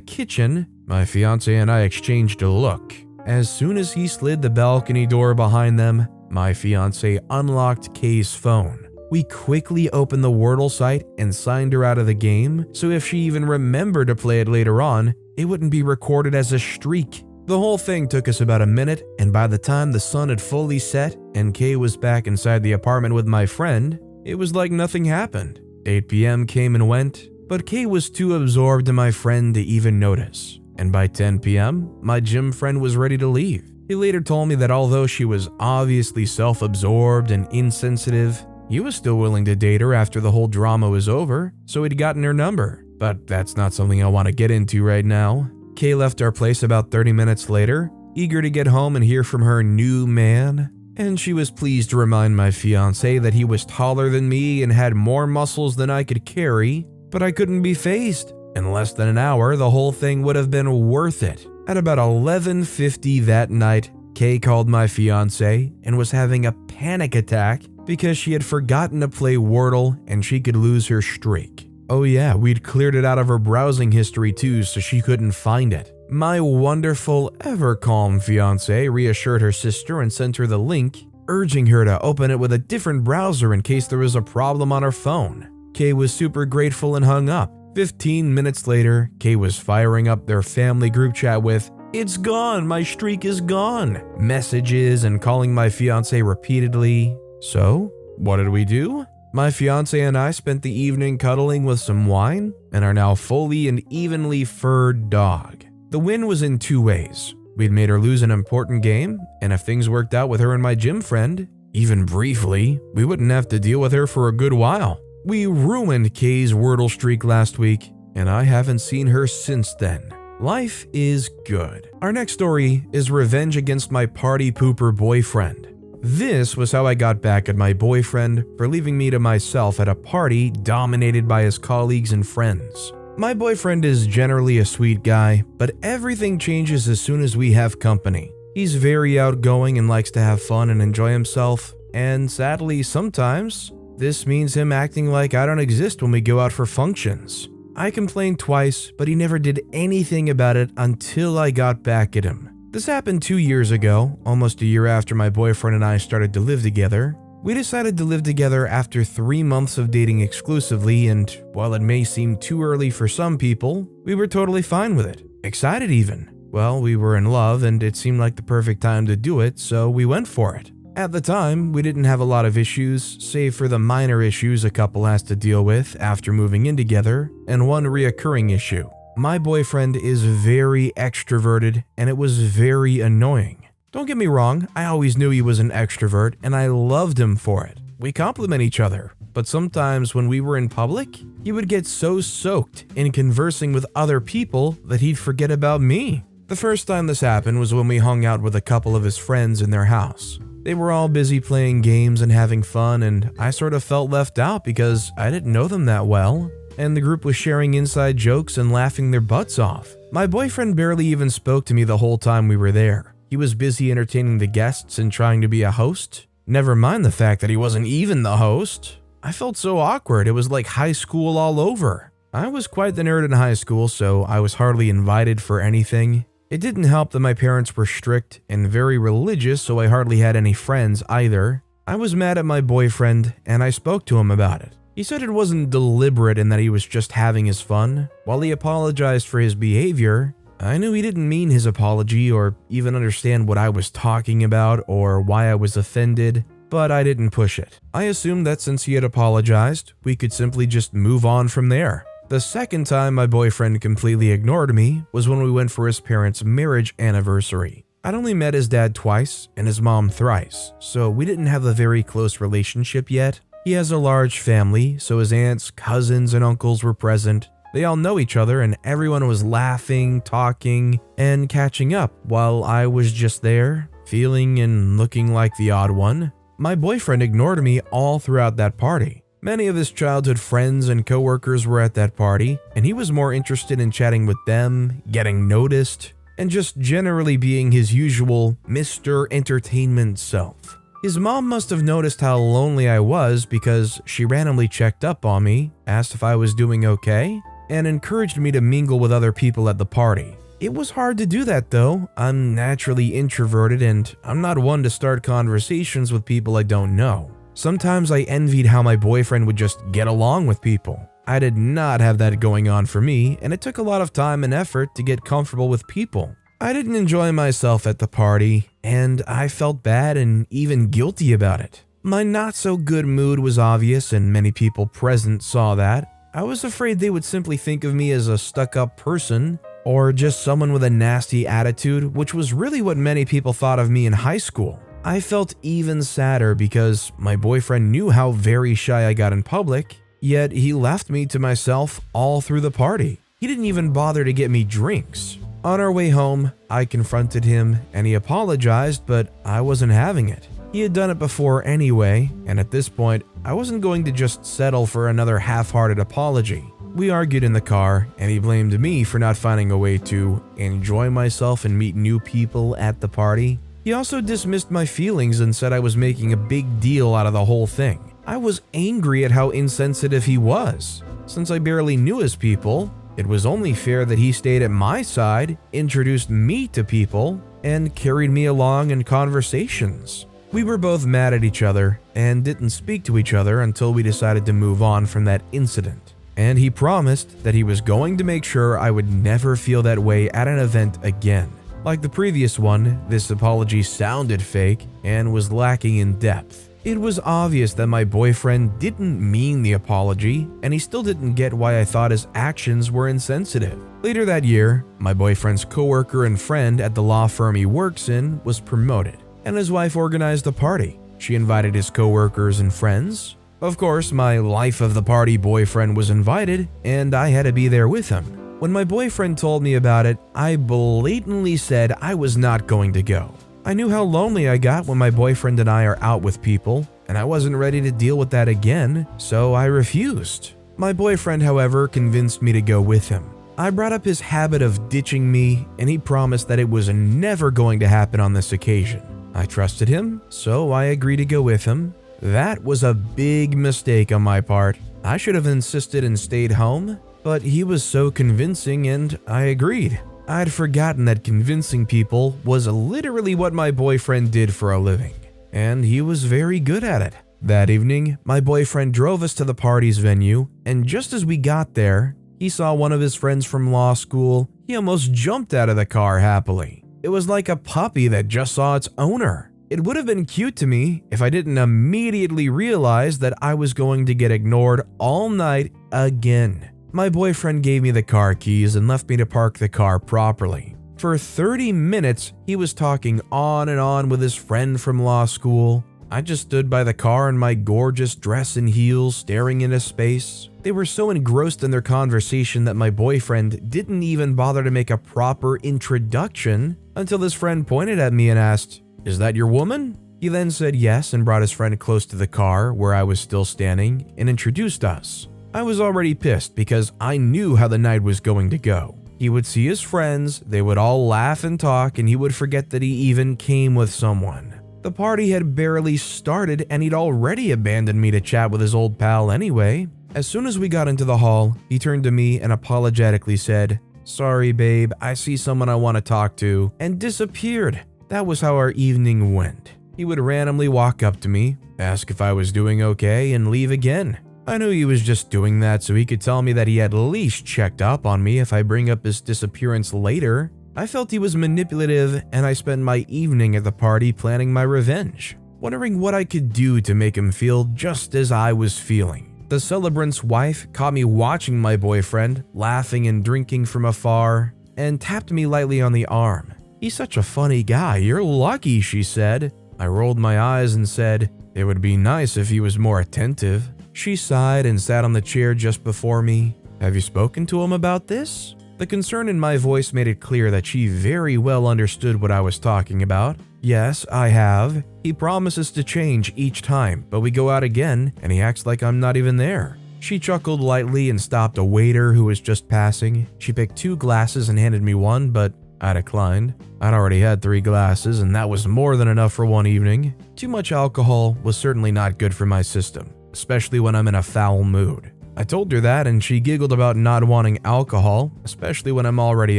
kitchen, my fiance and I exchanged a look. As soon as he slid the balcony door behind them, my fiance unlocked Kay's phone. We quickly opened the Wordle site and signed her out of the game, so if she even remembered to play it later on, it wouldn't be recorded as a streak. The whole thing took us about a minute, and by the time the sun had fully set and Kay was back inside the apartment with my friend, it was like nothing happened. 8 p.m. came and went, but Kay was too absorbed in my friend to even notice. And by 10 p.m., my gym friend was ready to leave. He later told me that although she was obviously self-absorbed and insensitive, he was still willing to date her after the whole drama was over, so he'd gotten her number. But that's not something I want to get into right now. Kay left our place about 30 minutes later, eager to get home and hear from her new man. And she was pleased to remind my fiancé that he was taller than me and had more muscles than I could carry, but I couldn't be fazed. In less than an hour, the whole thing would have been worth it. At about 11:50 that night, Kay called my fiancé and was having a panic attack because she had forgotten to play Wordle and she could lose her streak. Oh yeah, we'd cleared it out of her browsing history too, so she couldn't find it. My wonderful, ever-calm fiancé reassured her sister and sent her the link, urging her to open it with a different browser in case there was a problem on her phone. Kay was super grateful and hung up. 15 minutes later, Kay was firing up their family group chat with, "It's gone, my streak is gone," messages and calling my fiancé repeatedly. So, what did we do? My fiancé and I spent the evening cuddling with some wine and are now fully and evenly furred dog. The win was in two ways. We'd made her lose an important game, and if things worked out with her and my gym friend, even briefly, we wouldn't have to deal with her for a good while. We ruined Kay's Wordle streak last week, and I haven't seen her since then. Life is good. Our next story is revenge against my party pooper boyfriend. This was how I got back at my boyfriend for leaving me to myself at a party dominated by his colleagues and friends. My boyfriend is generally a sweet guy, but everything changes as soon as we have company. He's very outgoing and likes to have fun and enjoy himself, and sadly, sometimes this means him acting like I don't exist when we go out for functions. I complained twice, but he never did anything about it until I got back at him. This happened 2 years ago, almost a year after my boyfriend and I started to live together. We decided to live together after 3 months of dating exclusively, and while it may seem too early for some people, we were totally fine with it. Excited even. Well, we were in love and it seemed like the perfect time to do it, so we went for it. At the time, we didn't have a lot of issues, save for the minor issues a couple has to deal with after moving in together, and one reoccurring issue. My boyfriend is very extroverted, and it was very annoying. Don't get me wrong, I always knew he was an extrovert, and I loved him for it. We complement each other, but sometimes when we were in public, he would get so soaked in conversing with other people that he'd forget about me. The first time this happened was when we hung out with a couple of his friends in their house. They were all busy playing games and having fun, and I sort of felt left out because I didn't know them that well, and the group was sharing inside jokes and laughing their butts off. My boyfriend barely even spoke to me the whole time we were there. He was busy entertaining the guests and trying to be a host. Never mind the fact that he wasn't even the host. I felt so awkward, it was like high school all over. I was quite the nerd in high school, so I was hardly invited for anything. It didn't help that my parents were strict and very religious, so I hardly had any friends either. I was mad at my boyfriend, and I spoke to him about it. He said it wasn't deliberate and that he was just having his fun. While he apologized for his behavior, I knew he didn't mean his apology or even understand what I was talking about or why I was offended, but I didn't push it. I assumed that since he had apologized, we could simply just move on from there. The second time my boyfriend completely ignored me was when we went for his parents' marriage anniversary. I'd only met his dad twice and his mom thrice, so we didn't have a very close relationship yet. He has a large family, so his aunts, cousins, and uncles were present. They all know each other and everyone was laughing, talking, and catching up while I was just there, feeling and looking like the odd one. My boyfriend ignored me all throughout that party. Many of his childhood friends and coworkers were at that party, and he was more interested in chatting with them, getting noticed, and just generally being his usual Mr. Entertainment self. His mom must have noticed how lonely I was because she randomly checked up on me, asked if I was doing okay, and encouraged me to mingle with other people at the party. It was hard to do that though. I'm naturally introverted and I'm not one to start conversations with people I don't know. Sometimes I envied how my boyfriend would just get along with people. I did not have that going on for me, and it took a lot of time and effort to get comfortable with people. I didn't enjoy myself at the party, and I felt bad and even guilty about it. My not so good mood was obvious and many people present saw that. I was afraid they would simply think of me as a stuck-up person or just someone with a nasty attitude, which was really what many people thought of me in high school. I felt even sadder because my boyfriend knew how very shy I got in public, yet he left me to myself all through the party. He didn't even bother to get me drinks. On our way home, I confronted him and he apologized, but I wasn't having it. He had done it before anyway, and at this point, I wasn't going to just settle for another half-hearted apology. We argued in the car, and he blamed me for not finding a way to enjoy myself and meet new people at the party. He also dismissed my feelings and said I was making a big deal out of the whole thing. I was angry at how insensitive he was. Since I barely knew his people, it was only fair that he stayed at my side, introduced me to people, and carried me along in conversations. We were both mad at each other and didn't speak to each other until we decided to move on from that incident. And he promised that he was going to make sure I would never feel that way at an event again. Like the previous one, this apology sounded fake and was lacking in depth. It was obvious that my boyfriend didn't mean the apology, and he still didn't get why I thought his actions were insensitive. Later that year, my boyfriend's coworker and friend at the law firm he works in was promoted, and his wife organized a party. She invited his coworkers and friends. Of course, my life of the party boyfriend was invited, and I had to be there with him. When my boyfriend told me about it, I blatantly said I was not going to go. I knew how lonely I got when my boyfriend and I are out with people, and I wasn't ready to deal with that again, so I refused. My boyfriend, however, convinced me to go with him. I brought up his habit of ditching me, and he promised that it was never going to happen on this occasion. I trusted him, so I agreed to go with him. That was a big mistake on my part. I should have insisted and stayed home, but he was so convincing and I agreed. I'd forgotten that convincing people was literally what my boyfriend did for a living, and he was very good at it. That evening, my boyfriend drove us to the party's venue, and just as we got there, he saw one of his friends from law school. He almost jumped out of the car happily. It was like a puppy that just saw its owner. It would have been cute to me if I didn't immediately realize that I was going to get ignored all night again. My boyfriend gave me the car keys and left me to park the car properly. For 30 minutes, he was talking on and on with his friend from law school. I just stood by the car in my gorgeous dress and heels, staring into space. They were so engrossed in their conversation that my boyfriend didn't even bother to make a proper introduction until his friend pointed at me and asked, "Is that your woman?" He then said yes and brought his friend close to the car where I was still standing and introduced us. I was already pissed because I knew how the night was going to go. He would see his friends, they would all laugh and talk, and he would forget that he even came with someone. The party had barely started and he'd already abandoned me to chat with his old pal anyway. As soon as we got into the hall, he turned to me and apologetically said, "Sorry babe, I see someone I want to talk to," and disappeared. That was how our evening went. He would randomly walk up to me, ask if I was doing okay, and leave again. I knew he was just doing that so he could tell me that he at least checked up on me if I bring up his disappearance later. I felt he was manipulative, and I spent my evening at the party planning my revenge, wondering what I could do to make him feel just as I was feeling. The celebrant's wife caught me watching my boyfriend, laughing and drinking from afar, and tapped me lightly on the arm. "He's such a funny guy, you're lucky," she said. I rolled my eyes and said, "It would be nice if he was more attentive." She sighed and sat on the chair just before me. "Have you spoken to him about this?" The concern in my voice made it clear that she very well understood what I was talking about. "Yes, I have. He promises to change each time, but we go out again and he acts like I'm not even there." She chuckled lightly and stopped a waiter who was just passing. She picked 2 glasses and handed me one, but I declined. I'd already had 3 glasses, and that was more than enough for one evening. Too much alcohol was certainly not good for my system, especially when I'm in a foul mood. I told her that, and she giggled about not wanting alcohol, especially when I'm already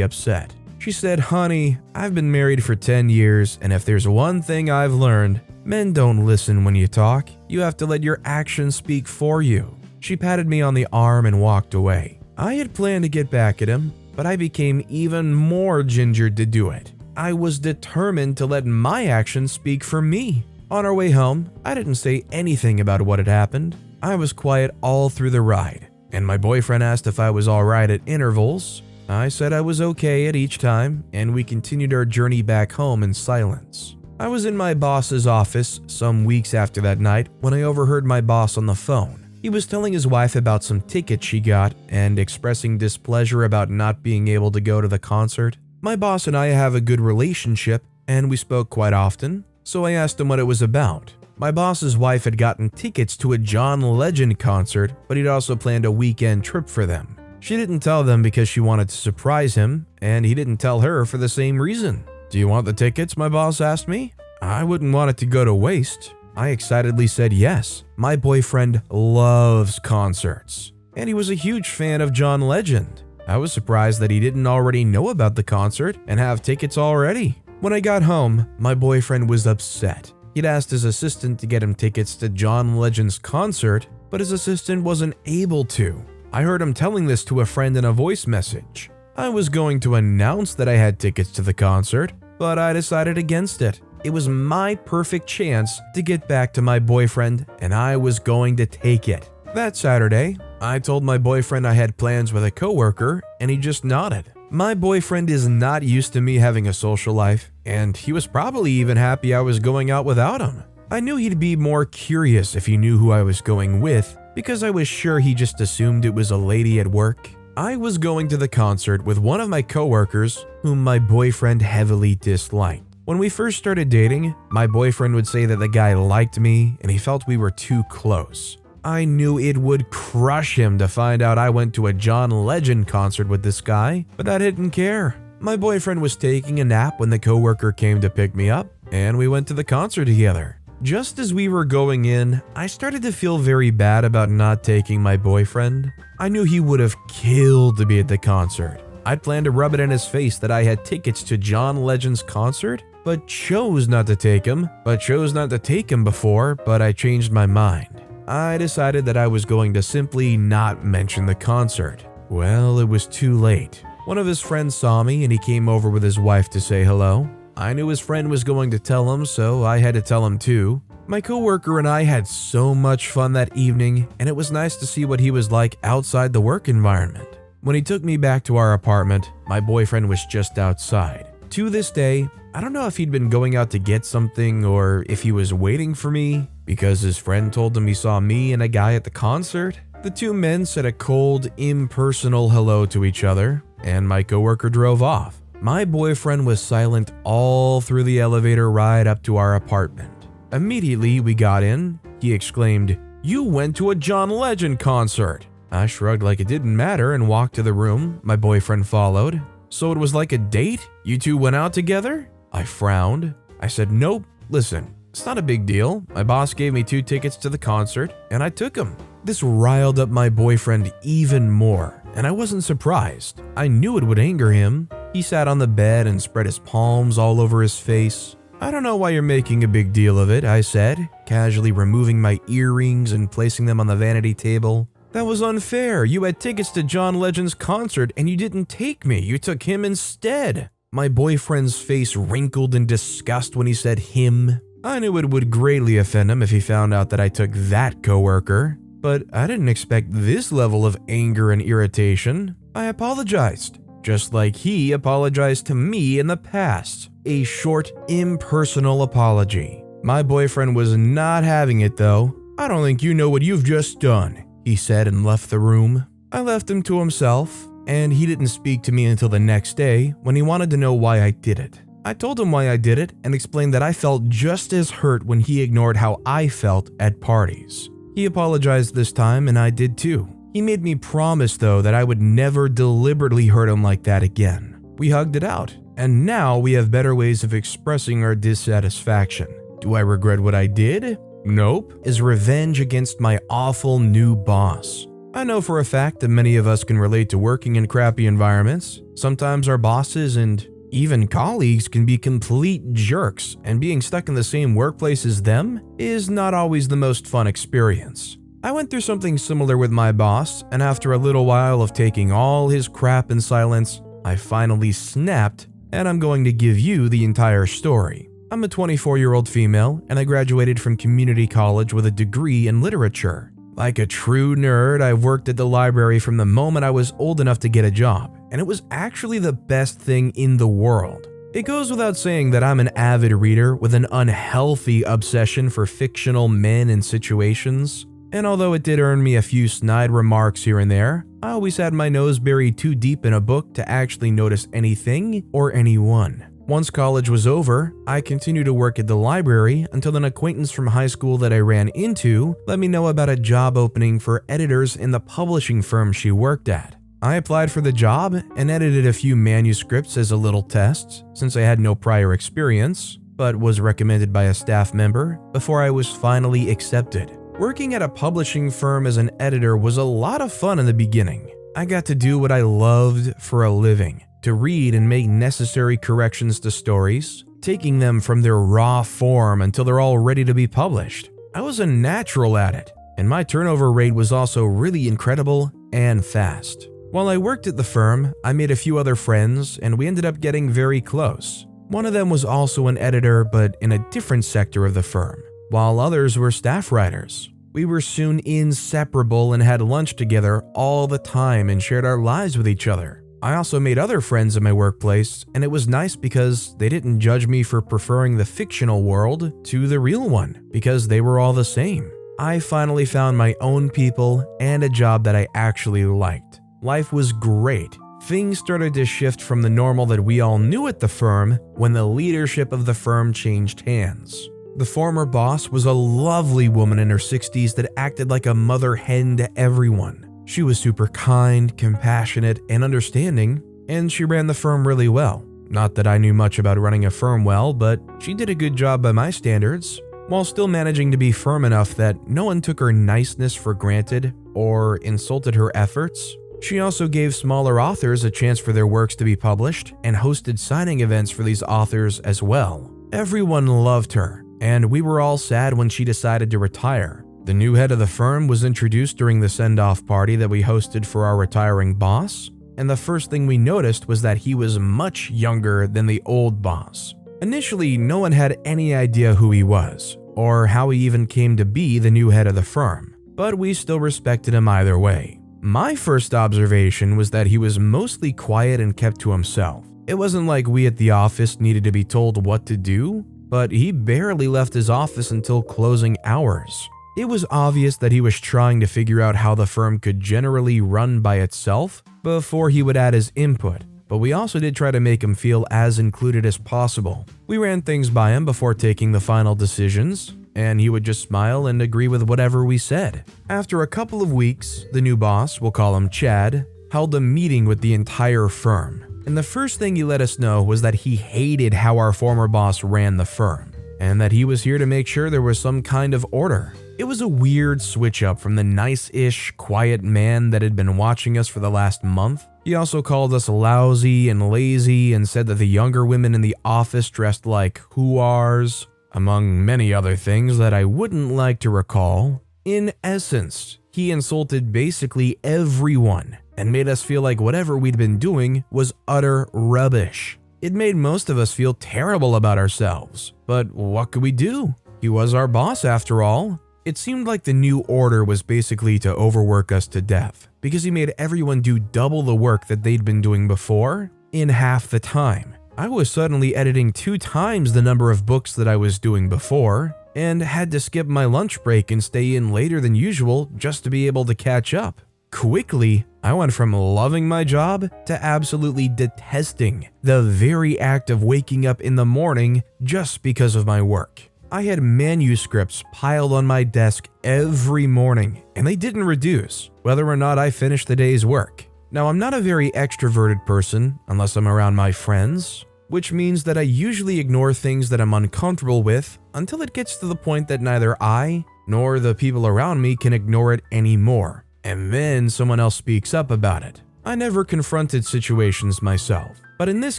upset. She said, "Honey, I've been married for 10 years, and if there's one thing I've learned, men don't listen when you talk. You have to let your actions speak for you." She patted me on the arm and walked away. I had planned to get back at him, but I became even more gingered to do it. I was determined to let my actions speak for me. On our way home, I didn't say anything about what had happened. I was quiet all through the ride, and my boyfriend asked if I was alright at intervals. I said I was okay at each time, and we continued our journey back home in silence. I was in my boss's office some weeks after that night when I overheard my boss on the phone. He was telling his wife about some tickets she got and expressing displeasure about not being able to go to the concert. My boss and I have a good relationship, and we spoke quite often, so I asked him what it was about. My boss's wife had gotten tickets to a John Legend concert, but he'd also planned a weekend trip for them. She didn't tell them because she wanted to surprise him, and he didn't tell her for the same reason. "Do you want the tickets?" my boss asked me. I wouldn't want it to go to waste. I excitedly said yes. My boyfriend loves concerts, and he was a huge fan of John Legend. I was surprised that he didn't already know about the concert and have tickets already. When I got home, my boyfriend was upset. He'd asked his assistant to get him tickets to John Legend's concert, but his assistant wasn't able to. I heard him telling this to a friend in a voice message. I was going to announce that I had tickets to the concert, but I decided against it. It was my perfect chance to get back to my boyfriend, and I was going to take it. That Saturday, I told my boyfriend I had plans with a coworker, and he just nodded. My boyfriend is not used to me having a social life, and he was probably even happy I was going out without him. I knew he'd be more curious if he knew who I was going with, because I was sure he just assumed it was a lady at work. I was going to the concert with one of my coworkers whom my boyfriend heavily disliked. When we first started dating, my boyfriend would say that the guy liked me and he felt we were too close. I knew it would crush him to find out I went to a John Legend concert with this guy, but I didn't care. My boyfriend was taking a nap when the coworker came to pick me up, and we went to the concert together. Just as we were going in, I started to feel very bad about not taking my boyfriend. I knew he would have killed to be at the concert. I'd planned to rub it in his face that I had tickets to John Legend's concert, but chose not to take him before, but I changed my mind. I decided that I was going to simply not mention the concert. Well, it was too late. One of his friends saw me and he came over with his wife to say hello. I knew his friend was going to tell him, so I had to tell him too. My coworker and I had so much fun that evening, and it was nice to see what he was like outside the work environment. When he took me back to our apartment, my boyfriend was just outside. To this day, I don't know if he'd been going out to get something or if he was waiting for me because his friend told him he saw me and a guy at the concert. The two men said a cold, impersonal hello to each other, and my coworker drove off. My boyfriend was silent all through the elevator ride up to our apartment. Immediately we got in, he exclaimed, "You went to a John Legend concert." I shrugged like it didn't matter and walked to the room. My boyfriend followed. "So it was like a date? You two went out together?" I frowned. I said, "Nope, listen, it's not a big deal. My boss gave me 2 tickets to the concert, and I took them." This riled up my boyfriend even more, and I wasn't surprised. I knew it would anger him. He sat on the bed and spread his palms all over his face. "I don't know why you're making a big deal of it," I said, casually removing my earrings and placing them on the vanity table. "That was unfair. You had tickets to John Legend's concert and you didn't take me. You took him instead." My boyfriend's face wrinkled in disgust when he said him. I knew it would greatly offend him if he found out that I took that coworker, but I didn't expect this level of anger and irritation. I apologized, just like he apologized to me in the past. A short, impersonal apology. My boyfriend was not having it though. "I don't think you know what you've just done," he said and left the room. I left him to himself, and he didn't speak to me until the next day when he wanted to know why I did it. I told him why I did it and explained that I felt just as hurt when he ignored how I felt at parties. He apologized this time and I did too. He made me promise though that I would never deliberately hurt him like that again. We hugged it out, And now we have better ways of expressing our dissatisfaction. Do I regret what I did? Nope. Is revenge against my awful new boss. I know for a fact that many of us can relate to working in crappy environments. Sometimes our bosses and even colleagues can be complete jerks, and being stuck in the same workplace as them is not always the most fun experience. I went through something similar with my boss, and after a little while of taking all his crap in silence, I finally snapped, and I'm going to give you the entire story. I'm a 24-year-old female, and I graduated from community college with a degree in literature. Like a true nerd, I've worked at the library from the moment I was old enough to get a job, and it was actually the best thing in the world. It goes without saying that I'm an avid reader with an unhealthy obsession for fictional men and situations, and although it did earn me a few snide remarks here and there, I always had my nose buried too deep in a book to actually notice anything or anyone. Once college was over, I continued to work at the library until an acquaintance from high school that I ran into let me know about a job opening for editors in the publishing firm she worked at. I applied for the job and edited a few manuscripts as a little test, since I had no prior experience, but was recommended by a staff member before I was finally accepted. Working at a publishing firm as an editor was a lot of fun in the beginning. I got to do what I loved for a living, to read and make necessary corrections to stories, taking them from their raw form until they're all ready to be published. I was a natural at it, and my turnover rate was also really incredible and fast. While I worked at the firm, I made a few other friends, and we ended up getting very close. One of them was also an editor, but in a different sector of the firm, while others were staff writers. We were soon inseparable and had lunch together all the time and shared our lives with each other. I also made other friends in my workplace, and it was nice because they didn't judge me for preferring the fictional world to the real one, because they were all the same. I finally found my own people and a job that I actually liked. Life was great. Things started to shift from the normal that we all knew at the firm when the leadership of the firm changed hands. The former boss was a lovely woman in her 60s that acted like a mother hen to everyone. She was super kind, compassionate, and understanding, and she ran the firm really well. Not that I knew much about running a firm well, but she did a good job by my standards, while still managing to be firm enough that no one took her niceness for granted or insulted her efforts. She also gave smaller authors a chance for their works to be published and hosted signing events for these authors as well. Everyone loved her, and we were all sad when she decided to retire. The new head of the firm was introduced during the send-off party that we hosted for our retiring boss, and the first thing we noticed was that he was much younger than the old boss. Initially, no one had any idea who he was, or how he even came to be the new head of the firm, but we still respected him either way. My first observation was that he was mostly quiet and kept to himself. It wasn't like we at the office needed to be told what to do, but he barely left his office until closing hours. It was obvious that he was trying to figure out how the firm could generally run by itself before he would add his input, but we also did try to make him feel as included as possible. We ran things by him before taking the final decisions, and he would just smile and agree with whatever we said. After a couple of weeks, the new boss, we'll call him Chad, held a meeting with the entire firm, and the first thing he let us know was that he hated how our former boss ran the firm, and that he was here to make sure there was some kind of order. It was a weird switch up from the nice-ish, quiet man that had been watching us for the last month. He also called us lousy and lazy and said that the younger women in the office dressed like hooars, among many other things that I wouldn't like to recall. In essence, he insulted basically everyone and made us feel like whatever we'd been doing was utter rubbish. It made most of us feel terrible about ourselves, but what could we do? He was our boss after all. It seemed like the new order was basically to overwork us to death, because he made everyone do double the work that they'd been doing before in half the time. I was suddenly editing 2 times the number of books that I was doing before, and had to skip my lunch break and stay in later than usual just to be able to catch up. Quickly, I went from loving my job to absolutely detesting the very act of waking up in the morning just because of my work. I had manuscripts piled on my desk every morning, and they didn't reduce, whether or not I finished the day's work. Now, I'm not a very extroverted person unless I'm around my friends, which means that I usually ignore things that I'm uncomfortable with until it gets to the point that neither I nor the people around me can ignore it anymore, and then someone else speaks up about it. I never confronted situations myself, but in this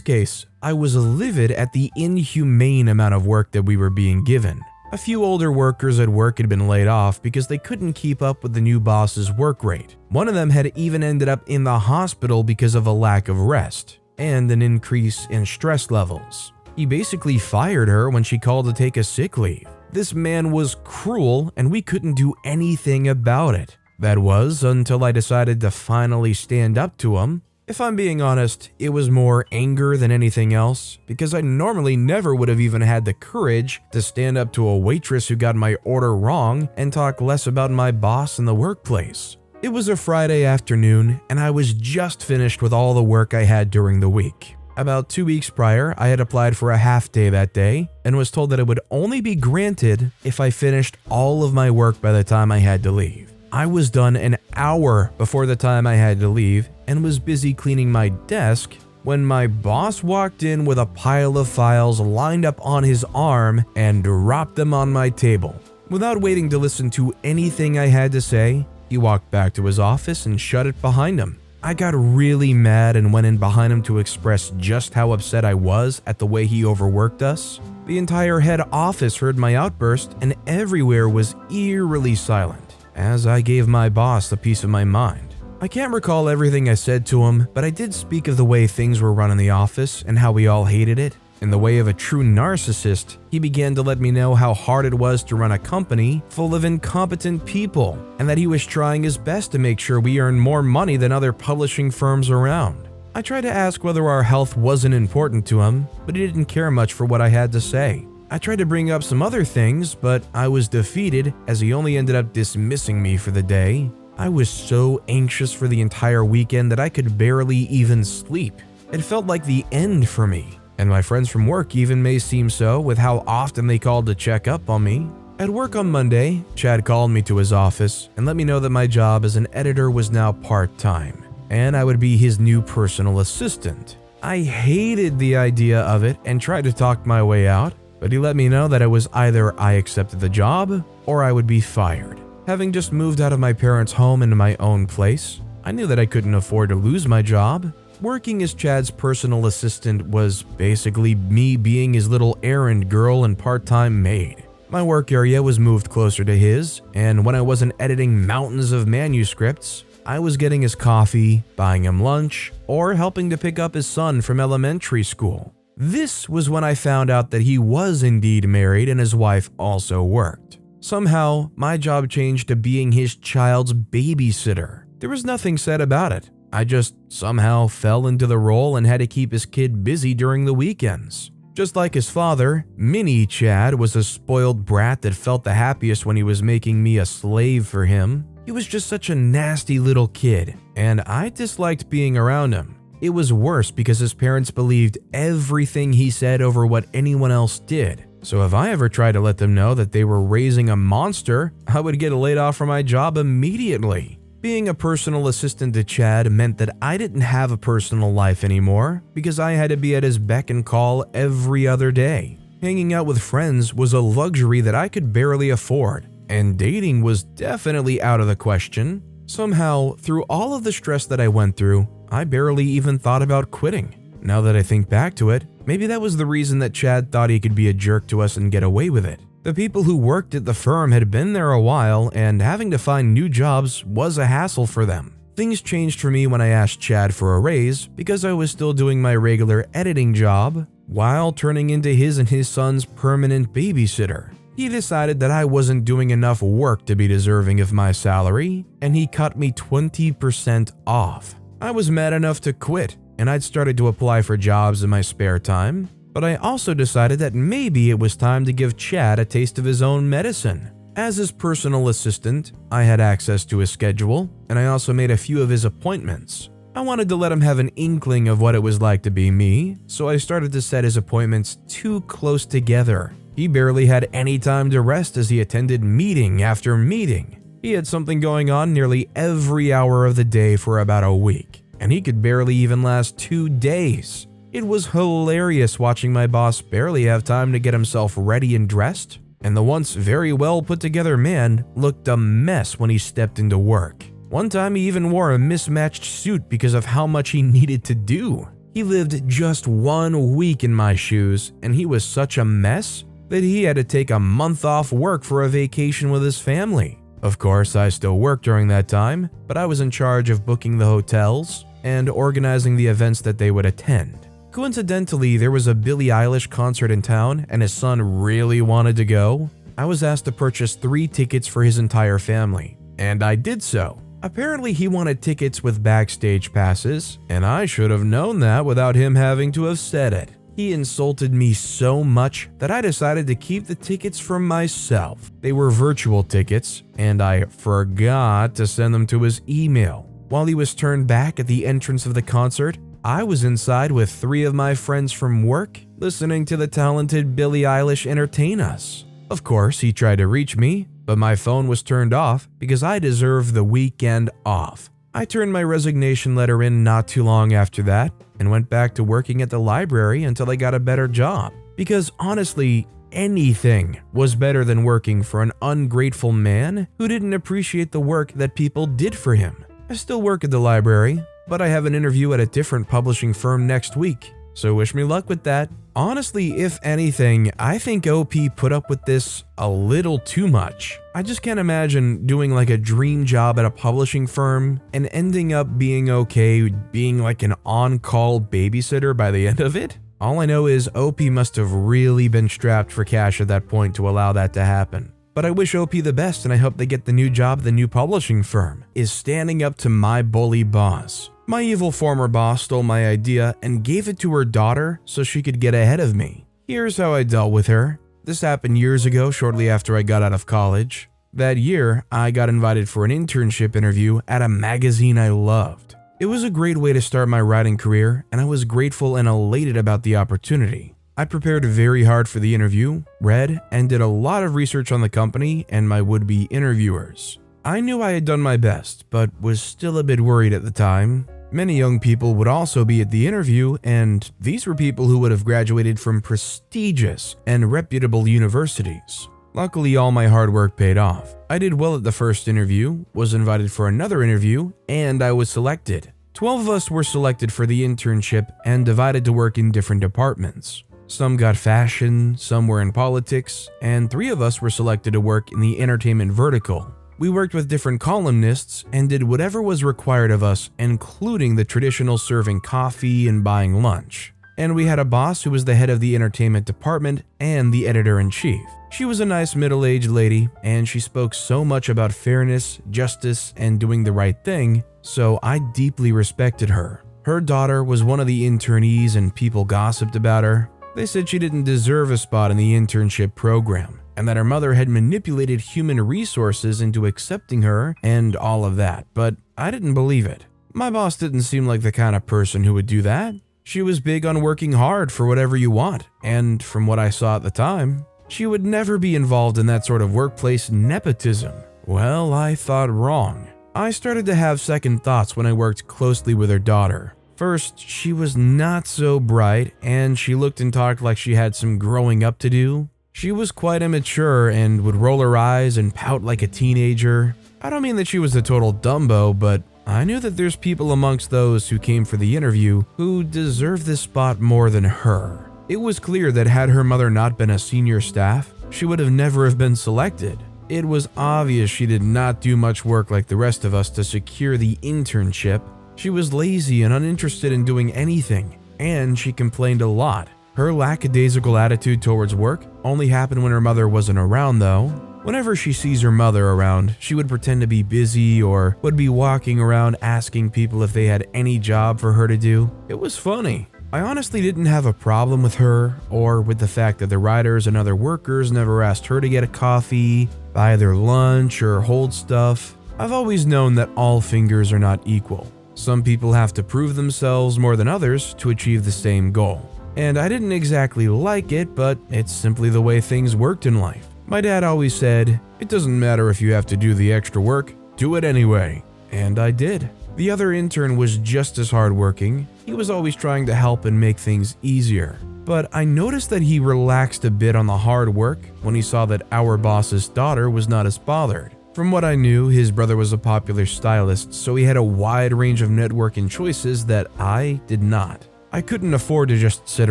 case, I was livid at the inhumane amount of work that we were being given. A few older workers at work had been laid off because they couldn't keep up with the new boss's work rate. One of them had even ended up in the hospital because of a lack of rest and an increase in stress levels. He basically fired her when she called to take a sick leave. This man was cruel and we couldn't do anything about it. That was until I decided to finally stand up to him. If I'm being honest, it was more anger than anything else, because I normally never would have even had the courage to stand up to a waitress who got my order wrong and talk less about my boss in the workplace. It was a Friday afternoon, and I was just finished with all the work I had during the week. About 2 weeks prior, I had applied for a half day that day and was told that it would only be granted if I finished all of my work by the time I had to leave. I was done an hour before the time I had to leave and was busy cleaning my desk when my boss walked in with a pile of files lined up on his arm and dropped them on my table. Without waiting to listen to anything I had to say, he walked back to his office and shut it behind him. I got really mad and went in behind him to express just how upset I was at the way he overworked us. The entire head office heard my outburst and everywhere was eerily silent as I gave my boss the piece of my mind. I can't recall everything I said to him, but I did speak of the way things were run in the office and how we all hated it. In the way of a true narcissist, he began to let me know how hard it was to run a company full of incompetent people, and that he was trying his best to make sure we earned more money than other publishing firms around. I tried to ask whether our health wasn't important to him, but he didn't care much for what I had to say. I tried to bring up some other things, but I was defeated as he only ended up dismissing me for the day. I was so anxious for the entire weekend that I could barely even sleep. It felt like the end for me, and my friends from work even may seem so with how often they called to check up on me. At work on Monday, Chad called me to his office and let me know that my job as an editor was now part-time, and I would be his new personal assistant. I hated the idea of it and tried to talk my way out, but he let me know that it was either I accepted the job or I would be fired. Having just moved out of my parents' home into my own place, I knew that I couldn't afford to lose my job. Working as Chad's personal assistant was basically me being his little errand girl and part-time maid. My work area was moved closer to his, and when I wasn't editing mountains of manuscripts, I was getting his coffee, buying him lunch, or helping to pick up his son from elementary school. This was when I found out that he was indeed married and his wife also worked. Somehow, my job changed to being his child's babysitter. There was nothing said about it. I just somehow fell into the role and had to keep his kid busy during the weekends. Just like his father, Mini Chad was a spoiled brat that felt the happiest when he was making me a slave for him. He was just such a nasty little kid, and I disliked being around him. It was worse because his parents believed everything he said over what anyone else did. So if I ever tried to let them know that they were raising a monster, I would get laid off from my job immediately. Being a personal assistant to Chad meant that I didn't have a personal life anymore because I had to be at his beck and call every other day. Hanging out with friends was a luxury that I could barely afford, and dating was definitely out of the question. Somehow, through all of the stress that I went through, I barely even thought about quitting. Now that I think back to it, maybe that was the reason that Chad thought he could be a jerk to us and get away with it. The people who worked at the firm had been there a while, and having to find new jobs was a hassle for them. Things changed for me when I asked Chad for a raise because I was still doing my regular editing job while turning into his and his son's permanent babysitter. He decided that I wasn't doing enough work to be deserving of my salary, and he cut me 20% off. I was mad enough to quit, and I'd started to apply for jobs in my spare time, but I also decided that maybe it was time to give Chad a taste of his own medicine. As his personal assistant, I had access to his schedule, and I also made a few of his appointments. I wanted to let him have an inkling of what it was like to be me, so I started to set his appointments too close together. He barely had any time to rest as he attended meeting after meeting. He had something going on nearly every hour of the day for about a week, and he could barely even last 2 days. It was hilarious watching my boss barely have time to get himself ready and dressed, and the once very well put together man looked a mess when he stepped into work. One time he even wore a mismatched suit because of how much he needed to do. He lived just 1 week in my shoes, and he was such a mess that he had to take a month off work for a vacation with his family. Of course, I still worked during that time, but I was in charge of booking the hotels and organizing the events that they would attend. Coincidentally, there was a Billie Eilish concert in town and his son really wanted to go. I was asked to purchase 3 tickets for his entire family, and I did so. Apparently, he wanted tickets with backstage passes, and I should have known that without him having to have said it. He insulted me so much that I decided to keep the tickets for myself. They were virtual tickets, and I forgot to send them to his email. While he was turned back at the entrance of the concert, I was inside with 3 of my friends from work, listening to the talented Billie Eilish entertain us. Of course, he tried to reach me, but my phone was turned off because I deserved the weekend off. I turned my resignation letter in not too long after that and went back to working at the library until I got a better job. Because honestly, anything was better than working for an ungrateful man who didn't appreciate the work that people did for him. I still work at the library, but I have an interview at a different publishing firm next week, so wish me luck with that. Honestly, if anything, I think OP put up with this a little too much. I just can't imagine doing like a dream job at a publishing firm and ending up being okay being like an on-call babysitter by the end of it. All I know is OP must have really been strapped for cash at that point to allow that to happen. But I wish OP the best and I hope they get the new job the new publishing firm is standing up to my bully boss. My evil former boss stole my idea and gave it to her daughter so she could get ahead of me. Here's how I dealt with her. This happened years ago, shortly after I got out of college. That year, I got invited for an internship interview at a magazine I loved. It was a great way to start my writing career, and I was grateful and elated about the opportunity. I prepared very hard for the interview, read, and did a lot of research on the company and my would-be interviewers. I knew I had done my best, but was still a bit worried at the time. Many young people would also be at the interview, and these were people who would have graduated from prestigious and reputable universities. Luckily, all my hard work paid off. I did well at the first interview, was invited for another interview, and I was selected. 12 of us were selected for the internship and divided to work in different departments. Some got fashion, some were in politics, and 3 of us were selected to work in the entertainment vertical. We worked with different columnists and did whatever was required of us, including the traditional serving coffee and buying lunch. And we had a boss who was the head of the entertainment department and the editor-in-chief. She was a nice middle-aged lady, and she spoke so much about fairness, justice, and doing the right thing, so I deeply respected her. Her daughter was one of the internees and people gossiped about her. They said she didn't deserve a spot in the internship program, and that her mother had manipulated human resources into accepting her and all of that, but I didn't believe it. My boss didn't seem like the kind of person who would do that. She was big on working hard for whatever you want, and from what I saw at the time, she would never be involved in that sort of workplace nepotism. Well, I thought wrong. I started to have second thoughts when I worked closely with her daughter. First, she was not so bright, and she looked and talked like she had some growing up to do. She was quite immature and would roll her eyes and pout like a teenager. I don't mean that she was a total dumbo, but I knew that there's people amongst those who came for the interview who deserve this spot more than her. It was clear that had her mother not been a senior staff, she would have never have been selected. It was obvious she did not do much work like the rest of us to secure the internship. She was lazy and uninterested in doing anything, and she complained a lot. Her lackadaisical attitude towards work only happened when her mother wasn't around though. Whenever she sees her mother around, she would pretend to be busy or would be walking around asking people if they had any job for her to do. It was funny. I honestly didn't have a problem with her or with the fact that the writers and other workers never asked her to get a coffee, buy their lunch, or hold stuff. I've always known that all fingers are not equal. Some people have to prove themselves more than others to achieve the same goal. And I didn't exactly like it, but it's simply the way things worked in life. My dad always said, "It doesn't matter if you have to do the extra work, do it anyway." And I did. The other intern was just as hardworking. He was always trying to help and make things easier. But I noticed that he relaxed a bit on the hard work when he saw that our boss's daughter was not as bothered. From what I knew, his brother was a popular stylist, so he had a wide range of networking choices that I did not. I couldn't afford to just sit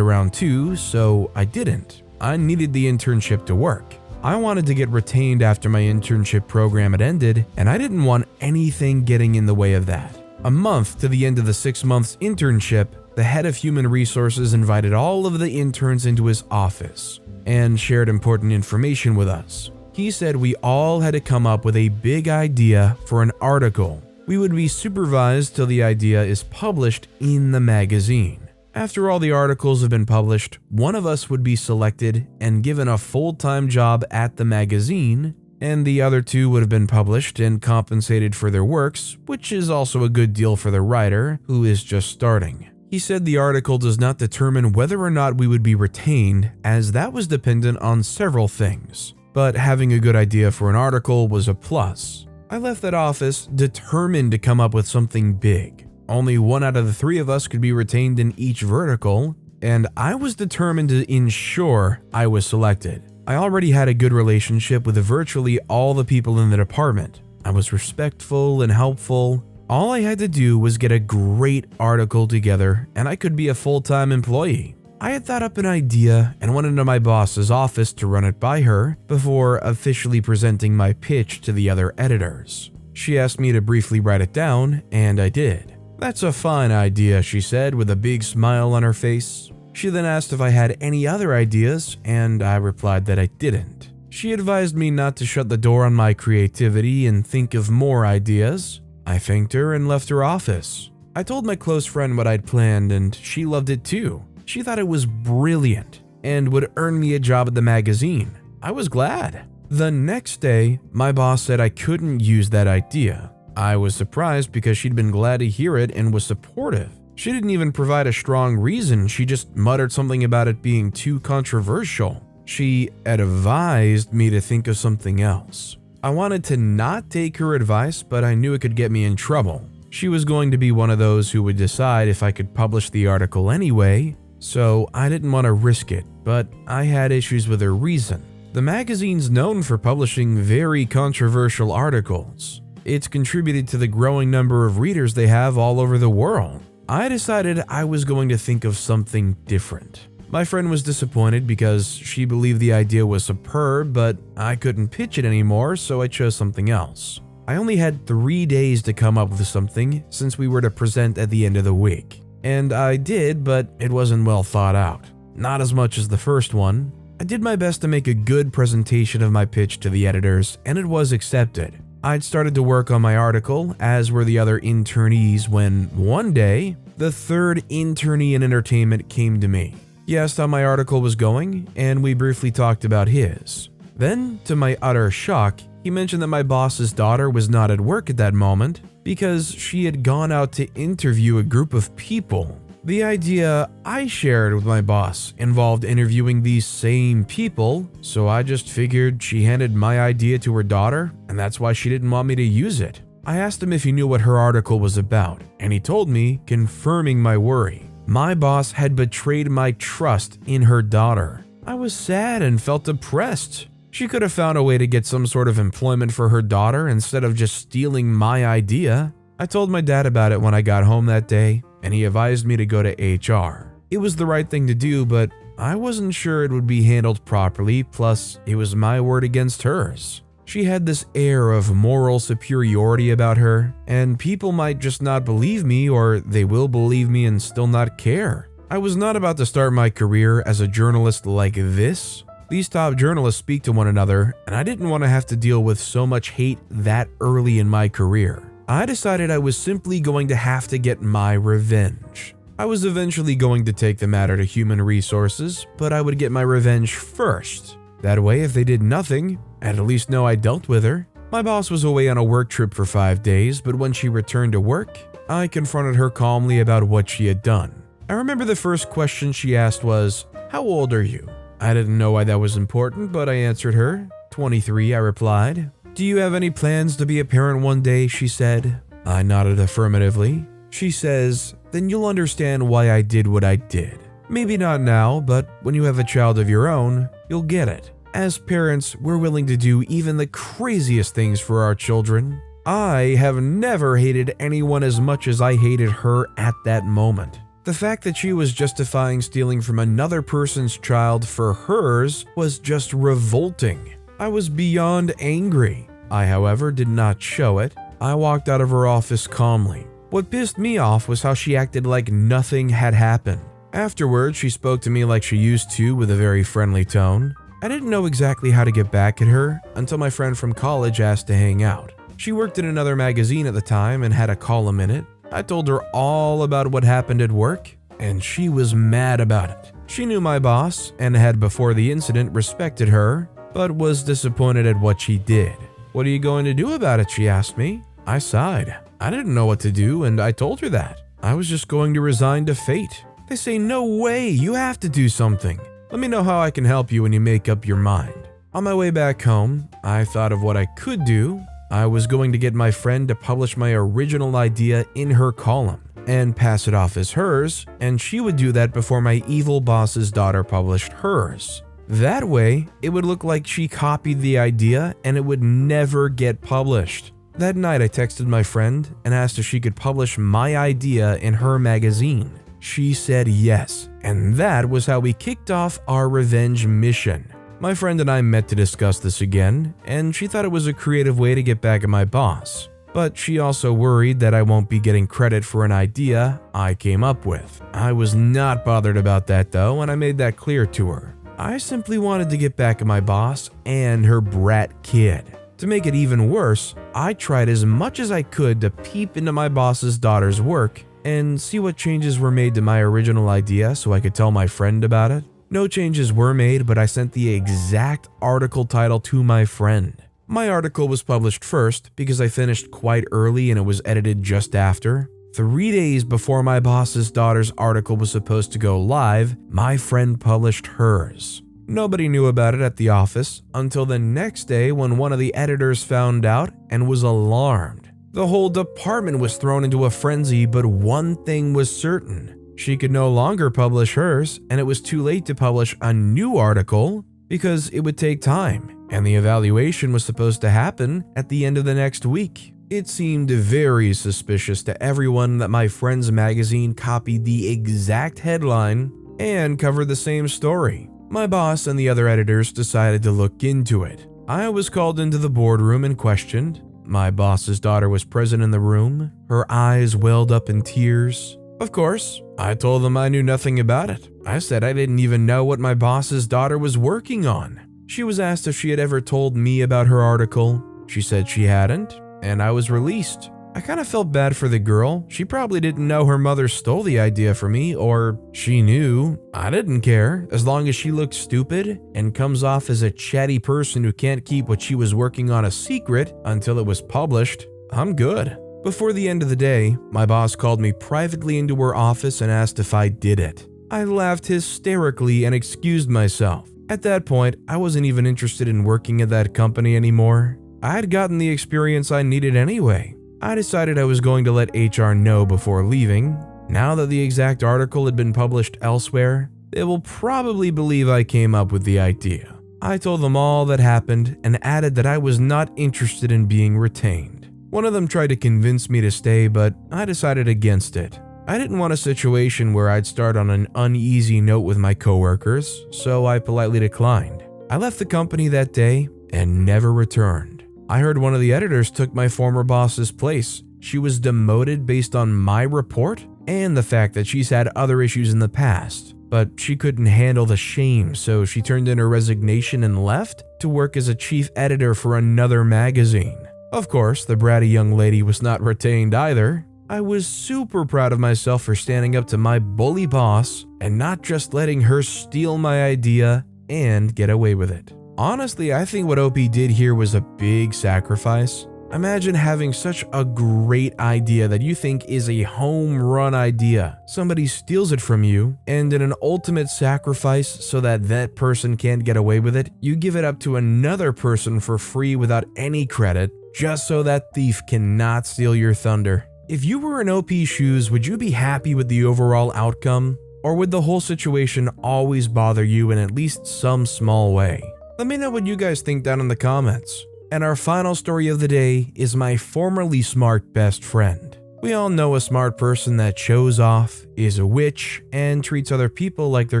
around too, so I didn't. I needed the internship to work. I wanted to get retained after my internship program had ended, and I didn't want anything getting in the way of that. A month to the end of the 6 months internship, the head of human resources invited all of the interns into his office and shared important information with us. He said we all had to come up with a big idea for an article. We would be supervised till the idea is published in the magazine. After all the articles have been published, one of us would be selected and given a full-time job at the magazine, and the other two would have been published and compensated for their works, which is also a good deal for the writer, who is just starting. He said the article does not determine whether or not we would be retained, as that was dependent on several things, but having a good idea for an article was a plus. I left that office determined to come up with something big. Only one out of the three of us could be retained in each vertical, and I was determined to ensure I was selected. I already had a good relationship with virtually all the people in the department. I was respectful and helpful. All I had to do was get a great article together, and I could be a full-time employee. I had thought up an idea and went into my boss's office to run it by her before officially presenting my pitch to the other editors. She asked me to briefly write it down, and I did. "That's a fine idea," she said with a big smile on her face. She then asked if I had any other ideas, and I replied that I didn't. She advised me not to shut the door on my creativity and think of more ideas. I thanked her and left her office. I told my close friend what I'd planned, and she loved it too. She thought it was brilliant and would earn me a job at the magazine. I was glad. The next day, my boss said I couldn't use that idea. I was surprised because she'd been glad to hear it and was supportive. She didn't even provide a strong reason, she just muttered something about it being too controversial. She advised me to think of something else. I wanted to not take her advice, but I knew it could get me in trouble. She was going to be one of those who would decide if I could publish the article anyway, so I didn't want to risk it, but I had issues with her reason. The magazine's known for publishing very controversial articles. It's contributed to the growing number of readers they have all over the world. I decided I was going to think of something different. My friend was disappointed because she believed the idea was superb, but I couldn't pitch it anymore, so I chose something else. I only had 3 days to come up with something since we were to present at the end of the week. And I did, but it wasn't well thought out. Not as much as the first one. I did my best to make a good presentation of my pitch to the editors, and it was accepted. I'd started to work on my article, as were the other internees, when one day, the third internee in entertainment came to me. He asked how my article was going, and we briefly talked about his. Then, to my utter shock, he mentioned that my boss's daughter was not at work at that moment because she had gone out to interview a group of people. The idea I shared with my boss involved interviewing these same people, so I just figured she handed my idea to her daughter, and that's why she didn't want me to use it. I asked him if he knew what her article was about, and he told me, confirming my worry. My boss had betrayed my trust in her daughter. I was sad and felt depressed. She could have found a way to get some sort of employment for her daughter instead of just stealing my idea. I told my dad about it when I got home that day, and he advised me to go to HR. It was the right thing to do, but I wasn't sure it would be handled properly, plus it was my word against hers. She had this air of moral superiority about her, and people might just not believe me, or they will believe me and still not care. I was not about to start my career as a journalist like this. These top journalists speak to one another, and I didn't want to have to deal with so much hate that early in my career. I decided I was simply going to have to get my revenge. I was eventually going to take the matter to human resources, but I would get my revenge first. That way, if they did nothing, I'd at least know I dealt with her. My boss was away on a work trip for 5 days, but when she returned to work, I confronted her calmly about what she had done. I remember the first question she asked was, "How old are you?" I didn't know why that was important, but I answered her. 23, I replied. "Do you have any plans to be a parent one day?" she said. I nodded affirmatively. She says, "Then you'll understand why I did what I did. Maybe not now, but when you have a child of your own, you'll get it. As parents, we're willing to do even the craziest things for our children. I have never hated anyone as much as I hated her at that moment. The fact that she was justifying stealing from another person's child for hers was just revolting. I was beyond angry. I, however, did not show it. I walked out of her office calmly. What pissed me off was how she acted like nothing had happened. Afterwards, she spoke to me like she used to with a very friendly tone. I didn't know exactly how to get back at her until my friend from college asked to hang out. She worked in another magazine at the time and had a column in it. I told her all about what happened at work, and she was mad about it. She knew my boss and had, before the incident, respected her, but was disappointed at what she did. "What are you going to do about it?" she asked me. I sighed. I didn't know what to do, and I told her that. I was just going to resign to fate. They say, "No way, you have to do something. Let me know how I can help you when you make up your mind." On my way back home, I thought of what I could do. I was going to get my friend to publish my original idea in her column and pass it off as hers, and she would do that before my evil boss's daughter published hers. That way, it would look like she copied the idea and it would never get published. That night, I texted my friend and asked if she could publish my idea in her magazine. She said yes, and that was how we kicked off our revenge mission. My friend and I met to discuss this again, and she thought it was a creative way to get back at my boss. But she also worried that I won't be getting credit for an idea I came up with. I was not bothered about that though, and I made that clear to her. I simply wanted to get back at my boss and her brat kid. To make it even worse, I tried as much as I could to peep into my boss's daughter's work and see what changes were made to my original idea so I could tell my friend about it. No changes were made, but I sent the exact article title to my friend. My article was published first because I finished quite early and it was edited just after. 3 days before my boss's daughter's article was supposed to go live, my friend published hers. Nobody knew about it at the office until the next day when one of the editors found out and was alarmed. The whole department was thrown into a frenzy, but one thing was certain. She could no longer publish hers, and it was too late to publish a new article because it would take time, and the evaluation was supposed to happen at the end of the next week. It seemed very suspicious to everyone that my friend's magazine copied the exact headline and covered the same story. My boss and the other editors decided to look into it. I was called into the boardroom and questioned. My boss's daughter was present in the room. Her eyes welled up in tears. Of course, I told them I knew nothing about it. I said I didn't even know what my boss's daughter was working on. She was asked if she had ever told me about her article. She said she hadn't, and I was released. I kind of felt bad for the girl. She probably didn't know her mother stole the idea from me, or she knew. I didn't care, as long as she looked stupid and comes off as a chatty person who can't keep what she was working on a secret until it was published. I'm good. Before the end of the day, my boss called me privately into her office and asked if I did it. I laughed hysterically and excused myself. At that point, I wasn't even interested in working at that company anymore. I had gotten the experience I needed anyway. I decided I was going to let HR know before leaving. Now that the exact article had been published elsewhere, they will probably believe I came up with the idea. I told them all that happened and added that I was not interested in being retained. One of them tried to convince me to stay, but I decided against it. I didn't want a situation where I'd start on an uneasy note with my coworkers, so I politely declined. I left the company that day and never returned. I heard one of the editors took my former boss's place. She was demoted based on my report and the fact that she's had other issues in the past, but she couldn't handle the shame, so she turned in her resignation and left to work as a chief editor for another magazine. Of course, the bratty young lady was not retained either. I was super proud of myself for standing up to my bully boss and not just letting her steal my idea and get away with it. Honestly, I think what OP did here was a big sacrifice. Imagine having such a great idea that you think is a home run idea. Somebody steals it from you, and in an ultimate sacrifice so that that person can't get away with it, you give it up to another person for free without any credit, just so that thief cannot steal your thunder. If you were in OP's shoes, would you be happy with the overall outcome? Or would the whole situation always bother you in at least some small way? Let me know what you guys think down in the comments. And our final story of the day is my formerly smart best friend. We all know a smart person that shows off, is a witch, and treats other people like they're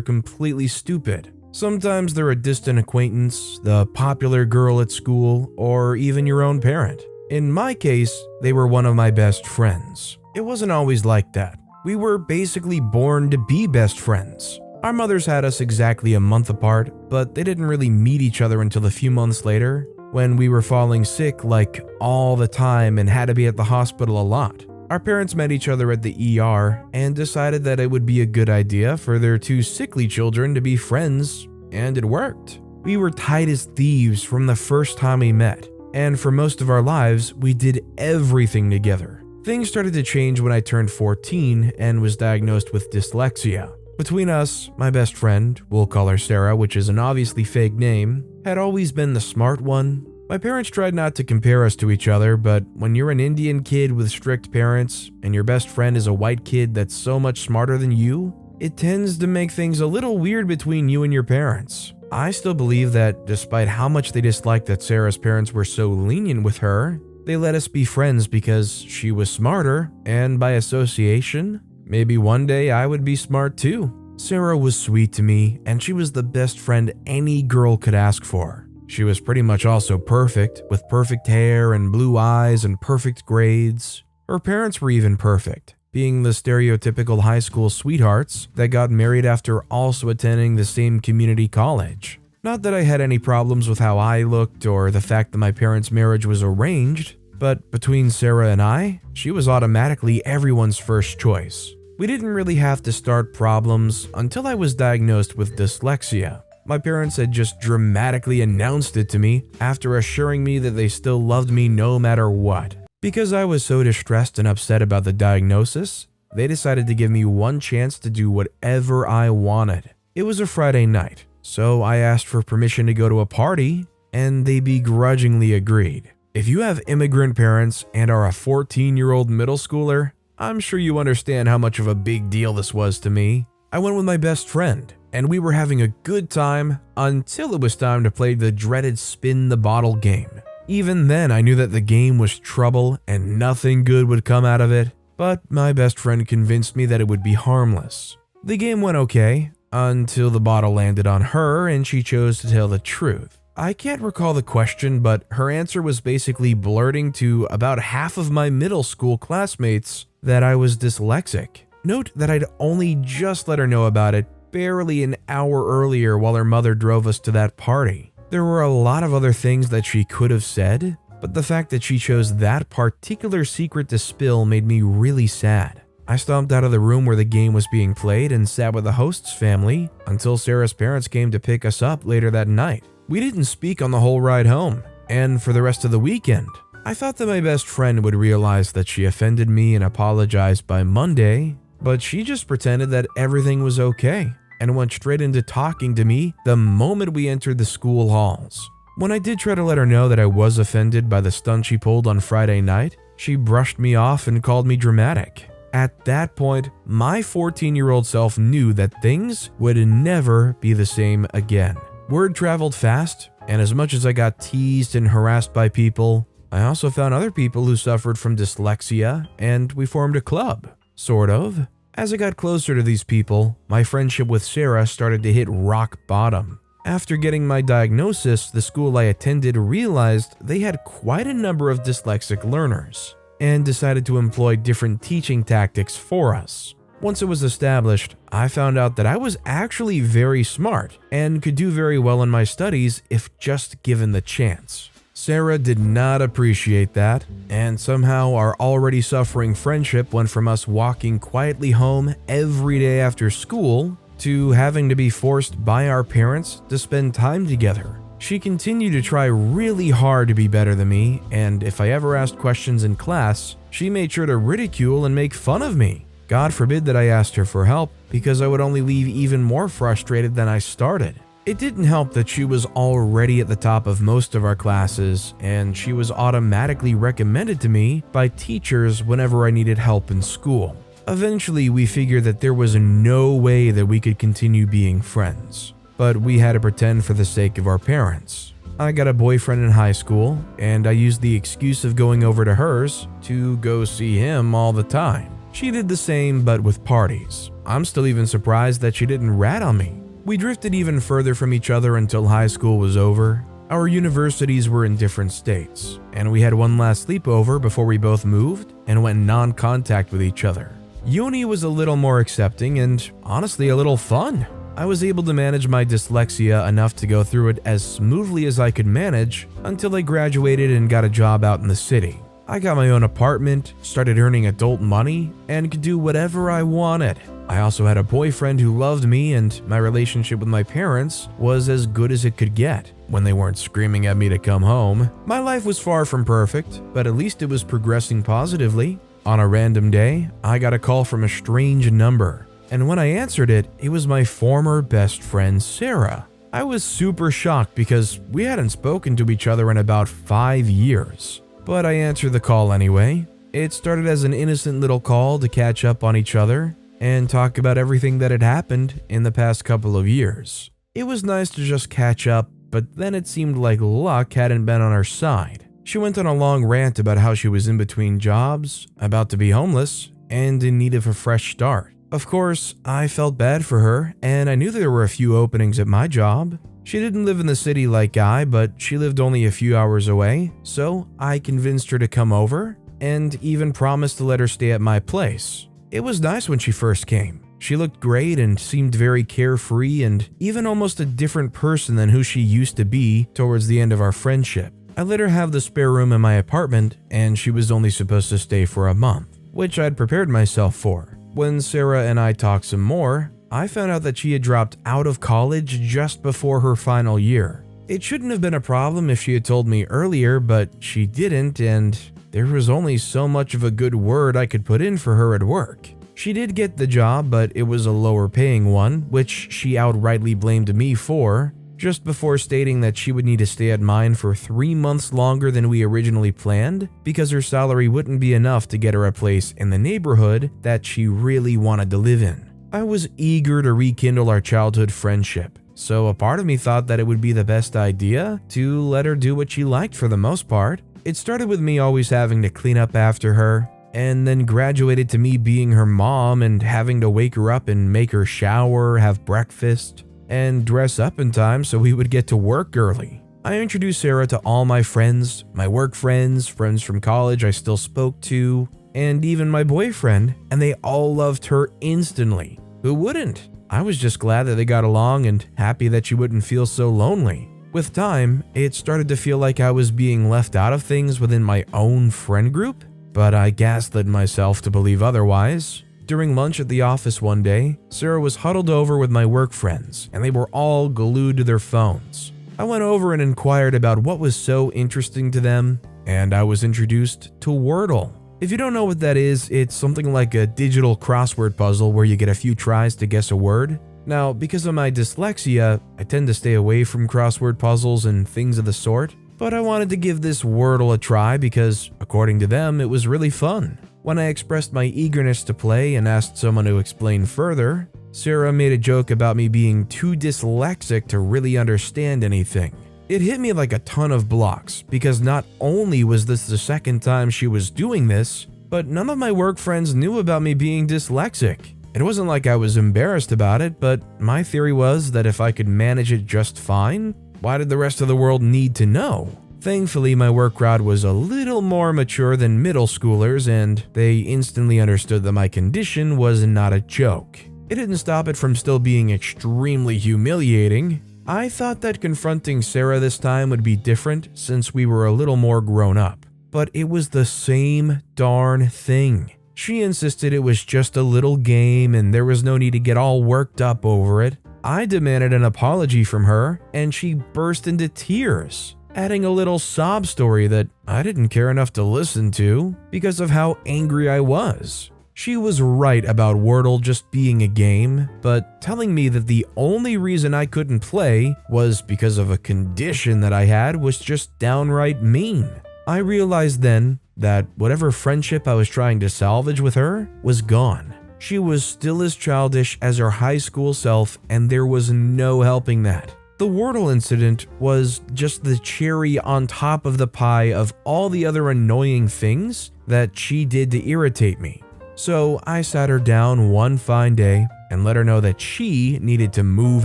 completely stupid. Sometimes they're a distant acquaintance, the popular girl at school, or even your own parent. In my case, they were one of my best friends. It wasn't always like that. We were basically born to be best friends. Our mothers had us exactly a month apart, but they didn't really meet each other until a few months later, when we were falling sick like all the time and had to be at the hospital a lot. Our parents met each other at the ER and decided that it would be a good idea for their two sickly children to be friends, and it worked. We were tight as thieves from the first time we met, and for most of our lives, we did everything together. Things started to change when I turned 14 and was diagnosed with dyslexia. Between us, my best friend, we'll call her Sarah, which is an obviously fake name, had always been the smart one. My parents tried not to compare us to each other, but when you're an Indian kid with strict parents and your best friend is a white kid that's so much smarter than you, it tends to make things a little weird between you and your parents. I still believe that despite how much they disliked that Sarah's parents were so lenient with her, they let us be friends because she was smarter, and by association, maybe one day I would be smart too. Sarah was sweet to me, and she was the best friend any girl could ask for. She was pretty much also perfect, with perfect hair and blue eyes and perfect grades. Her parents were even perfect, being the stereotypical high school sweethearts that got married after also attending the same community college. Not that I had any problems with how I looked or the fact that my parents' marriage was arranged, but between Sarah and I, she was automatically everyone's first choice. We didn't really have to start problems until I was diagnosed with dyslexia. My parents had just dramatically announced it to me after assuring me that they still loved me no matter what. Because I was so distressed and upset about the diagnosis, they decided to give me one chance to do whatever I wanted. It was a Friday night. So I asked for permission to go to a party, and they begrudgingly agreed. If you have immigrant parents and are a 14-year-old middle schooler, I'm sure you understand how much of a big deal this was to me. I went with my best friend, and we were having a good time until it was time to play the dreaded spin the bottle game. Even then, I knew that the game was trouble and nothing good would come out of it, but my best friend convinced me that it would be harmless. The game went okay, until the bottle landed on her and she chose to tell the truth. I can't recall the question, but her answer was basically blurting to about half of my middle school classmates that I was dyslexic. Note that I'd only just let her know about it barely an hour earlier while her mother drove us to that party. There were a lot of other things that she could have said, but the fact that she chose that particular secret to spill made me really sad. I stomped out of the room where the game was being played and sat with the host's family until Sarah's parents came to pick us up later that night. We didn't speak on the whole ride home, and for the rest of the weekend. I thought that my best friend would realize that she offended me and apologize by Monday, but she just pretended that everything was okay and went straight into talking to me the moment we entered the school halls. When I did try to let her know that I was offended by the stunt she pulled on Friday night, she brushed me off and called me dramatic. At that point, my 14-year-old self knew that things would never be the same again. Word traveled fast, and as much as I got teased and harassed by people, I also found other people who suffered from dyslexia, and we formed a club, sort of. As I got closer to these people, my friendship with Sarah started to hit rock bottom. After getting my diagnosis, the school I attended realized they had quite a number of dyslexic learners, and decided to employ different teaching tactics for us. Once it was established, I found out that I was actually very smart and could do very well in my studies if just given the chance. Sarah did not appreciate that, and somehow our already suffering friendship went from us walking quietly home every day after school to having to be forced by our parents to spend time together. She continued to try really hard to be better than me, and if I ever asked questions in class, she made sure to ridicule and make fun of me. God forbid that I asked her for help, because I would only leave even more frustrated than I started. It didn't help that she was already at the top of most of our classes, and she was automatically recommended to me by teachers whenever I needed help in school. Eventually, we figured that there was no way that we could continue being friends, but we had to pretend for the sake of our parents. I got a boyfriend in high school, and I used the excuse of going over to hers to go see him all the time. She did the same, but with parties. I'm still even surprised that she didn't rat on me. We drifted even further from each other until high school was over. Our universities were in different states, and we had one last sleepover before we both moved and went non-contact with each other. Uni was a little more accepting and honestly a little fun. I was able to manage my dyslexia enough to go through it as smoothly as I could manage until I graduated and got a job out in the city. I got my own apartment, started earning adult money, and could do whatever I wanted. I also had a boyfriend who loved me, and my relationship with my parents was as good as it could get when they weren't screaming at me to come home. My life was far from perfect, but at least it was progressing positively. On a random day, I got a call from a strange number, and when I answered it, it was my former best friend Sarah. I was super shocked because we hadn't spoken to each other in about 5 years. But I answered the call anyway. It started as an innocent little call to catch up on each other and talk about everything that had happened in the past couple of years. It was nice to just catch up, but then it seemed like luck hadn't been on our side. She went on a long rant about how she was in between jobs, about to be homeless, and in need of a fresh start. Of course, I felt bad for her, and I knew there were a few openings at my job. She didn't live in the city like I, but she lived only a few hours away, so I convinced her to come over and even promised to let her stay at my place. It was nice when she first came. She looked great and seemed very carefree and even almost a different person than who she used to be towards the end of our friendship. I let her have the spare room in my apartment, and she was only supposed to stay for a month, which I'd prepared myself for. When Sarah and I talked some more, I found out that she had dropped out of college just before her final year. It shouldn't have been a problem if she had told me earlier, but she didn't, and there was only so much of a good word I could put in for her at work. She did get the job, but it was a lower paying one, which she outrightly blamed me for, just before stating that she would need to stay at mine for 3 months longer than we originally planned because her salary wouldn't be enough to get her a place in the neighborhood that she really wanted to live in. I was eager to rekindle our childhood friendship, so a part of me thought that it would be the best idea to let her do what she liked for the most part. It started with me always having to clean up after her, and then graduated to me being her mom and having to wake her up and make her shower, have breakfast, and dress up in time so we would get to work early. I introduced Sarah to all my friends, my work friends, friends from college I still spoke to, and even my boyfriend, and they all loved her instantly. Who wouldn't? I was just glad that they got along and happy that she wouldn't feel so lonely. With time, it started to feel like I was being left out of things within my own friend group, but I gaslit myself to believe otherwise. During lunch at the office one day, Sarah was huddled over with my work friends, and they were all glued to their phones. I went over and inquired about what was so interesting to them, and I was introduced to Wordle. If you don't know what that is, it's something like a digital crossword puzzle where you get a few tries to guess a word. Now, because of my dyslexia, I tend to stay away from crossword puzzles and things of the sort, but I wanted to give this Wordle a try because, according to them, it was really fun. When I expressed my eagerness to play and asked someone to explain further, Sarah made a joke about me being too dyslexic to really understand anything. It hit me like a ton of blocks because not only was this the second time she was doing this, but none of my work friends knew about me being dyslexic. It wasn't like I was embarrassed about it, but my theory was that if I could manage it just fine, why did the rest of the world need to know? Thankfully, my work crowd was a little more mature than middle schoolers, and they instantly understood that my condition was not a joke. It didn't stop it from still being extremely humiliating. I thought that confronting Sarah this time would be different since we were a little more grown up, but it was the same darn thing. She insisted it was just a little game and there was no need to get all worked up over it. I demanded an apology from her and she burst into tears, adding a little sob story that I didn't care enough to listen to because of how angry I was. She was right about Wordle just being a game, but telling me that the only reason I couldn't play was because of a condition that I had was just downright mean. I realized then that whatever friendship I was trying to salvage with her was gone. She was still as childish as her high school self, and there was no helping that. The Wordle incident was just the cherry on top of the pie of all the other annoying things that she did to irritate me. So I sat her down one fine day and let her know that she needed to move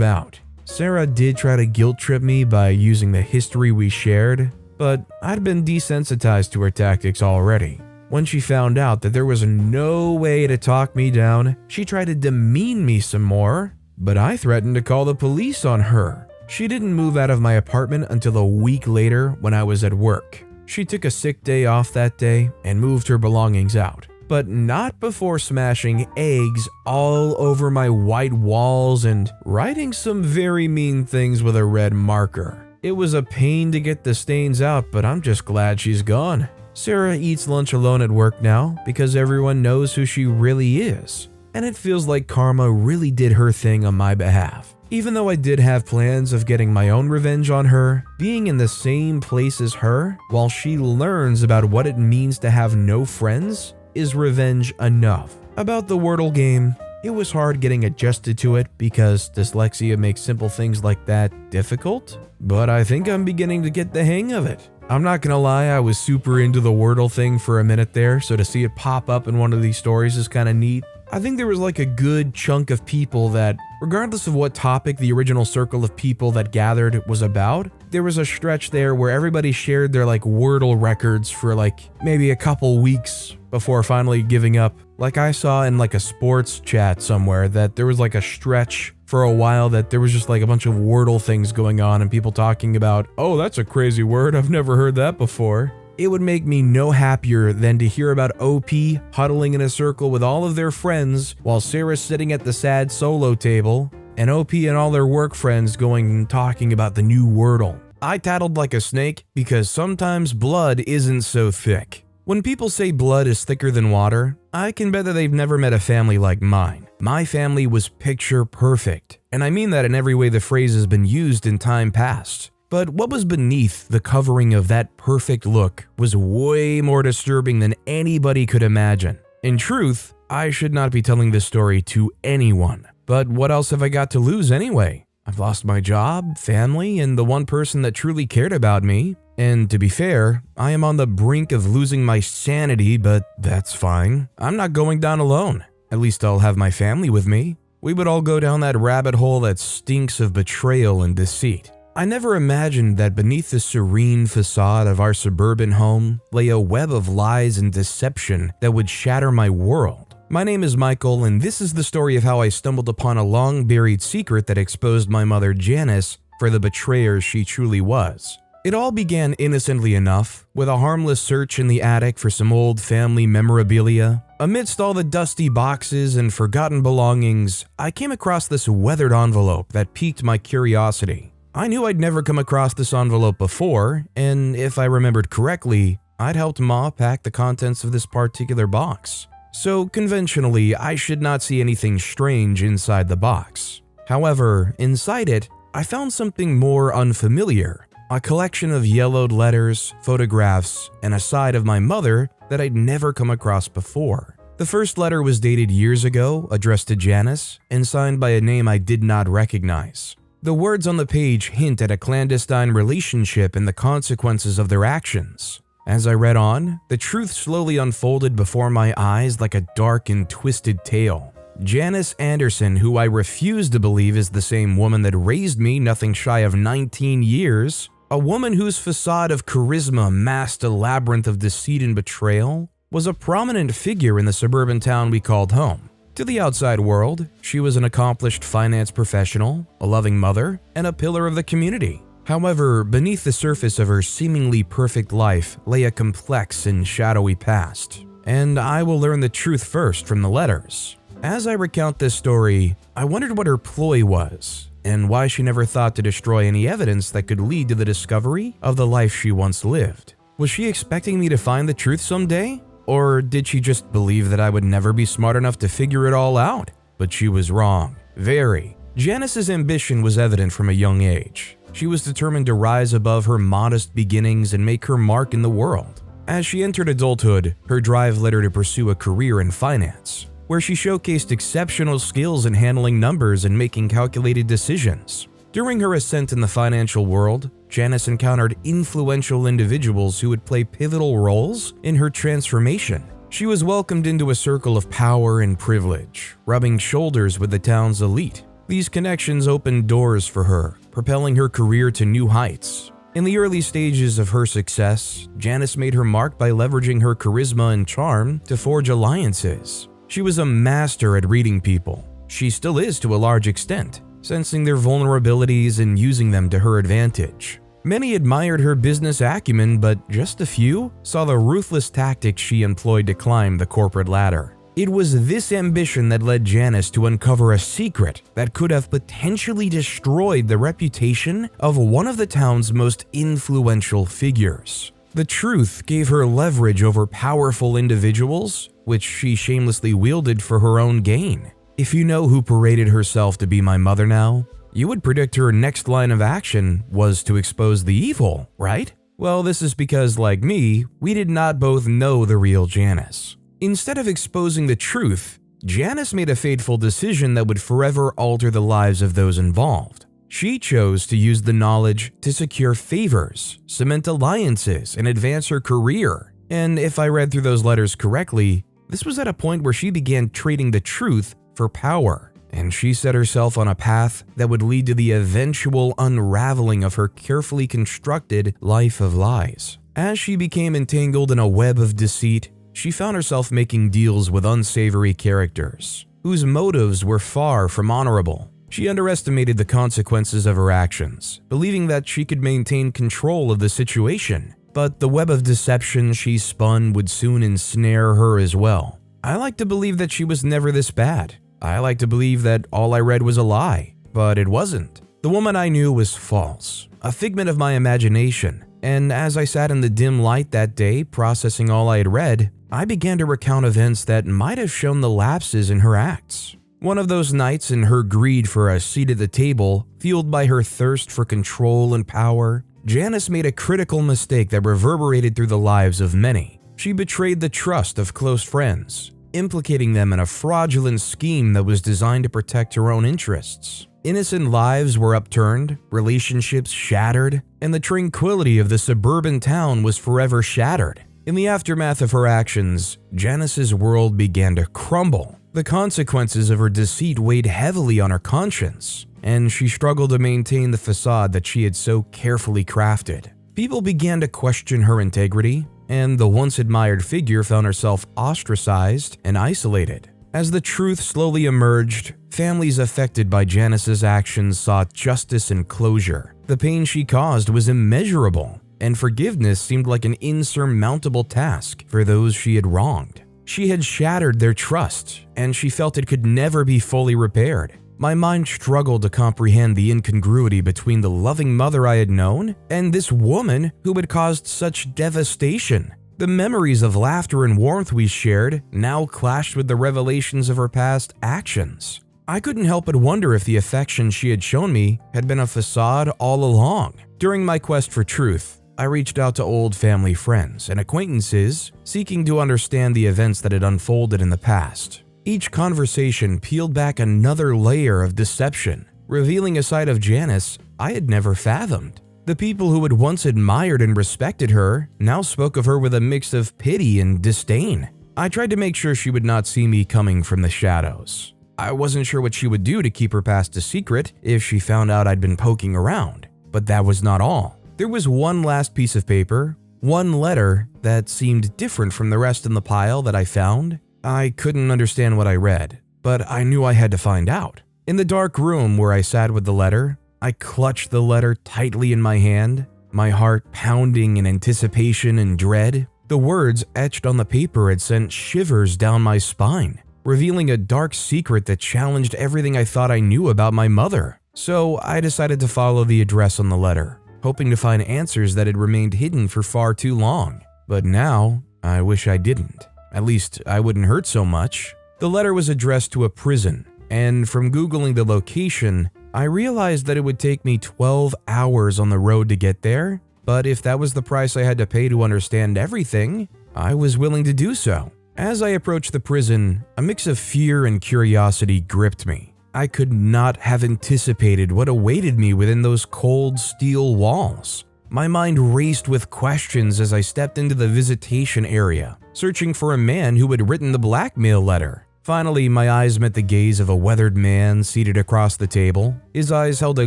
out. Sarah did try to guilt trip me by using the history we shared, but I'd been desensitized to her tactics already. When she found out that there was no way to talk me down, she tried to demean me some more, but I threatened to call the police on her. She didn't move out of my apartment until a week later when I was at work. She took a sick day off that day and moved her belongings out, but not before smashing eggs all over my white walls and writing some very mean things with a red marker. It was a pain to get the stains out, but I'm just glad she's gone. Sarah eats lunch alone at work now because everyone knows who she really is, and it feels like karma really did her thing on my behalf. Even though I did have plans of getting my own revenge on her, being in the same place as her while she learns about what it means to have no friends is revenge enough. About the Wordle game, it was hard getting adjusted to it because dyslexia makes simple things like that difficult, but I think I'm beginning to get the hang of it. I'm not gonna lie, I was super into the Wordle thing for a minute there, so to see it pop up in one of these stories is kinda neat. I think there was like a good chunk of people that, regardless of what topic the original circle of people that gathered was about, there was a stretch there where everybody shared their like Wordle records for like maybe a couple weeks before finally giving up. Like I saw in like a sports chat somewhere that there was like a stretch for a while that there was just like a bunch of Wordle things going on and people talking about, oh, that's a crazy word, I've never heard that before. It would make me no happier than to hear about OP huddling in a circle with all of their friends while Sarah's sitting at the sad solo table, and OP and all their work friends going and talking about the new Wordle. I tattled like a snake because sometimes blood isn't so thick. When people say blood is thicker than water, I can bet that they've never met a family like mine. My family was picture perfect, and I mean that in every way the phrase has been used in time past. But what was beneath the covering of that perfect look was way more disturbing than anybody could imagine. In truth, I should not be telling this story to anyone. But what else have I got to lose anyway? I've lost my job, family, and the one person that truly cared about me. And to be fair, I am on the brink of losing my sanity, but that's fine. I'm not going down alone. At least I'll have my family with me. We would all go down that rabbit hole that stinks of betrayal and deceit. I never imagined that beneath the serene facade of our suburban home lay a web of lies and deception that would shatter my world. My name is Michael, and this is the story of how I stumbled upon a long-buried secret that exposed my mother Janice for the betrayer she truly was. It all began innocently enough, with a harmless search in the attic for some old family memorabilia. Amidst all the dusty boxes and forgotten belongings, I came across this weathered envelope that piqued my curiosity. I knew I'd never come across this envelope before, and if I remembered correctly, I'd helped Ma pack the contents of this particular box. So conventionally, I should not see anything strange inside the box. However, inside it, I found something more unfamiliar. A collection of yellowed letters, photographs, and a side of my mother that I'd never come across before. The first letter was dated years ago, addressed to Janice, and signed by a name I did not recognize. The words on the page hint at a clandestine relationship and the consequences of their actions. As I read on, the truth slowly unfolded before my eyes like a dark and twisted tale. Janice Anderson, who I refuse to believe is the same woman that raised me nothing shy of 19 years, a woman whose facade of charisma masked a labyrinth of deceit and betrayal, was a prominent figure in the suburban town we called home. To the outside world, she was an accomplished finance professional, a loving mother, and a pillar of the community. However, beneath the surface of her seemingly perfect life lay a complex and shadowy past. And I will learn the truth first from the letters. As I recount this story, I wondered what her ploy was, and why she never thought to destroy any evidence that could lead to the discovery of the life she once lived. Was she expecting me to find the truth someday? Or did she just believe that I would never be smart enough to figure it all out? But she was wrong. Very. Janice's ambition was evident from a young age. She was determined to rise above her modest beginnings and make her mark in the world. As she entered adulthood, her drive led her to pursue a career in finance, where she showcased exceptional skills in handling numbers and making calculated decisions. During her ascent in the financial world, Janice encountered influential individuals who would play pivotal roles in her transformation. She was welcomed into a circle of power and privilege, rubbing shoulders with the town's elite. These connections opened doors for her, propelling her career to new heights. In the early stages of her success, Janice made her mark by leveraging her charisma and charm to forge alliances. She was a master at reading people. She still is to a large extent, sensing their vulnerabilities and using them to her advantage. Many admired her business acumen, but just a few saw the ruthless tactics she employed to climb the corporate ladder. It was this ambition that led Janice to uncover a secret that could have potentially destroyed the reputation of one of the town's most influential figures. The truth gave her leverage over powerful individuals, which she shamelessly wielded for her own gain. If you know who paraded herself to be my mother now, you would predict her next line of action was to expose the evil, right? Well, this is because, like me, we did not both know the real Janice. Instead of exposing the truth, Janice made a fateful decision that would forever alter the lives of those involved. She chose to use the knowledge to secure favors, cement alliances, and advance her career. And if I read through those letters correctly, this was at a point where she began trading the truth for power, and she set herself on a path that would lead to the eventual unraveling of her carefully constructed life of lies. As she became entangled in a web of deceit, she found herself making deals with unsavory characters, whose motives were far from honorable. She underestimated the consequences of her actions, believing that she could maintain control of the situation. But the web of deception she spun would soon ensnare her as well. I like to believe that she was never this bad. I like to believe that all I read was a lie, but it wasn't. The woman I knew was false, a figment of my imagination. And as I sat in the dim light that day, processing all I had read, I began to recount events that might have shown the lapses in her acts. One of those nights, in her greed for a seat at the table, fueled by her thirst for control and power, Janice made a critical mistake that reverberated through the lives of many. She betrayed the trust of close friends, implicating them in a fraudulent scheme that was designed to protect her own interests. Innocent lives were upturned, relationships shattered, and the tranquility of the suburban town was forever shattered. In the aftermath of her actions, Janice's world began to crumble. The consequences of her deceit weighed heavily on her conscience, and she struggled to maintain the facade that she had so carefully crafted. People began to question her integrity, and the once admired figure found herself ostracized and isolated. As the truth slowly emerged, families affected by Janice's actions sought justice and closure. The pain she caused was immeasurable, and forgiveness seemed like an insurmountable task for those she had wronged. She had shattered their trust, and she felt it could never be fully repaired. My mind struggled to comprehend the incongruity between the loving mother I had known and this woman who had caused such devastation. The memories of laughter and warmth we shared now clashed with the revelations of her past actions. I couldn't help but wonder if the affection she had shown me had been a facade all along. During my quest for truth, I reached out to old family friends and acquaintances, seeking to understand the events that had unfolded in the past. Each conversation peeled back another layer of deception, revealing a side of Janice I had never fathomed. The people who had once admired and respected her now spoke of her with a mix of pity and disdain. I tried to make sure she would not see me coming from the shadows. I wasn't sure what she would do to keep her past a secret if she found out I'd been poking around. But that was not all. There was one last piece of paper, one letter that seemed different from the rest in the pile that I found. I couldn't understand what I read, but I knew I had to find out. In the dark room where I sat with the letter, I clutched the letter tightly in my hand, my heart pounding in anticipation and dread. The words etched on the paper had sent shivers down my spine, revealing a dark secret that challenged everything I thought I knew about my mother. So I decided to follow the address on the letter, hoping to find answers that had remained hidden for far too long. But now, I wish I didn't. At least I wouldn't hurt so much. The letter was addressed to a prison, and from Googling the location, I realized that it would take me 12 hours on the road to get there, but if that was the price I had to pay to understand everything, I was willing to do so. As I approached the prison, a mix of fear and curiosity gripped me. I could not have anticipated what awaited me within those cold steel walls. My mind raced with questions as I stepped into the visitation area, searching for a man who had written the blackmail letter. Finally, my eyes met the gaze of a weathered man seated across the table. His eyes held a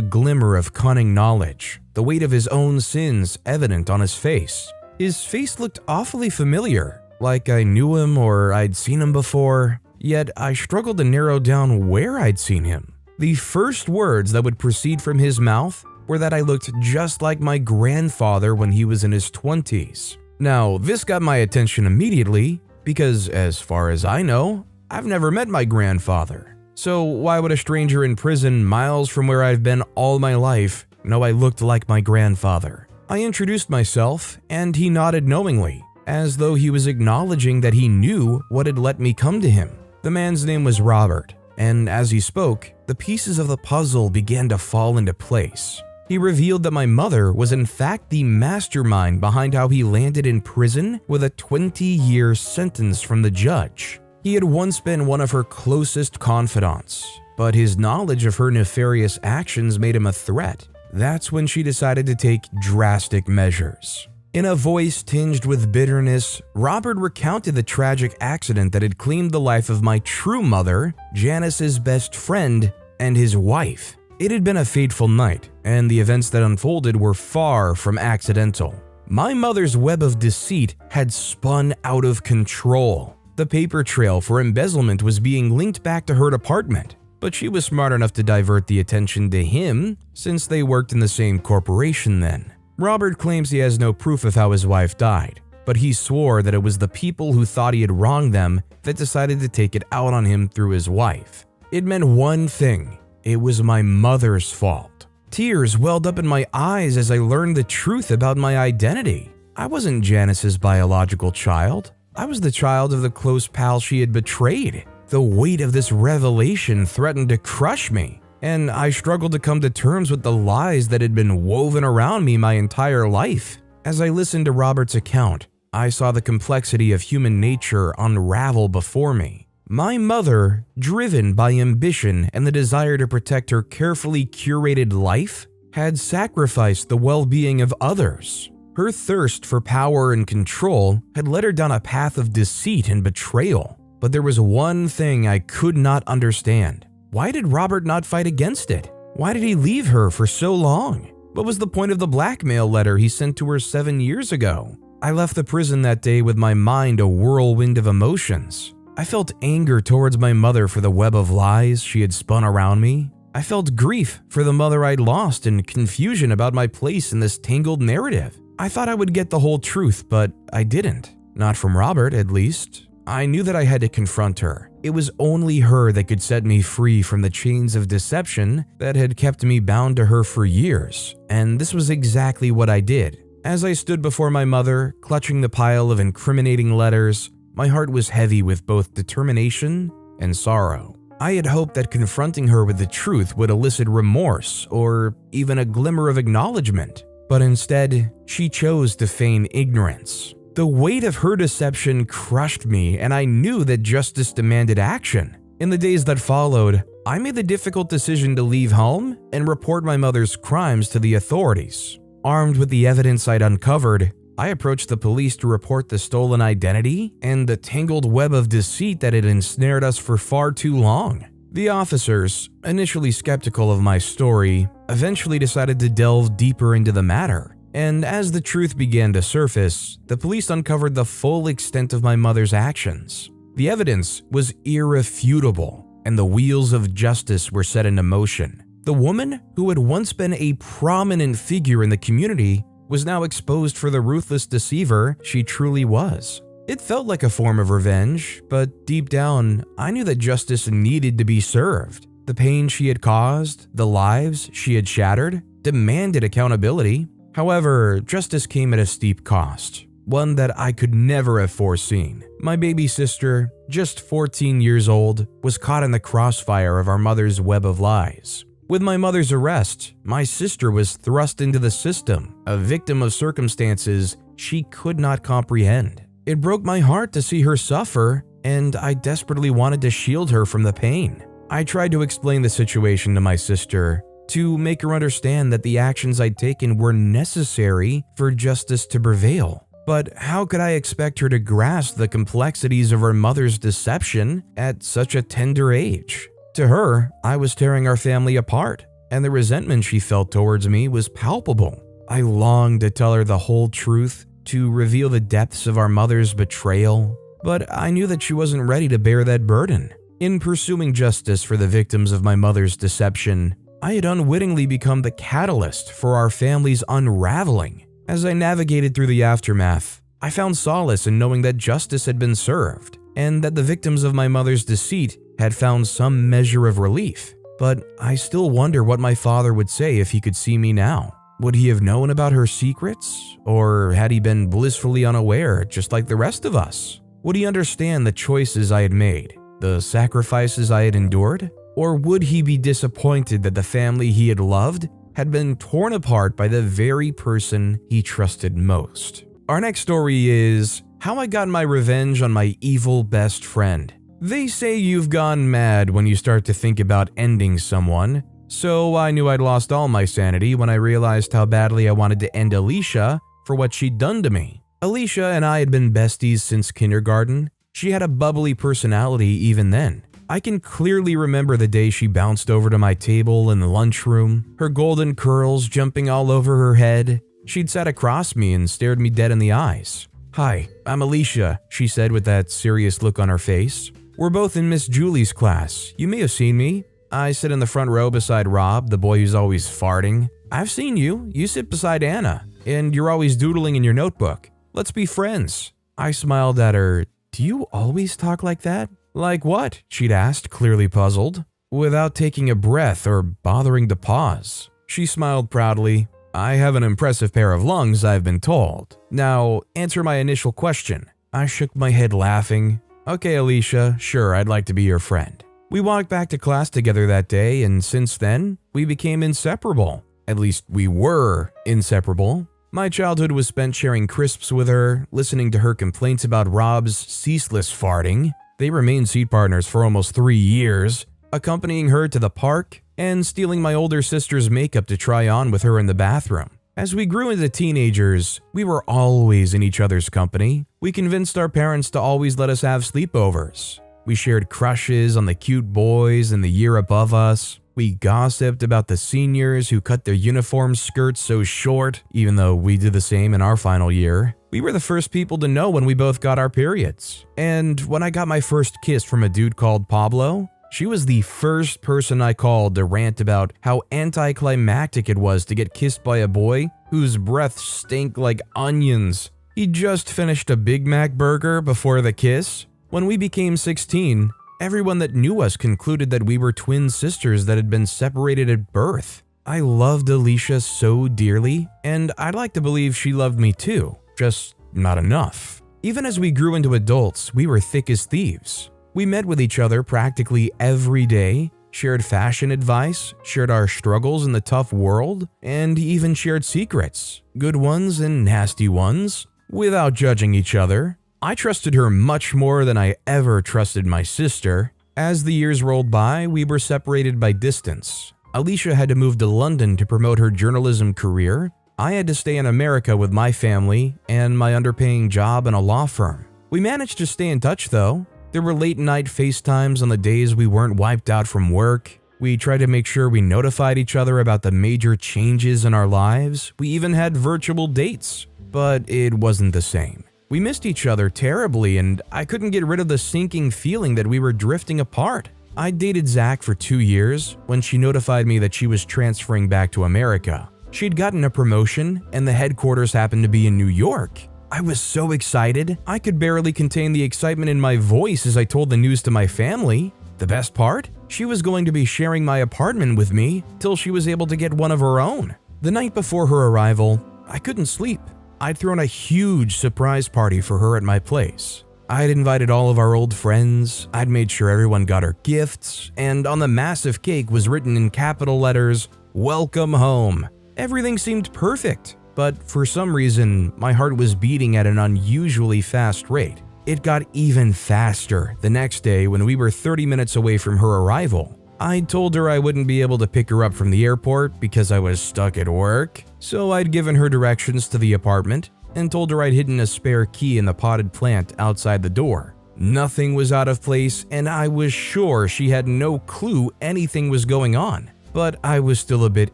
glimmer of cunning knowledge, the weight of his own sins evident on his face. His face looked awfully familiar, like I knew him or I'd seen him before, yet I struggled to narrow down where I'd seen him. The first words that would proceed from his mouth were that I looked just like my grandfather when he was in his 20s. Now, this got my attention immediately because, as far as I know, I've never met my grandfather. So why would a stranger in prison miles from where I've been all my life know I looked like my grandfather? I introduced myself, and he nodded knowingly, as though he was acknowledging that he knew what had let me come to him. The man's name was Robert, and as he spoke, the pieces of the puzzle began to fall into place. He revealed that my mother was in fact the mastermind behind how he landed in prison with a 20-year sentence from the judge. He had once been one of her closest confidants, but his knowledge of her nefarious actions made him a threat. That's when she decided to take drastic measures. In a voice tinged with bitterness, Robert recounted the tragic accident that had claimed the life of my true mother, Janice's best friend, and his wife. It had been a fateful night, and the events that unfolded were far from accidental. My mother's web of deceit had spun out of control. The paper trail for embezzlement was being linked back to her department, but she was smart enough to divert the attention to him since they worked in the same corporation then. Robert claims he has no proof of how his wife died, but he swore that it was the people who thought he had wronged them that decided to take it out on him through his wife. It meant one thing: it was my mother's fault. Tears welled up in my eyes as I learned the truth about my identity. I wasn't Janice's biological child. I was the child of the close pal she had betrayed. The weight of this revelation threatened to crush me, and I struggled to come to terms with the lies that had been woven around me my entire life. As I listened to Robert's account, I saw the complexity of human nature unravel before me. My mother, driven by ambition and the desire to protect her carefully curated life, had sacrificed the well-being of others. Her thirst for power and control had led her down a path of deceit and betrayal. But there was one thing I could not understand. Why did Robert not fight against it? Why did he leave her for so long? What was the point of the blackmail letter he sent to her 7 years ago? I left the prison that day with my mind a whirlwind of emotions. I felt anger towards my mother for the web of lies she had spun around me. I felt grief for the mother I'd lost and confusion about my place in this tangled narrative. I thought I would get the whole truth, but I didn't. Not from Robert, at least. I knew that I had to confront her. It was only her that could set me free from the chains of deception that had kept me bound to her for years, and this was exactly what I did. As I stood before my mother, clutching the pile of incriminating letters, my heart was heavy with both determination and sorrow. I had hoped that confronting her with the truth would elicit remorse or even a glimmer of acknowledgement. But instead, she chose to feign ignorance. The weight of her deception crushed me, and I knew that justice demanded action. In the days that followed, I made the difficult decision to leave home and report my mother's crimes to the authorities. Armed with the evidence I'd uncovered, I approached the police to report the stolen identity and the tangled web of deceit that had ensnared us for far too long. The officers, initially skeptical of my story, eventually decided to delve deeper into the matter, and as the truth began to surface, the police uncovered the full extent of my mother's actions. The evidence was irrefutable, and the wheels of justice were set into motion. The woman, who had once been a prominent figure in the community, was now exposed for the ruthless deceiver she truly was. It felt like a form of revenge, but deep down, I knew that justice needed to be served. The pain she had caused, the lives she had shattered, demanded accountability. However, justice came at a steep cost. one that I could never have foreseen. My baby sister, just 14 years old, was caught in the crossfire of our mother's web of lies. With my mother's arrest, my sister was thrust into the system, a victim of circumstances she could not comprehend. It broke my heart to see her suffer, and I desperately wanted to shield her from the pain. I tried to explain the situation to my sister, to make her understand that the actions I'd taken were necessary for justice to prevail. But how could I expect her to grasp the complexities of her mother's deception at such a tender age? To her, I was tearing our family apart, and the resentment she felt towards me was palpable. I longed to tell her the whole truth, to reveal the depths of our mother's betrayal, but I knew that she wasn't ready to bear that burden. In pursuing justice for the victims of my mother's deception, I had unwittingly become the catalyst for our family's unraveling. As I navigated through the aftermath, I found solace in knowing that justice had been served, and that the victims of my mother's deceit had found some measure of relief. But I still wonder what my father would say if he could see me now. Would he have known about her secrets? Or had he been blissfully unaware, just like the rest of us? Would he understand the choices I had made, the sacrifices I had endured? Or would he be disappointed that the family he had loved had been torn apart by the very person he trusted most? Our next story is how I got my revenge on my evil best friend. They say you've gone mad when you start to think about ending someone, so I knew I'd lost all my sanity when I realized how badly I wanted to end Alicia for what she'd done to me. Alicia and I had been besties since kindergarten. She had a bubbly personality even then. I can clearly remember the day she bounced over to my table in the lunchroom, her golden curls jumping all over her head. She'd sat across me and stared me dead in the eyes. "Hi, I'm Alicia," she said with that serious look on her face. "We're both in Miss Julie's class. You may have seen me. I sit in the front row beside Rob, the boy who's always farting. I've seen you. You sit beside Anna, and you're always doodling in your notebook. Let's be friends." I smiled at her. "Do you always talk like that?" "Like what?" she'd asked, clearly puzzled, without taking a breath or bothering to pause. She smiled proudly. "I have an impressive pair of lungs, I've been told. Now, answer my initial question." I shook my head laughing. "Okay, Alicia, sure, I'd like to be your friend." We walked back to class together that day, and since then, we became inseparable. At least we were inseparable. My childhood was spent sharing crisps with her, listening to her complaints about Rob's ceaseless farting. They remained seat partners for almost 3 years, accompanying her to the park and stealing my older sister's makeup to try on with her in the bathroom. As we grew into teenagers, we were always in each other's company. We convinced our parents to always let us have sleepovers. We shared crushes on the cute boys in the year above us. We gossiped about the seniors who cut their uniform skirts so short, even though we did the same in our final year. We were the first people to know when we both got our periods. And when I got my first kiss from a dude called Pablo, she was the first person I called to rant about how anticlimactic it was to get kissed by a boy whose breath stank like onions. He just finished a Big Mac burger before the kiss. When we became 16, everyone that knew us concluded that we were twin sisters that had been separated at birth. I loved Alicia so dearly, and I'd like to believe she loved me too, just not enough. Even as we grew into adults, we were thick as thieves. We met with each other practically every day, shared fashion advice, shared our struggles in the tough world, and even shared secrets, good ones and nasty ones, without judging each other. I trusted her much more than I ever trusted my sister. As the years rolled by, we were separated by distance. Alicia had to move to London to promote her journalism career. I had to stay in America with my family and my underpaying job in a law firm. We managed to stay in touch though. There were late-night FaceTimes on the days we weren't wiped out from work. We tried to make sure we notified each other about the major changes in our lives. We even had virtual dates, but it wasn't the same. We missed each other terribly, and I couldn't get rid of the sinking feeling that we were drifting apart. I dated Zach for 2 years when she notified me that she was transferring back to America. She'd gotten a promotion, and the headquarters happened to be in New York. I was so excited, I could barely contain the excitement in my voice as I told the news to my family. The best part? She was going to be sharing my apartment with me till she was able to get one of her own. The night before her arrival, I couldn't sleep. I'd thrown a huge surprise party for her at my place. I'd invited all of our old friends, I'd made sure everyone got her gifts, and on the massive cake was written in capital letters, "Welcome home." Everything seemed perfect, but for some reason, my heart was beating at an unusually fast rate. It got even faster the next day when we were 30 minutes away from her arrival. I told her I wouldn't be able to pick her up from the airport because I was stuck at work, so I'd given her directions to the apartment and told her I'd hidden a spare key in the potted plant outside the door. Nothing was out of place, and I was sure she had no clue anything was going on. But I was still a bit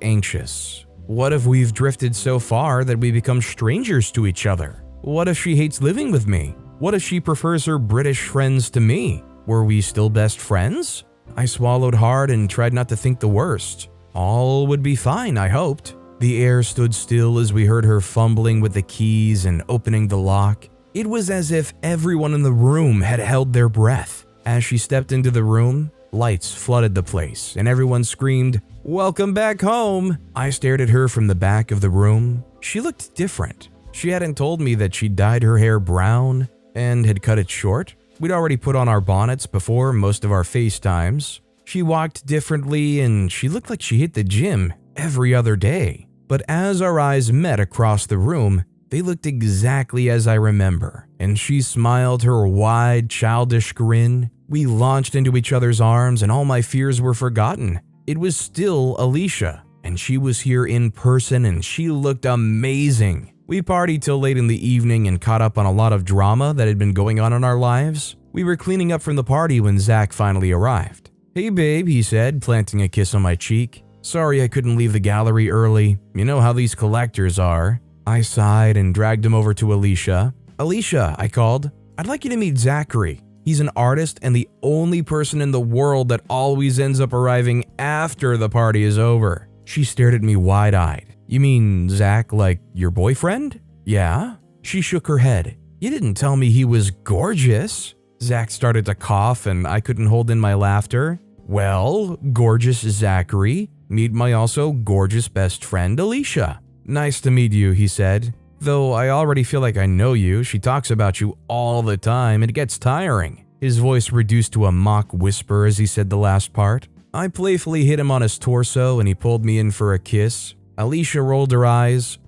anxious. What if we've drifted so far that we become strangers to each other? What if she hates living with me? What if she prefers her British friends to me? Were we still best friends? I swallowed hard and tried not to think the worst. All would be fine, I hoped. The air stood still as we heard her fumbling with the keys and opening the lock. It was as if everyone in the room had held their breath. As she stepped into the room, lights flooded the place and everyone screamed, "Welcome back home!" I stared at her from the back of the room. She looked different. She hadn't told me that she'd dyed her hair brown and had cut it short. We'd already put on our bonnets before most of our FaceTimes. She walked differently and she looked like she hit the gym every other day. But as our eyes met across the room, they looked exactly as I remember, and she smiled her wide, childish grin. We launched into each other's arms and all my fears were forgotten. It was still Alicia, and she was here in person and she looked amazing. We partied till late in the evening and caught up on a lot of drama that had been going on in our lives. We were cleaning up from the party when Zach finally arrived. "Hey babe," he said, planting a kiss on my cheek. "Sorry I couldn't leave the gallery early. You know how these collectors are." I sighed and dragged him over to Alicia. "Alicia," I called, "I'd like you to meet Zachary. He's an artist and the only person in the world that always ends up arriving after the party is over." She stared at me wide-eyed. "You mean Zach, like your boyfriend?" "Yeah." She shook her head. "You didn't tell me he was gorgeous." Zach started to cough and I couldn't hold in my laughter. "Well, gorgeous Zachary, meet my also gorgeous best friend Alicia." "Nice to meet you," he said. "Though I already feel like I know you. She talks about you all the time. It gets tiring." His voice reduced to a mock whisper as he said the last part. I playfully hit him on his torso and he pulled me in for a kiss. Alicia rolled her eyes.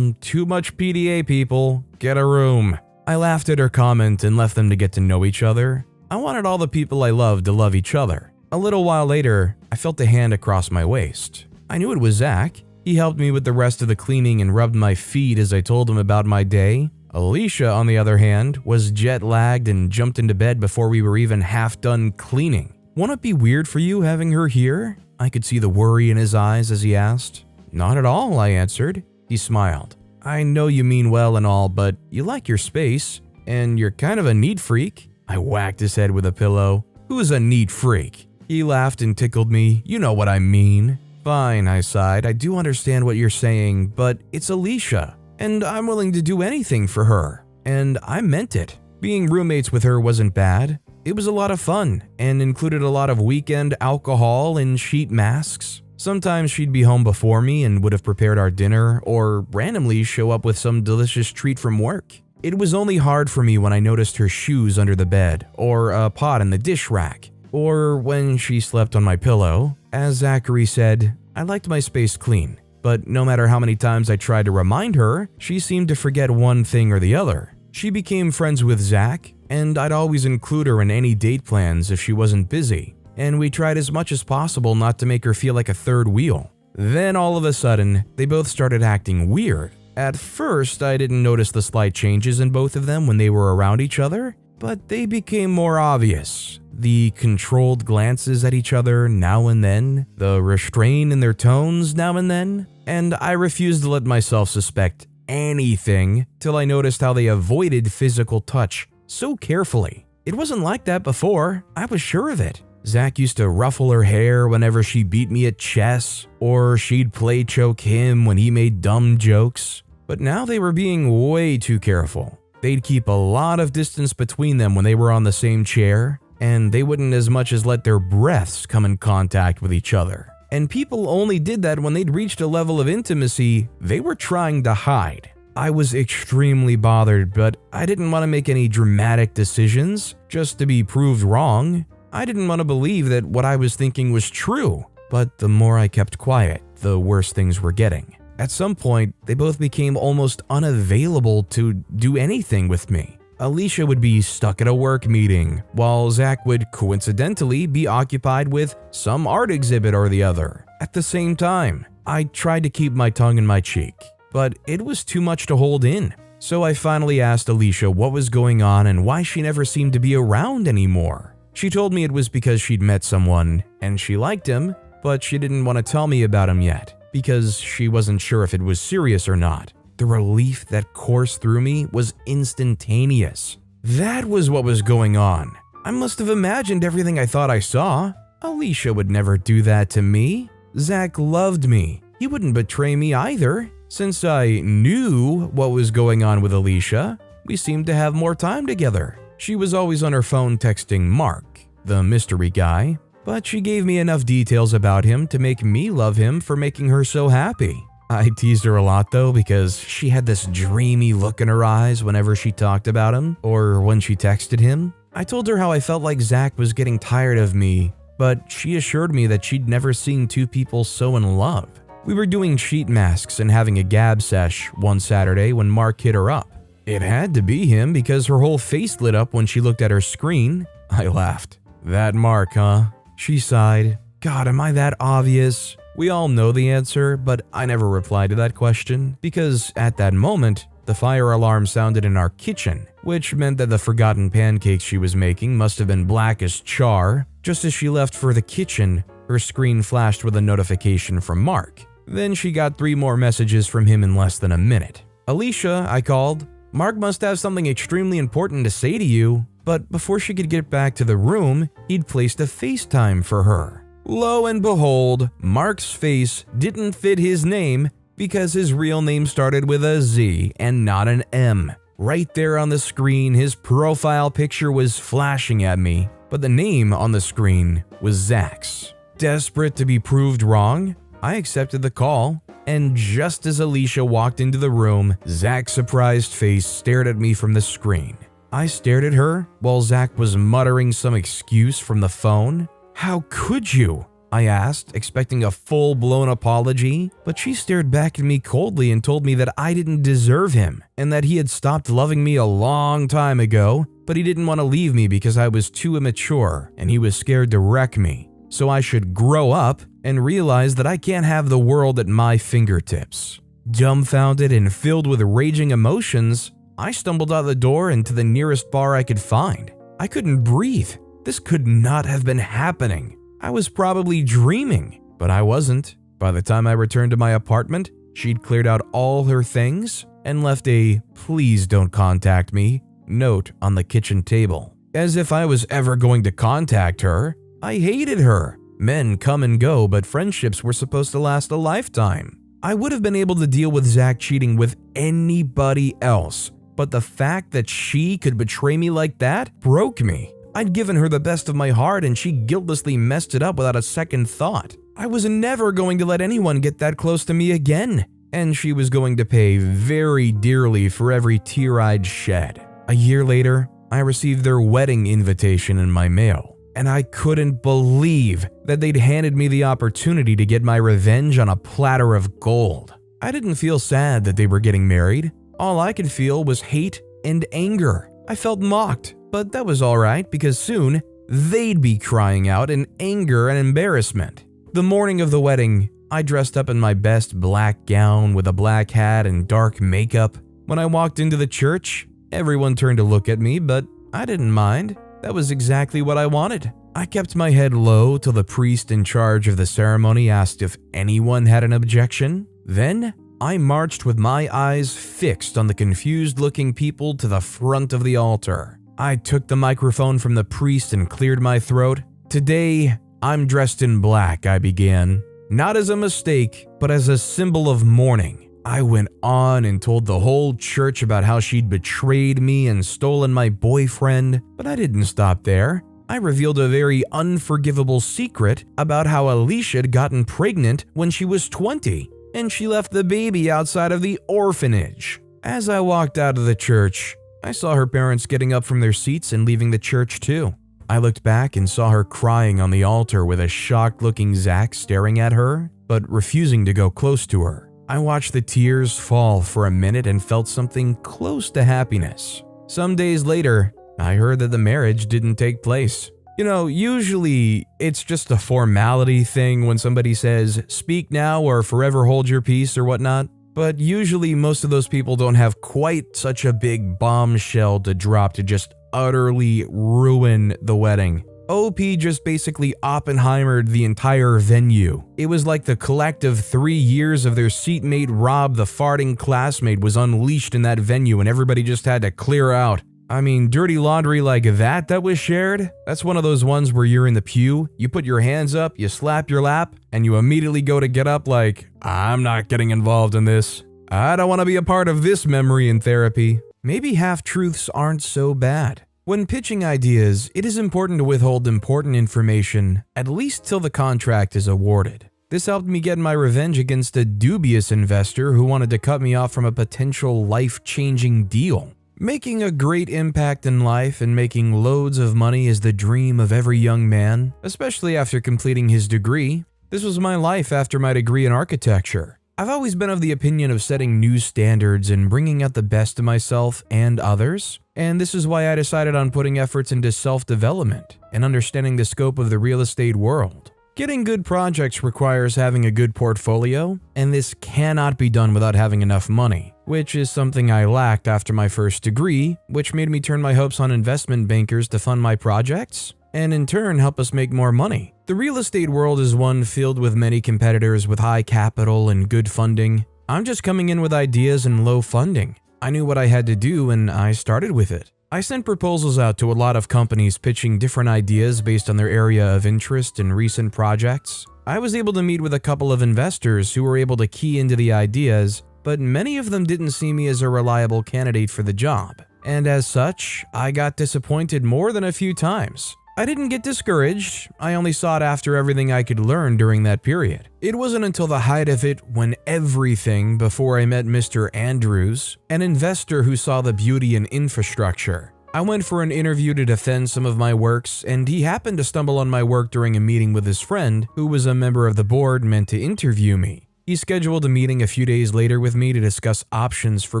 Too much PDA, people. Get a room." I laughed at her comment and left them to get to know each other. I wanted all the people I loved to love each other. A little while later, I felt a hand across my waist. I knew it was Zach. He helped me with the rest of the cleaning and rubbed my feet as I told him about my day. Alicia, on the other hand, was jet-lagged and jumped into bed before we were even half done cleaning. "Won't it be weird for you having her here?" I could see the worry in his eyes as he asked. "Not at all," I answered. He smiled. "I know you mean well and all, but you like your space, and you're kind of a neat freak." I whacked his head with a pillow. "Who is a neat freak?" He laughed and tickled me. "You know what I mean." "Fine," I sighed. "I do understand what you're saying, but it's Alicia, and I'm willing to do anything for her." And I meant it. Being roommates with her wasn't bad. It was a lot of fun, and included a lot of weekend alcohol and sheet masks. Sometimes she'd be home before me and would have prepared our dinner, or randomly show up with some delicious treat from work. It was only hard for me when I noticed her shoes under the bed, or a pot in the dish rack, or when she slept on my pillow. As Zachary said, I liked my space clean, but no matter how many times I tried to remind her, she seemed to forget one thing or the other. She became friends with Zach, and I'd always include her in any date plans if she wasn't busy, and we tried as much as possible not to make her feel like a third wheel. Then all of a sudden, they both started acting weird. At first, I didn't notice the slight changes in both of them when they were around each other, but they became more obvious. The controlled glances at each other now and then, the restraint in their tones now and then, and I refused to let myself suspect anything till I noticed how they avoided physical touch so carefully. It wasn't like that before, I was sure of it. Zach used to ruffle her hair whenever she beat me at chess, or she'd play choke him when he made dumb jokes. But now they were being way too careful. They'd keep a lot of distance between them when they were on the same chair, and they wouldn't as much as let their breaths come in contact with each other. And people only did that when they'd reached a level of intimacy they were trying to hide. I was extremely bothered, but I didn't want to make any dramatic decisions just to be proved wrong. I didn't want to believe that what I was thinking was true, but the more I kept quiet, the worse things were getting. At some point, they both became almost unavailable to do anything with me. Alicia would be stuck at a work meeting, while Zach would coincidentally be occupied with some art exhibit or the other. At the same time, I tried to keep my tongue in my cheek, but it was too much to hold in. So I finally asked Alicia what was going on and why she never seemed to be around anymore. She told me it was because she'd met someone and she liked him, but she didn't want to tell me about him yet because she wasn't sure if it was serious or not. The relief that coursed through me was instantaneous. That was what was going on. I must have imagined everything I thought I saw. Alicia would never do that to me. Zach loved me. He wouldn't betray me either. Since I knew what was going on with Alicia, we seemed to have more time together. She was always on her phone texting Mark, the mystery guy, but she gave me enough details about him to make me love him for making her so happy. I teased her a lot though because she had this dreamy look in her eyes whenever she talked about him or when she texted him. I told her how I felt like Zach was getting tired of me, but she assured me that she'd never seen two people so in love. We were doing sheet masks and having a gab sesh one Saturday when Mark hit her up. It had to be him because her whole face lit up when she looked at her screen. I laughed. "That Mark, huh?" She sighed. "God, am I that obvious?" We all know the answer, but I never replied to that question because at that moment, the fire alarm sounded in our kitchen, which meant that the forgotten pancakes she was making must have been black as char. Just as she left for the kitchen, her screen flashed with a notification from Mark. Then she got 3 more messages from him in less than a minute. "Alicia," I called. "Mark must have something extremely important to say to you." But before she could get back to the room, he'd placed a FaceTime for her. Lo and behold, Mark's face didn't fit his name because his real name started with a Z and not an M. Right there on the screen, his profile picture was flashing at me, but the name on the screen was Zach's. Desperate to be proved wrong, I accepted the call, and just as Alicia walked into the room, Zach's surprised face stared at me from the screen. I stared at her while Zach was muttering some excuse from the phone. "How could you?" I asked, expecting a full-blown apology, but she stared back at me coldly and told me that I didn't deserve him and that he had stopped loving me a long time ago, but he didn't want to leave me because I was too immature and he was scared to wreck me. So I should grow up and realize that I can't have the world at my fingertips. Dumbfounded and filled with raging emotions, I stumbled out the door and to the nearest bar I could find. I couldn't breathe. This could not have been happening. I was probably dreaming, but I wasn't. By the time I returned to my apartment, she'd cleared out all her things and left a "please don't contact me" note on the kitchen table. As if I was ever going to contact her. I hated her. Men come and go, but friendships were supposed to last a lifetime. I would have been able to deal with Zach cheating with anybody else, but the fact that she could betray me like that broke me. I'd given her the best of my heart and she guiltlessly messed it up without a second thought. I was never going to let anyone get that close to me again, and she was going to pay very dearly for every tear I'd shed. A year later, I received their wedding invitation in my mail, and I couldn't believe that they'd handed me the opportunity to get my revenge on a platter of gold. I didn't feel sad that they were getting married. All I could feel was hate and anger. I felt mocked, but that was alright because soon they'd be crying out in anger and embarrassment. The morning of the wedding, I dressed up in my best black gown with a black hat and dark makeup. When I walked into the church, everyone turned to look at me, but I didn't mind. That was exactly what I wanted. I kept my head low till the priest in charge of the ceremony asked if anyone had an objection. Then I marched with my eyes fixed on the confused-looking people to the front of the altar. I took the microphone from the priest and cleared my throat. "Today, I'm dressed in black," I began. Not as a mistake, but as a symbol of mourning. I went on and told the whole church about how she'd betrayed me and stolen my boyfriend, but I didn't stop there. I revealed a very unforgivable secret about how Alicia had gotten pregnant when she was 20, and she left the baby outside of the orphanage. As I walked out of the church, I saw her parents getting up from their seats and leaving the church too. I looked back and saw her crying on the altar with a shocked-looking Zach staring at her, but refusing to go close to her. I watched the tears fall for a minute and felt something close to happiness. Some days later, I heard that the marriage didn't take place. You know, usually it's just a formality thing when somebody says, "Speak now or forever hold your peace" or whatnot. But usually most of those people don't have quite such a big bombshell to drop to just utterly ruin the wedding. OP just basically Oppenheimered the entire venue. It was like the collective 3 years of their seatmate Rob, the farting classmate, was unleashed in that venue and everybody just had to clear out. I mean, dirty laundry like that was shared, that's one of those ones where you're in the pew, you put your hands up, you slap your lap, and you immediately go to get up like, "I'm not getting involved in this. I don't want to be a part of this memory in therapy." Maybe half-truths aren't so bad. When pitching ideas, it is important to withhold important information, at least till the contract is awarded. This helped me get my revenge against a dubious investor who wanted to cut me off from a potential life-changing deal. Making a great impact in life and making loads of money is the dream of every young man, especially after completing his degree. This was my life after my degree in architecture. I've always been of the opinion of setting new standards and bringing out the best of myself and others, and this is why I decided on putting efforts into self-development and understanding the scope of the real estate world. Getting good projects requires having a good portfolio, and this cannot be done without having enough money, which is something I lacked after my first degree, which made me turn my hopes on investment bankers to fund my projects, and in turn help us make more money. The real estate world is one filled with many competitors with high capital and good funding. I'm just coming in with ideas and low funding. I knew what I had to do and I started with it. I sent proposals out to a lot of companies pitching different ideas based on their area of interest and recent projects. I was able to meet with a couple of investors who were able to key into the ideas, but many of them didn't see me as a reliable candidate for the job. And as such, I got disappointed more than a few times. I didn't get discouraged, I only sought after everything I could learn during that period. It wasn't until the height of it when everything before I met Mr. Andrews, an investor who saw the beauty in infrastructure. I went for an interview to defend some of my works, and he happened to stumble on my work during a meeting with his friend, who was a member of the board meant to interview me. He scheduled a meeting a few days later with me to discuss options for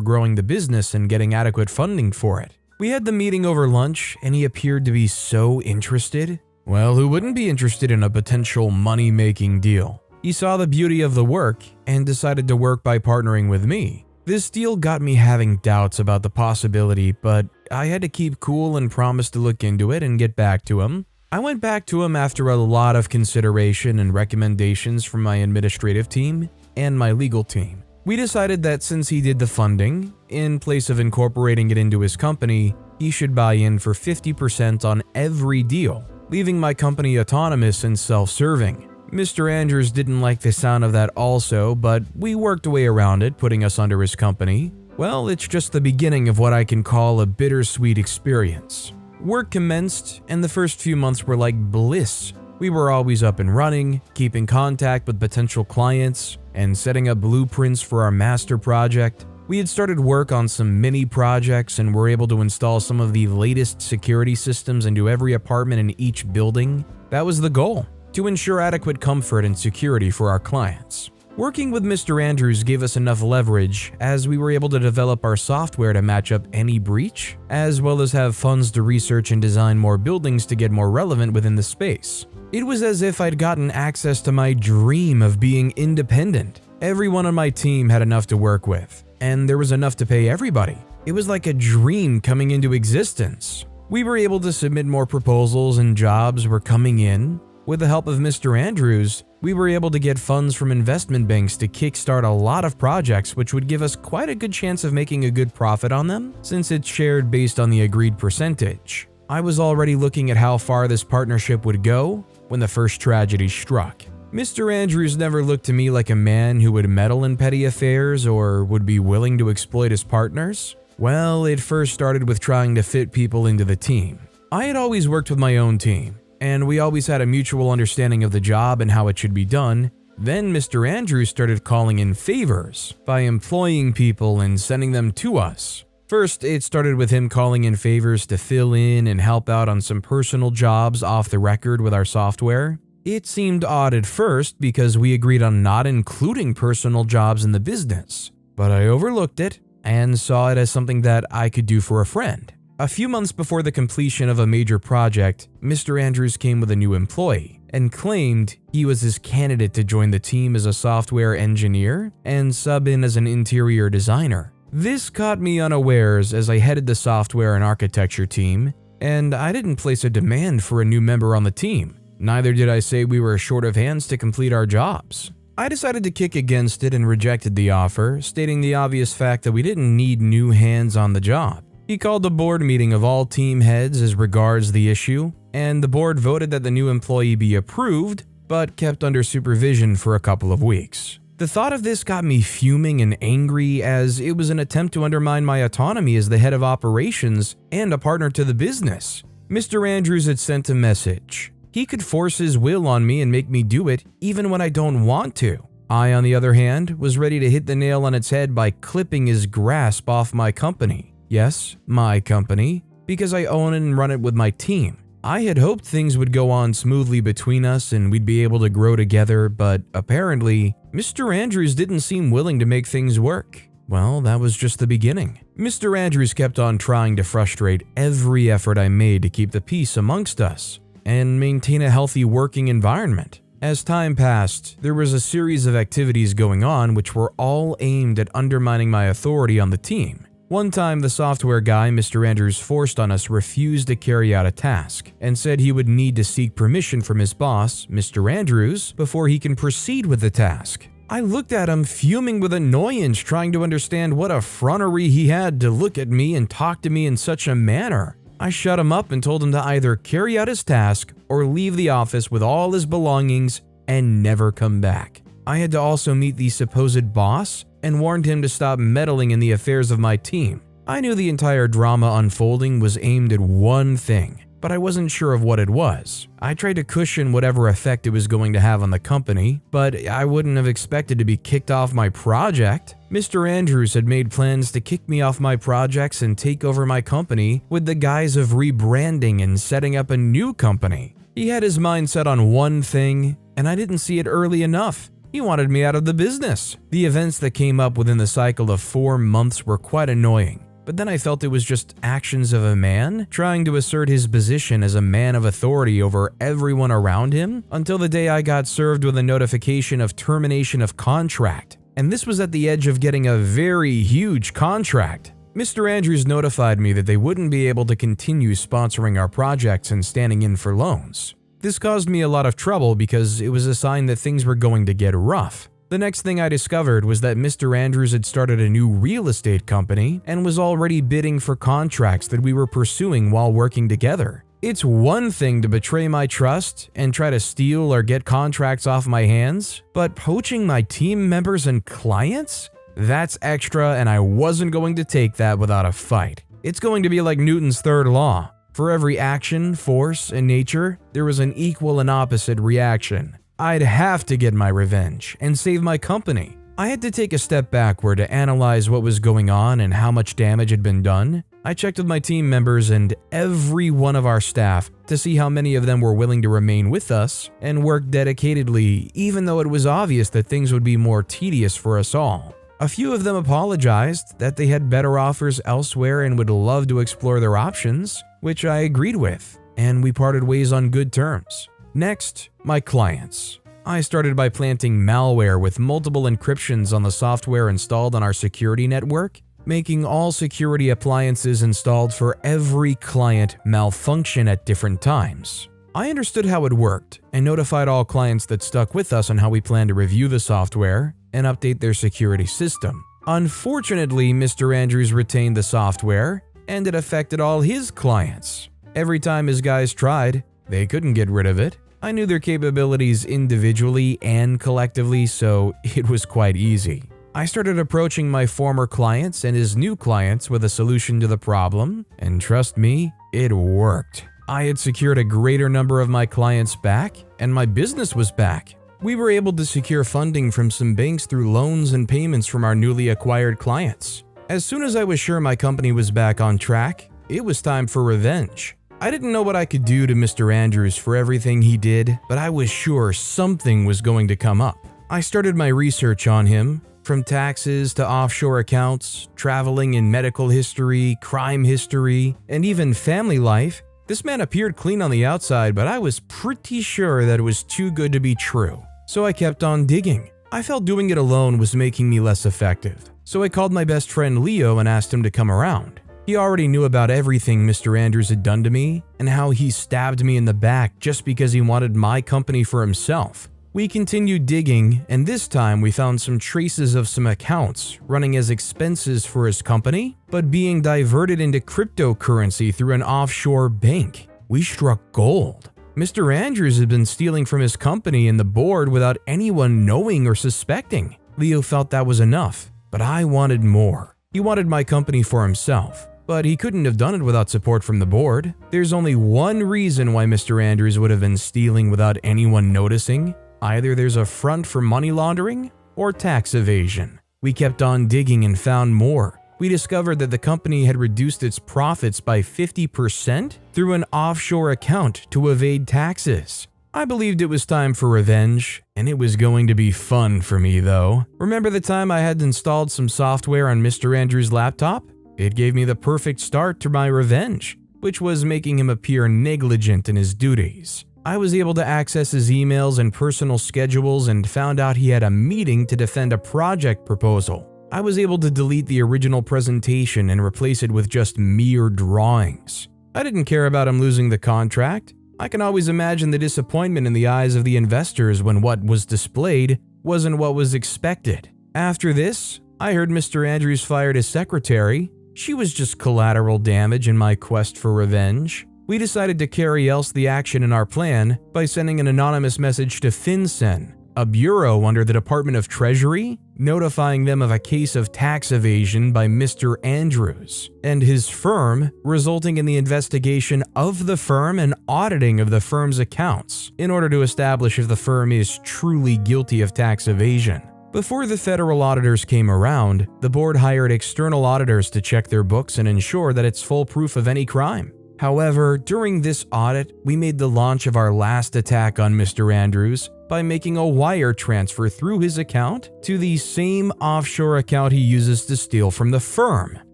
growing the business and getting adequate funding for it. We had the meeting over lunch, and he appeared to be so interested. Well, who wouldn't be interested in a potential money-making deal? He saw the beauty of the work and decided to work by partnering with me. This deal got me having doubts about the possibility, but I had to keep cool and promise to look into it and get back to him. I went back to him after a lot of consideration and recommendations from my administrative team and my legal team. We decided that since he did the funding, in place of incorporating it into his company, he should buy in for 50% on every deal, leaving my company autonomous and self-serving. Mr. Andrews didn't like the sound of that also, but we worked a way around it, putting us under his company. Well, it's just the beginning of what I can call a bittersweet experience. Work commenced, and the first few months were like bliss. We were always up and running, keeping contact with potential clients, and setting up blueprints for our master project. We had started work on some mini projects and were able to install some of the latest security systems into every apartment in each building. That was the goal, to ensure adequate comfort and security for our clients. Working with Mr. Andrews gave us enough leverage as we were able to develop our software to match up any breach, as well as have funds to research and design more buildings to get more relevant within the space. It was as if I'd gotten access to my dream of being independent. Everyone on my team had enough to work with, and there was enough to pay everybody. It was like a dream coming into existence. We were able to submit more proposals and jobs were coming in. With the help of Mr. Andrews, we were able to get funds from investment banks to kickstart a lot of projects, which would give us quite a good chance of making a good profit on them, since it's shared based on the agreed percentage. I was already looking at how far this partnership would go when the first tragedy struck. Mr. Andrews never looked to me like a man who would meddle in petty affairs or would be willing to exploit his partners. Well, it first started with trying to fit people into the team. I had always worked with my own team, and we always had a mutual understanding of the job and how it should be done. Then Mr. Andrews started calling in favors by employing people and sending them to us. First, it started with him calling in favors to fill in and help out on some personal jobs off the record with our software. It seemed odd at first because we agreed on not including personal jobs in the business, but I overlooked it and saw it as something that I could do for a friend. A few months before the completion of a major project, Mr. Andrews came with a new employee and claimed he was his candidate to join the team as a software engineer and sub in as an interior designer. This caught me unawares as I headed the software and architecture team, and I didn't place a demand for a new member on the team. Neither did I say we were short of hands to complete our jobs. I decided to kick against it and rejected the offer, stating the obvious fact that we didn't need new hands on the job. He called a board meeting of all team heads as regards the issue, and the board voted that the new employee be approved, but kept under supervision for a couple of weeks. The thought of this got me fuming and angry, as it was an attempt to undermine my autonomy as the head of operations and a partner to the business. Mr. Andrews had sent a message. He could force his will on me and make me do it even when I don't want to. I, on the other hand, was ready to hit the nail on its head by clipping his grasp off my company. Yes, my company, because I own it and run it with my team. I had hoped things would go on smoothly between us and we'd be able to grow together, but apparently, Mr. Andrews didn't seem willing to make things work. Well, that was just the beginning. Mr. Andrews kept on trying to frustrate every effort I made to keep the peace amongst us and maintain a healthy working environment. As time passed, there was a series of activities going on which were all aimed at undermining my authority on the team. One time, the software guy Mr. Andrews forced on us refused to carry out a task and said he would need to seek permission from his boss, Mr. Andrews, before he can proceed with the task. I looked at him fuming with annoyance, trying to understand what effrontery he had to look at me and talk to me in such a manner. I shut him up and told him to either carry out his task or leave the office with all his belongings and never come back. I had to also meet the supposed boss and warned him to stop meddling in the affairs of my team. I knew the entire drama unfolding was aimed at one thing, but I wasn't sure of what it was. I tried to cushion whatever effect it was going to have on the company, but I wouldn't have expected to be kicked off my project. Mr. Andrews had made plans to kick me off my projects and take over my company with the guise of rebranding and setting up a new company. He had his mind set on one thing, and I didn't see it early enough. He wanted me out of the business. The events that came up within the cycle of 4 months were quite annoying, but then I felt it was just actions of a man trying to assert his position as a man of authority over everyone around him until the day I got served with a notification of termination of contract. And this was at the edge of getting a very huge contract. Mr. Andrews notified me that they wouldn't be able to continue sponsoring our projects and standing in for loans. This caused me a lot of trouble because it was a sign that things were going to get rough. The next thing I discovered was that Mr. Andrews had started a new real estate company and was already bidding for contracts that we were pursuing while working together. It's one thing to betray my trust and try to steal or get contracts off my hands, but poaching my team members and clients? That's extra, and I wasn't going to take that without a fight. It's going to be like Newton's third law. For every action, force, and nature, there was an equal and opposite reaction. I'd have to get my revenge and save my company. I had to take a step backward to analyze what was going on and how much damage had been done. I checked with my team members and every one of our staff to see how many of them were willing to remain with us and work dedicatedly, even though it was obvious that things would be more tedious for us all. A few of them apologized that they had better offers elsewhere and would love to explore their options, which I agreed with, and we parted ways on good terms. Next, my clients. I started by planting malware with multiple encryptions on the software installed on our security network, making all security appliances installed for every client malfunction at different times. I understood how it worked and notified all clients that stuck with us on how we plan to review the software and update their security system. Unfortunately, Mr. Andrews retained the software, and it affected all his clients. Every time his guys tried, they couldn't get rid of it. I knew their capabilities individually and collectively, so it was quite easy. I started approaching my former clients and his new clients with a solution to the problem, and trust me, it worked. I had secured a greater number of my clients back, and my business was back. We were able to secure funding from some banks through loans and payments from our newly acquired clients. As soon as I was sure my company was back on track, it was time for revenge. I didn't know what I could do to Mr. Andrews for everything he did, but I was sure something was going to come up. I started my research on him, from taxes to offshore accounts, traveling and medical history, crime history, and even family life. This man appeared clean on the outside, but I was pretty sure that it was too good to be true. So I kept on digging. I felt doing it alone was making me less effective. So I called my best friend Leo and asked him to come around. He already knew about everything Mr. Andrews had done to me and how he stabbed me in the back just because he wanted my company for himself. We continued digging, and this time we found some traces of some accounts running as expenses for his company, but being diverted into cryptocurrency through an offshore bank. We struck gold. Mr. Andrews had been stealing from his company and the board without anyone knowing or suspecting. Leo felt that was enough, but I wanted more. He wanted my company for himself, but he couldn't have done it without support from the board. There's only one reason why Mr. Andrews would have been stealing without anyone noticing. Either there's a front for money laundering or tax evasion. We kept on digging and found more. We discovered that the company had reduced its profits by 50% through an offshore account to evade taxes. I believed it was time for revenge, and it was going to be fun for me though. Remember the time I had installed some software on Mr. Andrews' laptop? It gave me the perfect start to my revenge, which was making him appear negligent in his duties. I was able to access his emails and personal schedules and found out he had a meeting to defend a project proposal. I was able to delete the original presentation and replace it with just mere drawings. I didn't care about him losing the contract. I can always imagine the disappointment in the eyes of the investors when what was displayed wasn't what was expected. After this, I heard Mr. Andrews fired his secretary. She was just collateral damage in my quest for revenge. We decided to carry else the action in our plan by sending an anonymous message to FinCEN, a bureau under the Department of Treasury, notifying them of a case of tax evasion by Mr. Andrews and his firm, resulting in the investigation of the firm and auditing of the firm's accounts in order to establish if the firm is truly guilty of tax evasion. Before the federal auditors came around, the board hired external auditors to check their books and ensure that it's full proof of any crime. However, during this audit, we made the launch of our last attack on Mr. Andrews by making a wire transfer through his account to the same offshore account he uses to steal from the firm.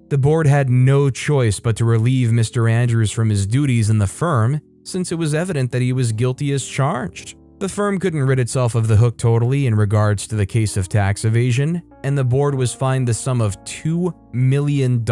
The board had no choice but to relieve Mr. Andrews from his duties in the firm since it was evident that he was guilty as charged. The firm couldn't rid itself of the hook totally in regards to the case of tax evasion, and the board was fined the sum of $2 million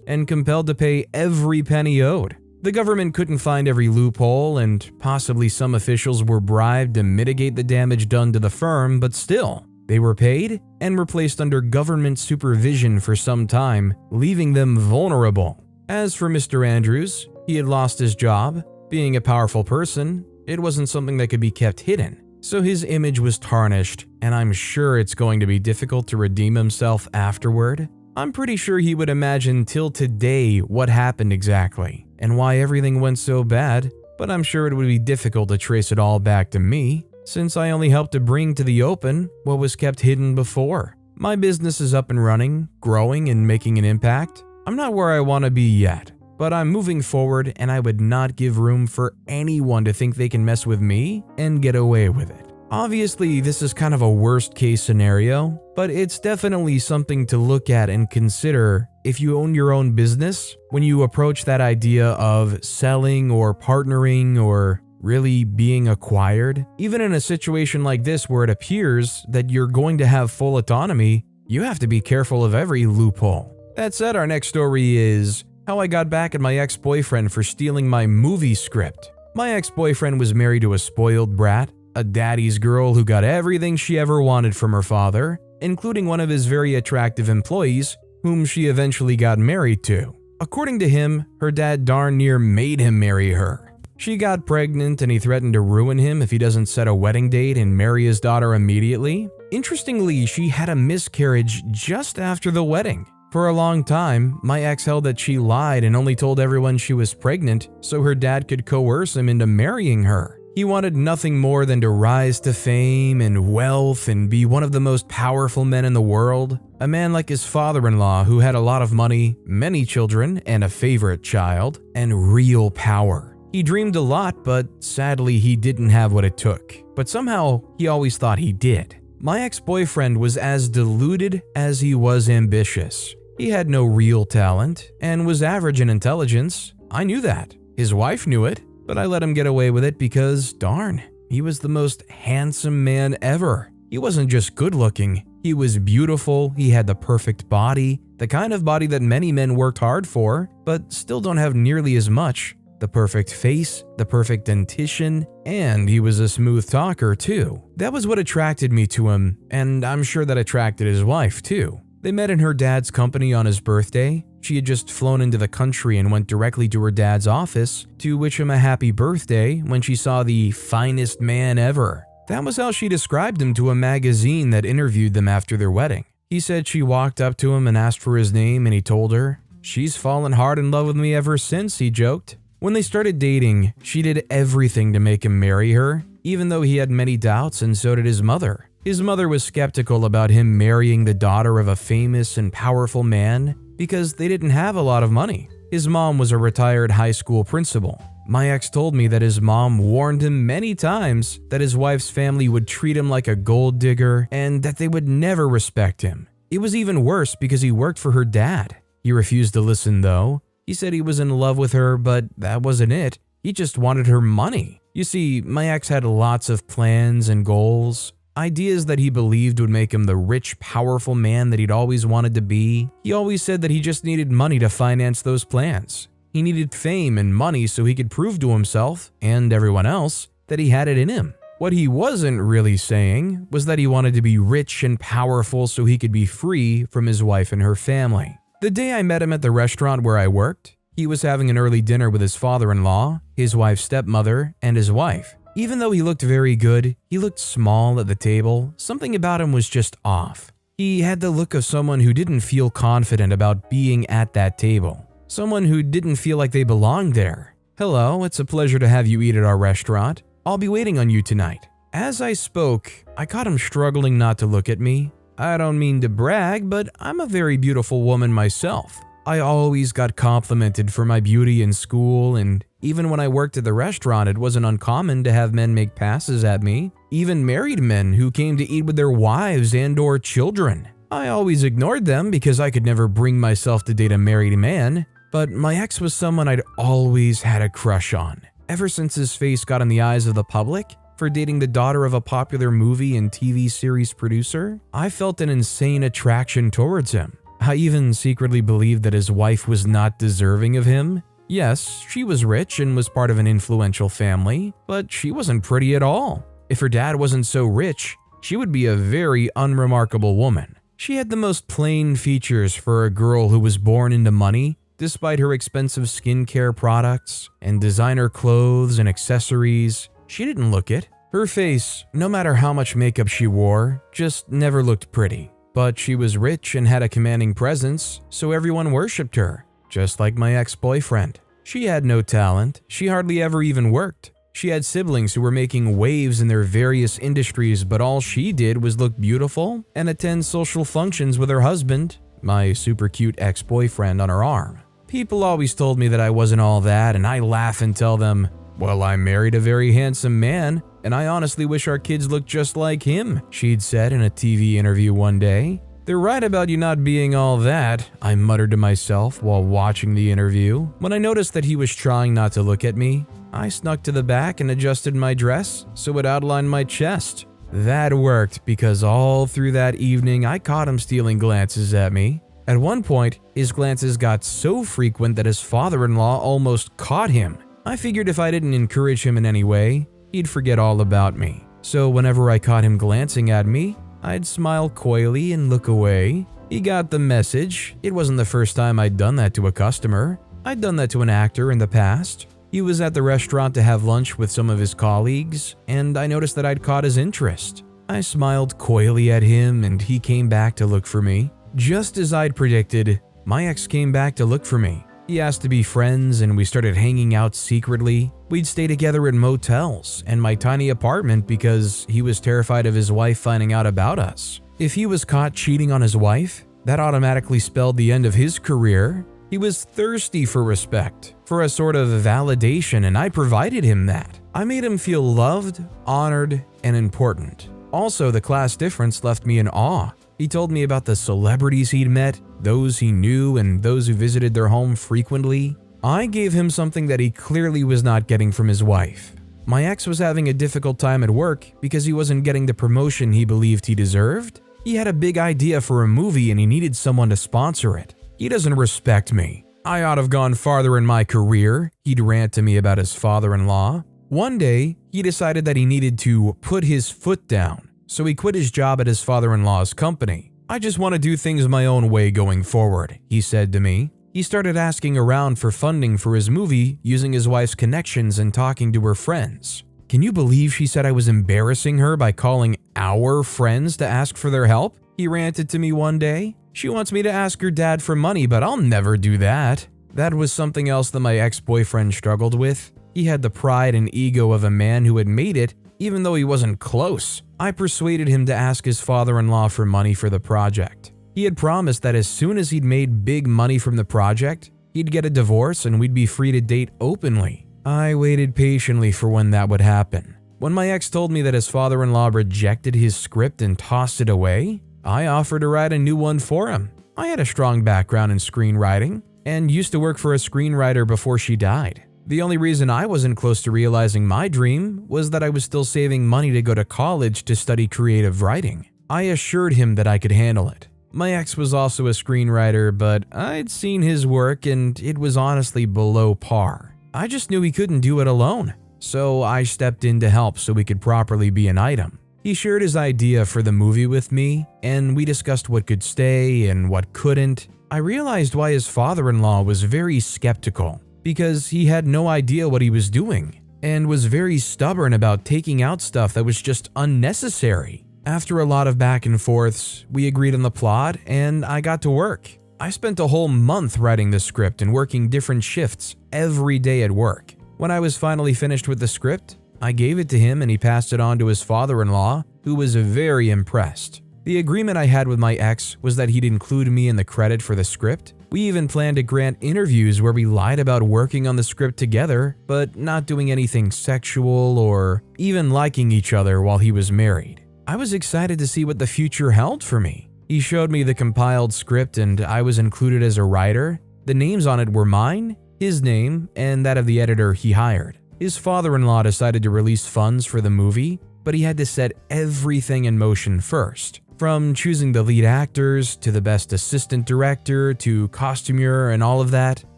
and compelled to pay every penny owed. The government couldn't find every loophole, and possibly some officials were bribed to mitigate the damage done to the firm, but still, they were paid and were placed under government supervision for some time, leaving them vulnerable. As for Mr. Andrews, he had lost his job. Being a powerful person, it wasn't something that could be kept hidden, so his image was tarnished, and I'm sure it's going to be difficult to redeem himself afterward. I'm pretty sure he would imagine till today what happened exactly, and why everything went so bad, but I'm sure it would be difficult to trace it all back to me, since I only helped to bring to the open what was kept hidden before. My business is up and running, growing, and making an impact. I'm not where I want to be yet, but I'm moving forward, and I would not give room for anyone to think they can mess with me and get away with it. Obviously, this is kind of a worst case scenario, but it's definitely something to look at and consider if you own your own business when you approach that idea of selling or partnering or really being acquired. Even in a situation like this where it appears that you're going to have full autonomy, you have to be careful of every loophole. That said, our next story is how I got back at my ex-boyfriend for stealing my movie script. My ex-boyfriend was married to a spoiled brat, a daddy's girl who got everything she ever wanted from her father, including one of his very attractive employees, whom she eventually got married to. According to him, her dad darn near made him marry her. She got pregnant and he threatened to ruin him if he doesn't set a wedding date and marry his daughter immediately. Interestingly, she had a miscarriage just after the wedding. For a long time, my ex held that she lied and only told everyone she was pregnant so her dad could coerce him into marrying her. He wanted nothing more than to rise to fame and wealth and be one of the most powerful men in the world. A man like his father-in-law who had a lot of money, many children, and a favorite child, and real power. He dreamed a lot, but sadly he didn't have what it took. But somehow, he always thought he did. My ex-boyfriend was as deluded as he was ambitious. He had no real talent and was average in intelligence. I knew that. His wife knew it, but I let him get away with it because, darn, he was the most handsome man ever. He wasn't just good looking, he was beautiful, he had the perfect body, the kind of body that many men worked hard for, but still don't have nearly as much. The perfect face, the perfect dentition, and he was a smooth talker too. That was what attracted me to him, and I'm sure that attracted his wife too. They met in her dad's company on his birthday. She had just flown into the country and went directly to her dad's office to wish him a happy birthday when she saw the finest man ever. That was how she described him to a magazine that interviewed them after their wedding. He said she walked up to him and asked for his name, and he told her, "She's fallen hard in love with me ever since," he joked. When they started dating, she did everything to make him marry her, even though he had many doubts, and so did his mother. His mother was skeptical about him marrying the daughter of a famous and powerful man because they didn't have a lot of money. His mom was a retired high school principal. My ex told me that his mom warned him many times that his wife's family would treat him like a gold digger and that they would never respect him. It was even worse because he worked for her dad. He refused to listen though. He said he was in love with her, but that wasn't it. He just wanted her money. You see, my ex had lots of plans and goals. Ideas that he believed would make him the rich, powerful man that he'd always wanted to be. He always said that he just needed money to finance those plans. He needed fame and money so he could prove to himself, and everyone else, that he had it in him. What he wasn't really saying was that he wanted to be rich and powerful so he could be free from his wife and her family. The day I met him at the restaurant where I worked, he was having an early dinner with his father-in-law, his wife's stepmother, and his wife. Even though he looked very good, he looked small at the table. Something about him was just off. He had the look of someone who didn't feel confident about being at that table. Someone who didn't feel like they belonged there. "Hello, it's a pleasure to have you eat at our restaurant. I'll be waiting on you tonight." As I spoke, I caught him struggling not to look at me. I don't mean to brag, but I'm a very beautiful woman myself. I always got complimented for my beauty in school, and even when I worked at the restaurant, it wasn't uncommon to have men make passes at me, even married men who came to eat with their wives and/or children. I always ignored them because I could never bring myself to date a married man, but my ex was someone I'd always had a crush on. Ever since his face got in the eyes of the public for dating the daughter of a popular movie and TV series producer, I felt an insane attraction towards him. I even secretly believed that his wife was not deserving of him. Yes, she was rich and was part of an influential family, but she wasn't pretty at all. If her dad wasn't so rich, she would be a very unremarkable woman. She had the most plain features for a girl who was born into money, despite her expensive skincare products and designer clothes and accessories. She didn't look it. Her face, no matter how much makeup she wore, just never looked pretty. But she was rich and had a commanding presence, so everyone worshipped her, just like my ex-boyfriend. She had no talent. She hardly ever even worked. She had siblings who were making waves in their various industries, but all she did was look beautiful and attend social functions with her husband, my super cute ex-boyfriend, on her arm. People always told me that I wasn't all that, and I laugh and tell them, "Well, I married a very handsome man, and I honestly wish our kids looked just like him," she'd said in a TV interview one day. "They're right about you not being all that," I muttered to myself while watching the interview. When I noticed that he was trying not to look at me, I snuck to the back and adjusted my dress so it outlined my chest. That worked because all through that evening I caught him stealing glances at me. At one point, his glances got so frequent that his father-in-law almost caught him. I figured if I didn't encourage him in any way, he'd forget all about me. So whenever I caught him glancing at me, I'd smile coyly and look away. He got the message. It wasn't the first time I'd done that to a customer. I'd done that to an actor in the past. He was at the restaurant to have lunch with some of his colleagues, and I noticed that I'd caught his interest. I smiled coyly at him, and he came back to look for me. Just as I'd predicted, my ex came back to look for me. He asked to be friends and we started hanging out secretly. We'd stay together in motels and my tiny apartment because he was terrified of his wife finding out about us. If he was caught cheating on his wife, that automatically spelled the end of his career. He was thirsty for respect, for a sort of validation, and I provided him that. I made him feel loved, honored, and important. Also, the class difference left me in awe. He told me about the celebrities he'd met, those he knew, and those who visited their home frequently. I gave him something that he clearly was not getting from his wife. My ex was having a difficult time at work because he wasn't getting the promotion he believed he deserved. He had a big idea for a movie and he needed someone to sponsor it. He doesn't respect me. I ought to have gone farther in my career, he'd rant to me about his father-in-law. One day, he decided that he needed to put his foot down, so he quit his job at his father-in-law's company. I just want to do things my own way going forward, he said to me. He started asking around for funding for his movie using his wife's connections and talking to her friends. Can you believe she said I was embarrassing her by calling our friends to ask for their help? He ranted to me one day. She wants me to ask her dad for money, but I'll never do that. That was something else that my ex-boyfriend struggled with. He had the pride and ego of a man who had made it, even though he wasn't close. I persuaded him to ask his father-in-law for money for the project. He had promised that as soon as he'd made big money from the project, he'd get a divorce and we'd be free to date openly. I waited patiently for when that would happen. When my ex told me that his father-in-law rejected his script and tossed it away, I offered to write a new one for him. I had a strong background in screenwriting and used to work for a screenwriter before she died. The only reason I wasn't close to realizing my dream was that I was still saving money to go to college to study creative writing. I assured him that I could handle it. My ex was also a screenwriter, but I'd seen his work and it was honestly below par. I just knew he couldn't do it alone, so I stepped in to help so we could properly be an item. He shared his idea for the movie with me, and we discussed what could stay and what couldn't. I realized why his father-in-law was very skeptical, because he had no idea what he was doing, and was very stubborn about taking out stuff that was just unnecessary. After a lot of back and forths, we agreed on the plot, and I got to work. I spent a whole month writing the script and working different shifts every day at work. When I was finally finished with the script, I gave it to him and he passed it on to his father-in-law, who was very impressed. The agreement I had with my ex was that he'd include me in the credit for the script. We even planned to grant interviews where we lied about working on the script together, but not doing anything sexual or even liking each other while he was married. I was excited to see what the future held for me. He showed me the compiled script and I was included as a writer. The names on it were mine, his name, and that of the editor he hired. His father-in-law decided to release funds for the movie, but he had to set everything in motion first. From choosing the lead actors, to the best assistant director, to costumier and all of that.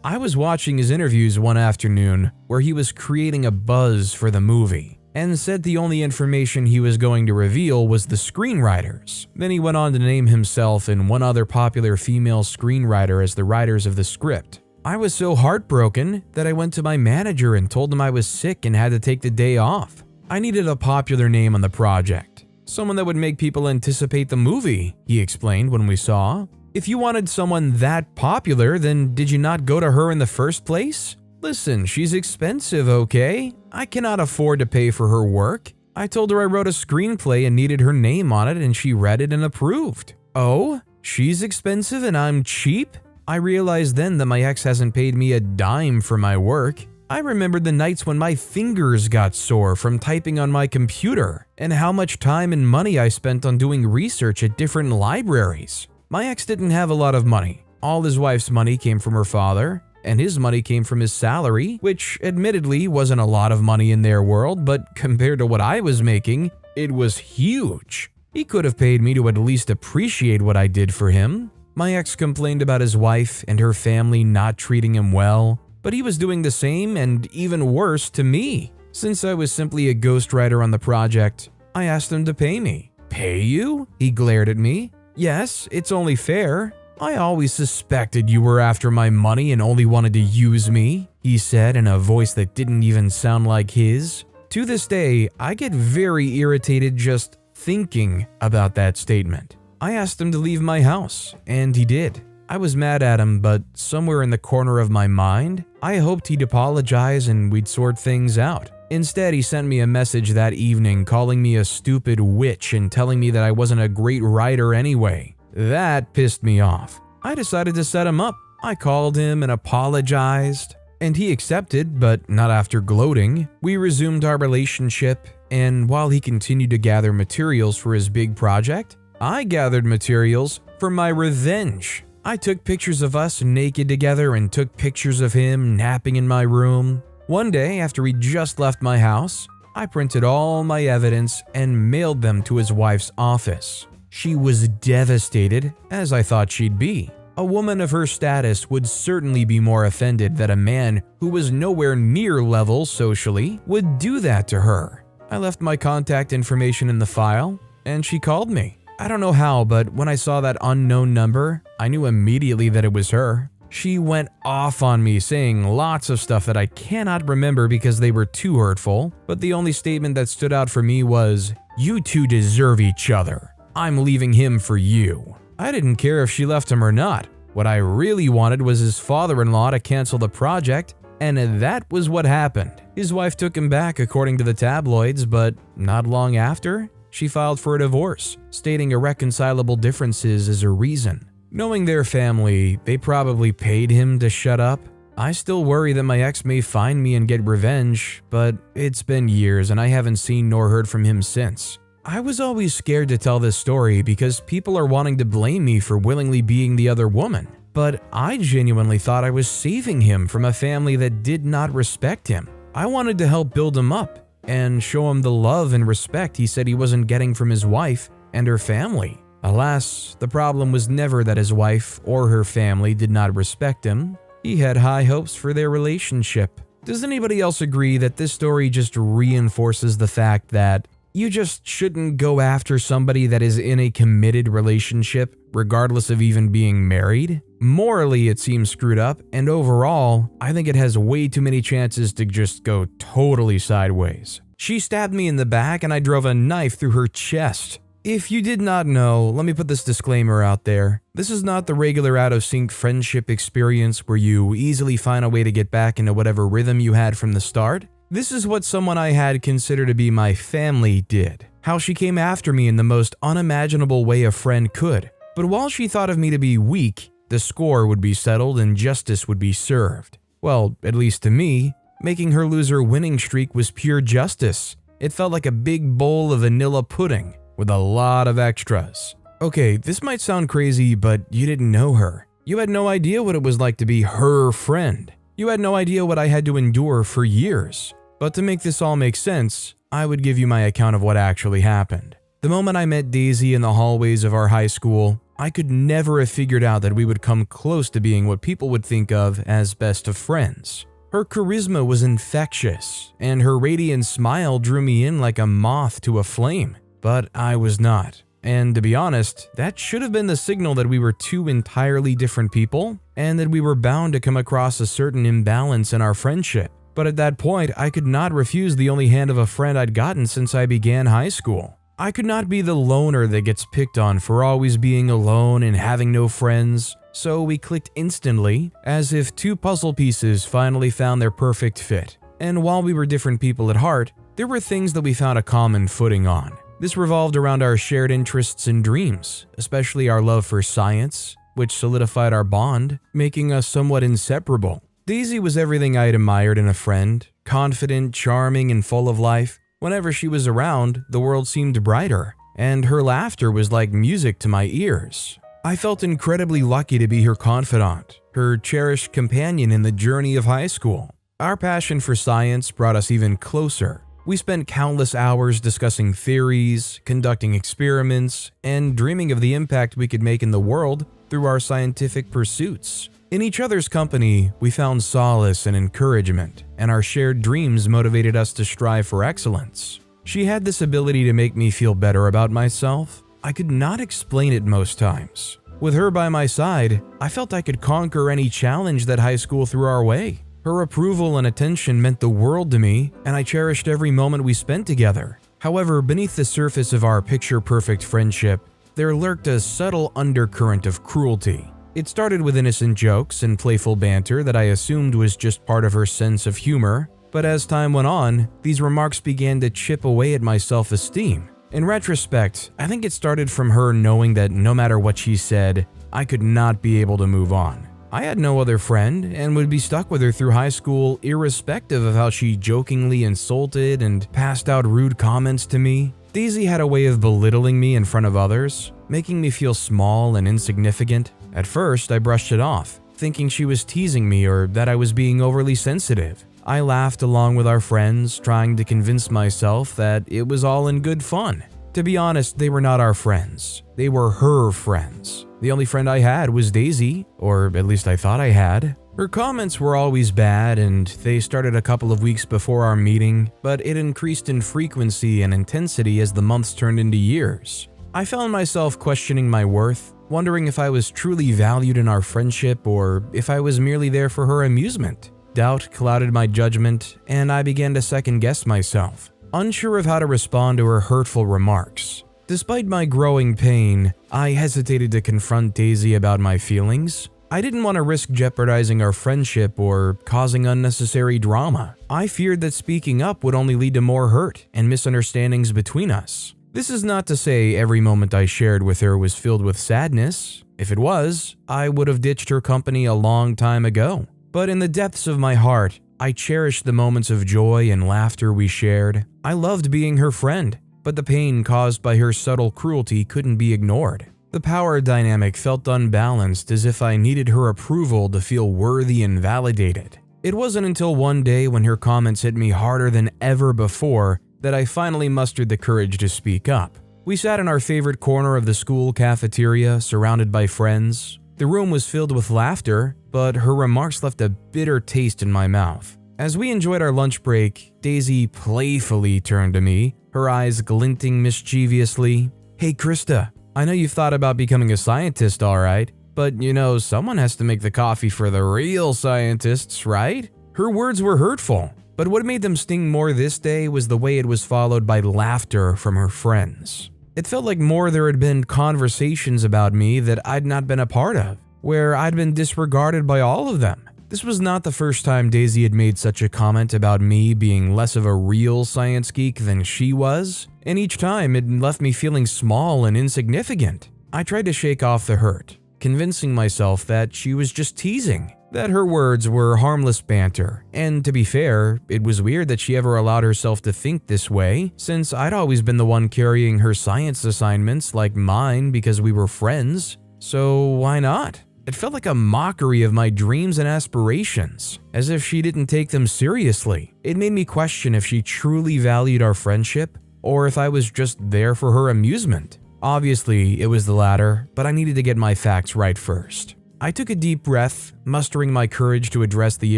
I was watching his interviews one afternoon where he was creating a buzz for the movie, and said the only information he was going to reveal was the screenwriters. Then he went on to name himself and one other popular female screenwriter as the writers of the script. I was so heartbroken that I went to my manager and told him I was sick and had to take the day off. I needed a popular name on the project. Someone that would make people anticipate the movie, he explained when we saw. If you wanted someone that popular, then did you not go to her in the first place? Listen, she's expensive, okay? I cannot afford to pay for her work. I told her I wrote a screenplay and needed her name on it and she read it and approved. Oh, she's expensive and I'm cheap? I realized then that my ex hasn't paid me a dime for my work. I remembered the nights when my fingers got sore from typing on my computer and how much time and money I spent on doing research at different libraries. My ex didn't have a lot of money. All his wife's money came from her father, and his money came from his salary, which admittedly wasn't a lot of money in their world, but compared to what I was making, it was huge. He could have paid me to at least appreciate what I did for him. My ex complained about his wife and her family not treating him well, but he was doing the same and even worse to me. Since I was simply a ghostwriter on the project, I asked him to pay me. Pay you? He glared at me. Yes, it's only fair. I always suspected you were after my money and only wanted to use me, he said in a voice that didn't even sound like his. To this day, I get very irritated just thinking about that statement. I asked him to leave my house, and he did. I was mad at him, but somewhere in the corner of my mind, I hoped he'd apologize and we'd sort things out. Instead, he sent me a message that evening calling me a stupid witch and telling me that I wasn't a great writer anyway. That pissed me off. I decided to set him up. I called him and apologized, and he accepted, but not after gloating. We resumed our relationship, and while he continued to gather materials for his big project, I gathered materials for my revenge. I took pictures of us naked together and took pictures of him napping in my room. One day, after he just left my house, I printed all my evidence and mailed them to his wife's office. She was devastated, as I thought she'd be. A woman of her status would certainly be more offended that a man who was nowhere near level socially would do that to her. I left my contact information in the file, and she called me. I don't know how, but when I saw that unknown number, I knew immediately that it was her. She went off on me, saying lots of stuff that I cannot remember because they were too hurtful, but the only statement that stood out for me was, "You two deserve each other. I'm leaving him for you." I didn't care if she left him or not. What I really wanted was his father-in-law to cancel the project, and that was what happened. His wife took him back according to the tabloids, but not long after, she filed for a divorce, stating irreconcilable differences as a reason. Knowing their family, they probably paid him to shut up. I still worry that my ex may find me and get revenge, but it's been years and I haven't seen nor heard from him since. I was always scared to tell this story because people are wanting to blame me for willingly being the other woman. But I genuinely thought I was saving him from a family that did not respect him. I wanted to help build him up and show him the love and respect he said he wasn't getting from his wife and her family. Alas, the problem was never that his wife or her family did not respect him. He had high hopes for their relationship. Does anybody else agree that this story just reinforces the fact that you just shouldn't go after somebody that is in a committed relationship, regardless of even being married? Morally, it seems screwed up, and overall, I think it has way too many chances to just go totally sideways. She stabbed me in the back and I drove a knife through her chest. If you did not know, let me put this disclaimer out there. This is not the regular out-of-sync friendship experience where you easily find a way to get back into whatever rhythm you had from the start. This is what someone I had considered to be my family did. How she came after me in the most unimaginable way a friend could. But while she thought of me to be weak, the score would be settled and justice would be served. Well, at least to me, making her lose her winning streak was pure justice. It felt like a big bowl of vanilla pudding with a lot of extras. Okay, this might sound crazy, but you didn't know her. You had no idea what it was like to be her friend. You had no idea what I had to endure for years. But to make this all make sense, I would give you my account of what actually happened. The moment I met Daisy in the hallways of our high school, I could never have figured out that we would come close to being what people would think of as best of friends. Her charisma was infectious, and her radiant smile drew me in like a moth to a flame. But I was not. And to be honest, that should have been the signal that we were two entirely different people, and that we were bound to come across a certain imbalance in our friendship. But at that point, I could not refuse the only hand of a friend I'd gotten since I began high school. I could not be the loner that gets picked on for always being alone and having no friends, so we clicked instantly, as if two puzzle pieces finally found their perfect fit. And while we were different people at heart, there were things that we found a common footing on. This revolved around our shared interests and dreams, especially our love for science, which solidified our bond, making us somewhat inseparable. Daisy was everything I admired in a friend, confident, charming, and full of life. Whenever she was around, the world seemed brighter, and her laughter was like music to my ears. I felt incredibly lucky to be her confidant, her cherished companion in the journey of high school. Our passion for science brought us even closer. We spent countless hours discussing theories, conducting experiments, and dreaming of the impact we could make in the world through our scientific pursuits. In each other's company, we found solace and encouragement, and our shared dreams motivated us to strive for excellence. She had this ability to make me feel better about myself. I could not explain it most times. With her by my side, I felt I could conquer any challenge that high school threw our way. Her approval and attention meant the world to me, and I cherished every moment we spent together. However, beneath the surface of our picture-perfect friendship, there lurked a subtle undercurrent of cruelty. It started with innocent jokes and playful banter that I assumed was just part of her sense of humor, but as time went on, these remarks began to chip away at my self-esteem. In retrospect, I think it started from her knowing that no matter what she said, I could not be able to move on. I had no other friend and would be stuck with her through high school irrespective of how she jokingly insulted and passed out rude comments to me. Daisy had a way of belittling me in front of others, making me feel small and insignificant. At first, I brushed it off, thinking she was teasing me or that I was being overly sensitive. I laughed along with our friends, trying to convince myself that it was all in good fun. To be honest, they were not our friends. They were her friends. The only friend I had was Daisy, or at least I thought I had. Her comments were always bad, and they started a couple of weeks before our meeting, but it increased in frequency and intensity as the months turned into years. I found myself questioning my worth, wondering if I was truly valued in our friendship or if I was merely there for her amusement. Doubt clouded my judgment, and I began to second-guess myself, unsure of how to respond to her hurtful remarks. Despite my growing pain, I hesitated to confront Daisy about my feelings. I didn't want to risk jeopardizing our friendship or causing unnecessary drama. I feared that speaking up would only lead to more hurt and misunderstandings between us. This is not to say every moment I shared with her was filled with sadness. If it was, I would have ditched her company a long time ago. But in the depths of my heart, I cherished the moments of joy and laughter we shared. I loved being her friend, but the pain caused by her subtle cruelty couldn't be ignored. The power dynamic felt unbalanced, as if I needed her approval to feel worthy and validated. It wasn't until one day when her comments hit me harder than ever before that I finally mustered the courage to speak up. We sat in our favorite corner of the school cafeteria, surrounded by friends. The room was filled with laughter, but her remarks left a bitter taste in my mouth. As we enjoyed our lunch break, Daisy playfully turned to me, her eyes glinting mischievously. "Hey Krista, I know you've thought about becoming a scientist, alright, but someone has to make the coffee for the real scientists, right?" Her words were hurtful, but what made them sting more this day was the way it was followed by laughter from her friends. It felt like there had been conversations about me that I'd not been a part of, where I'd been disregarded by all of them. This was not the first time Daisy had made such a comment about me being less of a real science geek than she was, and each time it left me feeling small and insignificant. I tried to shake off the hurt, convincing myself that she was just teasing, that her words were harmless banter, and to be fair, it was weird that she ever allowed herself to think this way, since I'd always been the one carrying her science assignments like mine because we were friends, so why not? It felt like a mockery of my dreams and aspirations, as if she didn't take them seriously. It made me question if she truly valued our friendship, or if I was just there for her amusement. Obviously, it was the latter, but I needed to get my facts right first. I took a deep breath, mustering my courage to address the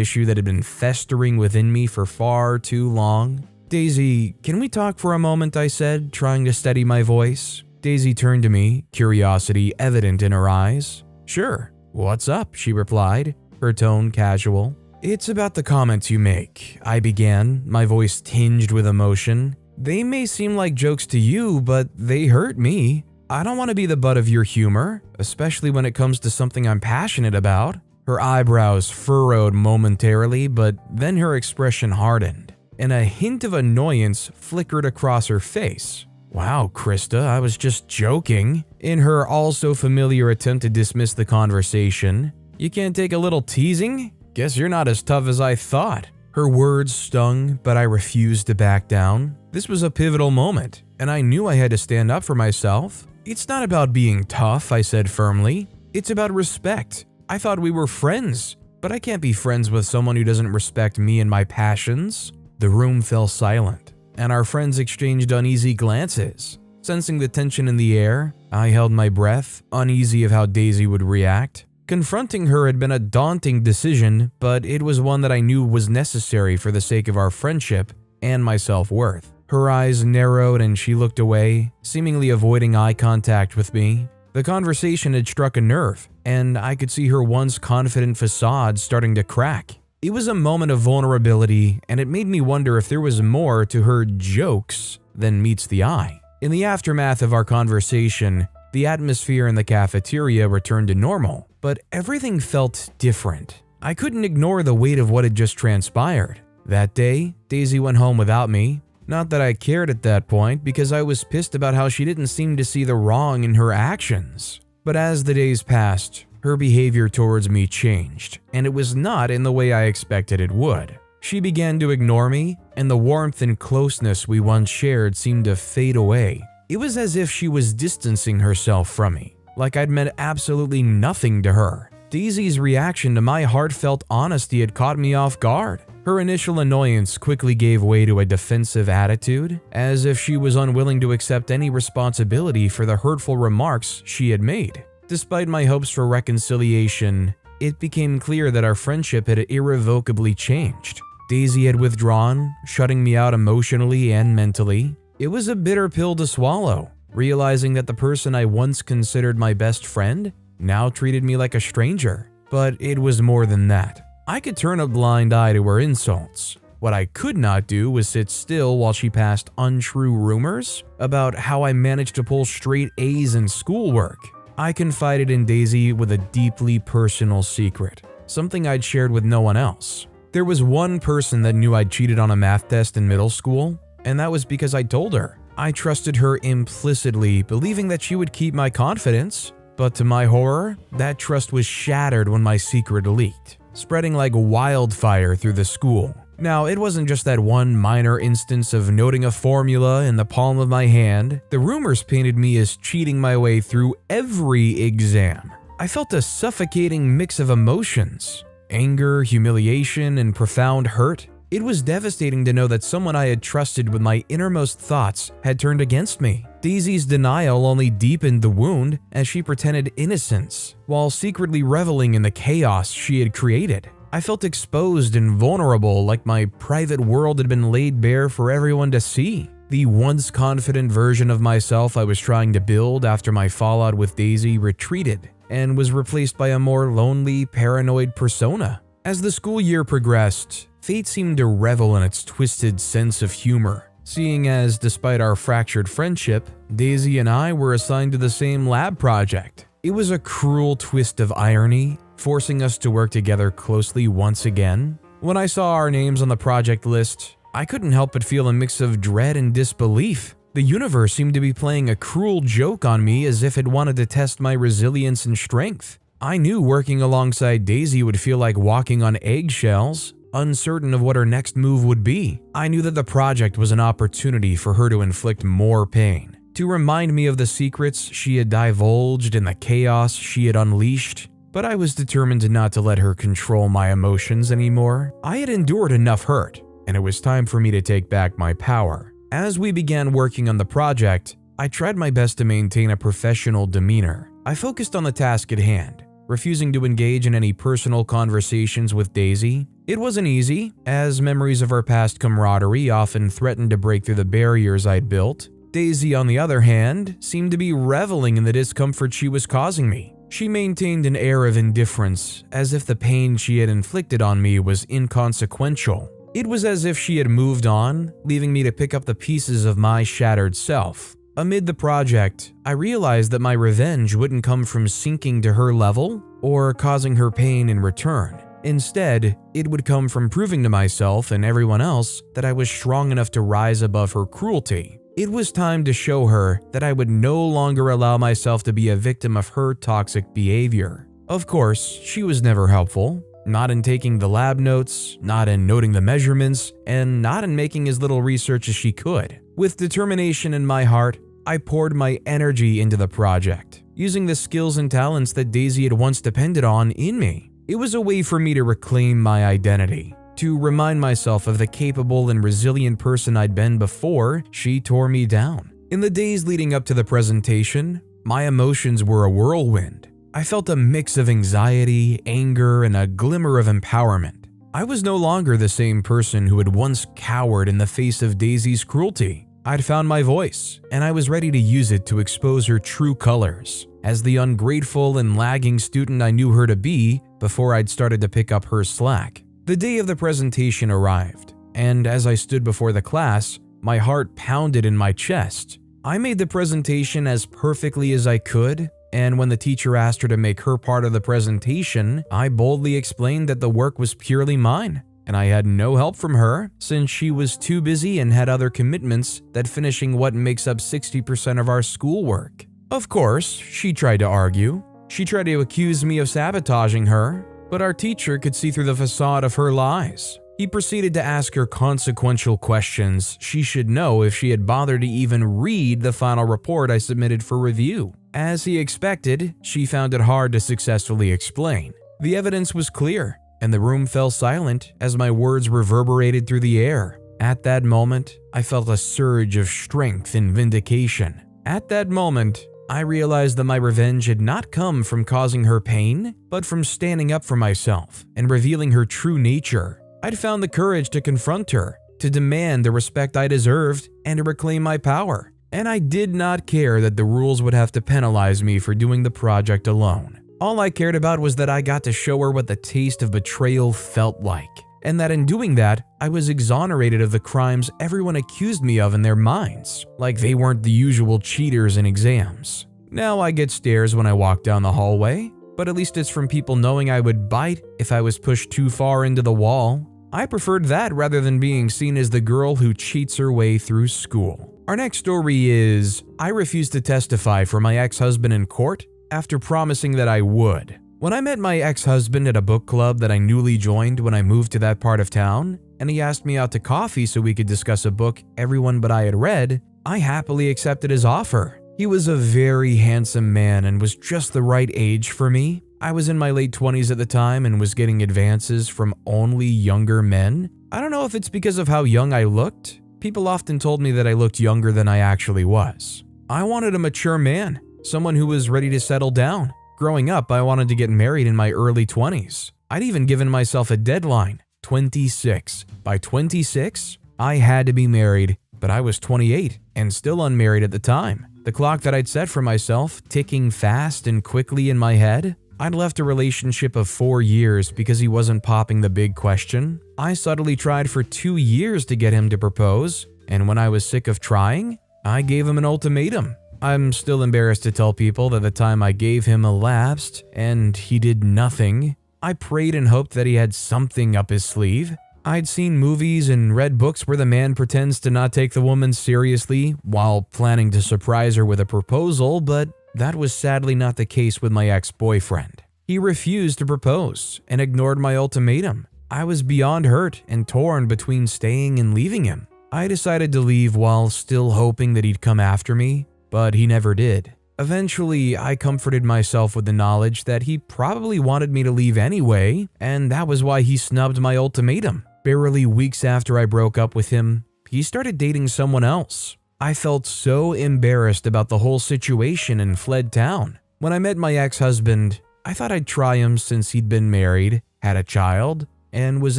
issue that had been festering within me for far too long. "Daisy, can we talk for a moment?" I said, trying to steady my voice. Daisy turned to me, curiosity evident in her eyes. "Sure. What's up?" she replied, her tone casual. "It's about the comments you make," I began, my voice tinged with emotion. "They may seem like jokes to you, but they hurt me. I don't want to be the butt of your humor, especially when it comes to something I'm passionate about." Her eyebrows furrowed momentarily, but then her expression hardened, and a hint of annoyance flickered across her face. "Wow, Krista, I was just joking." In her all-so-familiar attempt to dismiss the conversation, "You can't take a little teasing? Guess you're not as tough as I thought." Her words stung, but I refused to back down. This was a pivotal moment, and I knew I had to stand up for myself. "It's not about being tough," I said firmly. "It's about respect. I thought we were friends, but I can't be friends with someone who doesn't respect me and my passions." The room fell silent, and our friends exchanged uneasy glances. Sensing the tension in the air, I held my breath, uneasy of how Daisy would react. Confronting her had been a daunting decision, but it was one that I knew was necessary for the sake of our friendship and my self-worth. Her eyes narrowed and she looked away, seemingly avoiding eye contact with me. The conversation had struck a nerve, and I could see her once confident facade starting to crack. It was a moment of vulnerability, and it made me wonder if there was more to her jokes than meets the eye. In the aftermath of our conversation, the atmosphere in the cafeteria returned to normal, but everything felt different. I couldn't ignore the weight of what had just transpired. That day, Daisy went home without me. Not that I cared at that point, because I was pissed about how she didn't seem to see the wrong in her actions. But as the days passed, her behavior towards me changed, and it was not in the way I expected it would. She began to ignore me, and the warmth and closeness we once shared seemed to fade away. It was as if she was distancing herself from me, like I'd meant absolutely nothing to her. Daisy's reaction to my heartfelt honesty had caught me off guard. Her initial annoyance quickly gave way to a defensive attitude, as if she was unwilling to accept any responsibility for the hurtful remarks she had made. Despite my hopes for reconciliation, it became clear that our friendship had irrevocably changed. Daisy had withdrawn, shutting me out emotionally and mentally. It was a bitter pill to swallow, realizing that the person I once considered my best friend now treated me like a stranger. But it was more than that. I could turn a blind eye to her insults. What I could not do was sit still while she passed untrue rumors about how I managed to pull straight A's in schoolwork. I confided in Daisy with a deeply personal secret, something I'd shared with no one else. There was one person that knew I'd cheated on a math test in middle school, and that was because I told her. I trusted her implicitly, believing that she would keep my confidence, but to my horror, that trust was shattered when my secret leaked, spreading like wildfire through the school. Now, it wasn't just that one minor instance of noting a formula in the palm of my hand. The rumors painted me as cheating my way through every exam. I felt a suffocating mix of emotions: anger, humiliation, and profound hurt. It was devastating to know that someone I had trusted with my innermost thoughts had turned against me. Daisy's denial only deepened the wound as she pretended innocence, while secretly reveling in the chaos she had created. I felt exposed and vulnerable, like my private world had been laid bare for everyone to see. The once confident version of myself I was trying to build after my fallout with Daisy retreated and was replaced by a more lonely, paranoid persona. As the school year progressed, fate seemed to revel in its twisted sense of humor, seeing as, despite our fractured friendship, Daisy and I were assigned to the same lab project. It was a cruel twist of irony, forcing us to work together closely once again. When I saw our names on the project list, I couldn't help but feel a mix of dread and disbelief. The universe seemed to be playing a cruel joke on me, as if it wanted to test my resilience and strength. I knew working alongside Daisy would feel like walking on eggshells, uncertain of what her next move would be. I knew that the project was an opportunity for her to inflict more pain, to remind me of the secrets she had divulged and the chaos she had unleashed. But I was determined not to let her control my emotions anymore. I had endured enough hurt, and it was time for me to take back my power. As we began working on the project, I tried my best to maintain a professional demeanor. I focused on the task at hand, refusing to engage in any personal conversations with Daisy. It wasn't easy, as memories of our past camaraderie often threatened to break through the barriers I'd built. Daisy, on the other hand, seemed to be reveling in the discomfort she was causing me. She maintained an air of indifference, as if the pain she had inflicted on me was inconsequential. It was as if she had moved on, leaving me to pick up the pieces of my shattered self. Amid the project, I realized that my revenge wouldn't come from sinking to her level or causing her pain in return. Instead, it would come from proving to myself and everyone else that I was strong enough to rise above her cruelty. It was time to show her that I would no longer allow myself to be a victim of her toxic behavior. Of course, she was never helpful. Not in taking the lab notes, not in noting the measurements, and not in making as little research as she could. With determination in my heart, I poured my energy into the project, using the skills and talents that Daisy had once depended on in me. It was a way for me to reclaim my identity, to remind myself of the capable and resilient person I'd been before she tore me down. In the days leading up to the presentation, my emotions were a whirlwind. I felt a mix of anxiety, anger, and a glimmer of empowerment. I was no longer the same person who had once cowered in the face of Daisy's cruelty. I'd found my voice, and I was ready to use it to expose her true colors, as the ungrateful and lagging student I knew her to be before I'd started to pick up her slack. The day of the presentation arrived, and as I stood before the class, my heart pounded in my chest. I made the presentation as perfectly as I could, and when the teacher asked her to make her part of the presentation, I boldly explained that the work was purely mine, and I had no help from her since she was too busy and had other commitments that finishing what makes up 60% of our schoolwork. Of course, she tried to argue. She tried to accuse me of sabotaging her, but our teacher could see through the facade of her lies. He proceeded to ask her consequential questions she should know if she had bothered to even read the final report I submitted for review. As he expected, she found it hard to successfully explain. The evidence was clear, and the room fell silent as my words reverberated through the air. At that moment, I felt a surge of strength and vindication. At that moment, I realized that my revenge had not come from causing her pain, but from standing up for myself and revealing her true nature. I'd found the courage to confront her, to demand the respect I deserved, and to reclaim my power. And I did not care that the rules would have to penalize me for doing the project alone. All I cared about was that I got to show her what the taste of betrayal felt like, and that in doing that, I was exonerated of the crimes everyone accused me of in their minds, like they weren't the usual cheaters in exams. Now I get stares when I walk down the hallway, but at least it's from people knowing I would bite if I was pushed too far into the wall. I preferred that rather than being seen as the girl who cheats her way through school. Our next story is, I refused to testify for my ex-husband in court after promising that I would. When I met my ex-husband at a book club that I newly joined when I moved to that part of town, and he asked me out to coffee so we could discuss a book everyone but I had read, I happily accepted his offer. He was a very handsome man and was just the right age for me. I was in my late 20s at the time and was getting advances from only younger men. I don't know if it's because of how young I looked. People often told me that I looked younger than I actually was. I wanted a mature man, someone who was ready to settle down. Growing up, I wanted to get married in my early 20s. I'd even given myself a deadline, 26. By 26, I had to be married, but I was 28 and still unmarried at the time. The clock that I'd set for myself, ticking fast and quickly in my head. I'd left a relationship of 4 years because he wasn't popping the big question. I subtly tried for 2 years to get him to propose, and when I was sick of trying, I gave him an ultimatum. I'm still embarrassed to tell people that the time I gave him elapsed, and he did nothing. I prayed and hoped that he had something up his sleeve. I'd seen movies and read books where the man pretends to not take the woman seriously while planning to surprise her with a proposal, but that was sadly not the case with my ex-boyfriend. He refused to propose and ignored my ultimatum. I was beyond hurt and torn between staying and leaving him. I decided to leave while still hoping that he'd come after me, but he never did. Eventually, I comforted myself with the knowledge that he probably wanted me to leave anyway, and that was why he snubbed my ultimatum. Barely weeks after I broke up with him, he started dating someone else. I felt so embarrassed about the whole situation and fled town. When I met my ex-husband, I thought I'd try him since he'd been married, had a child, and was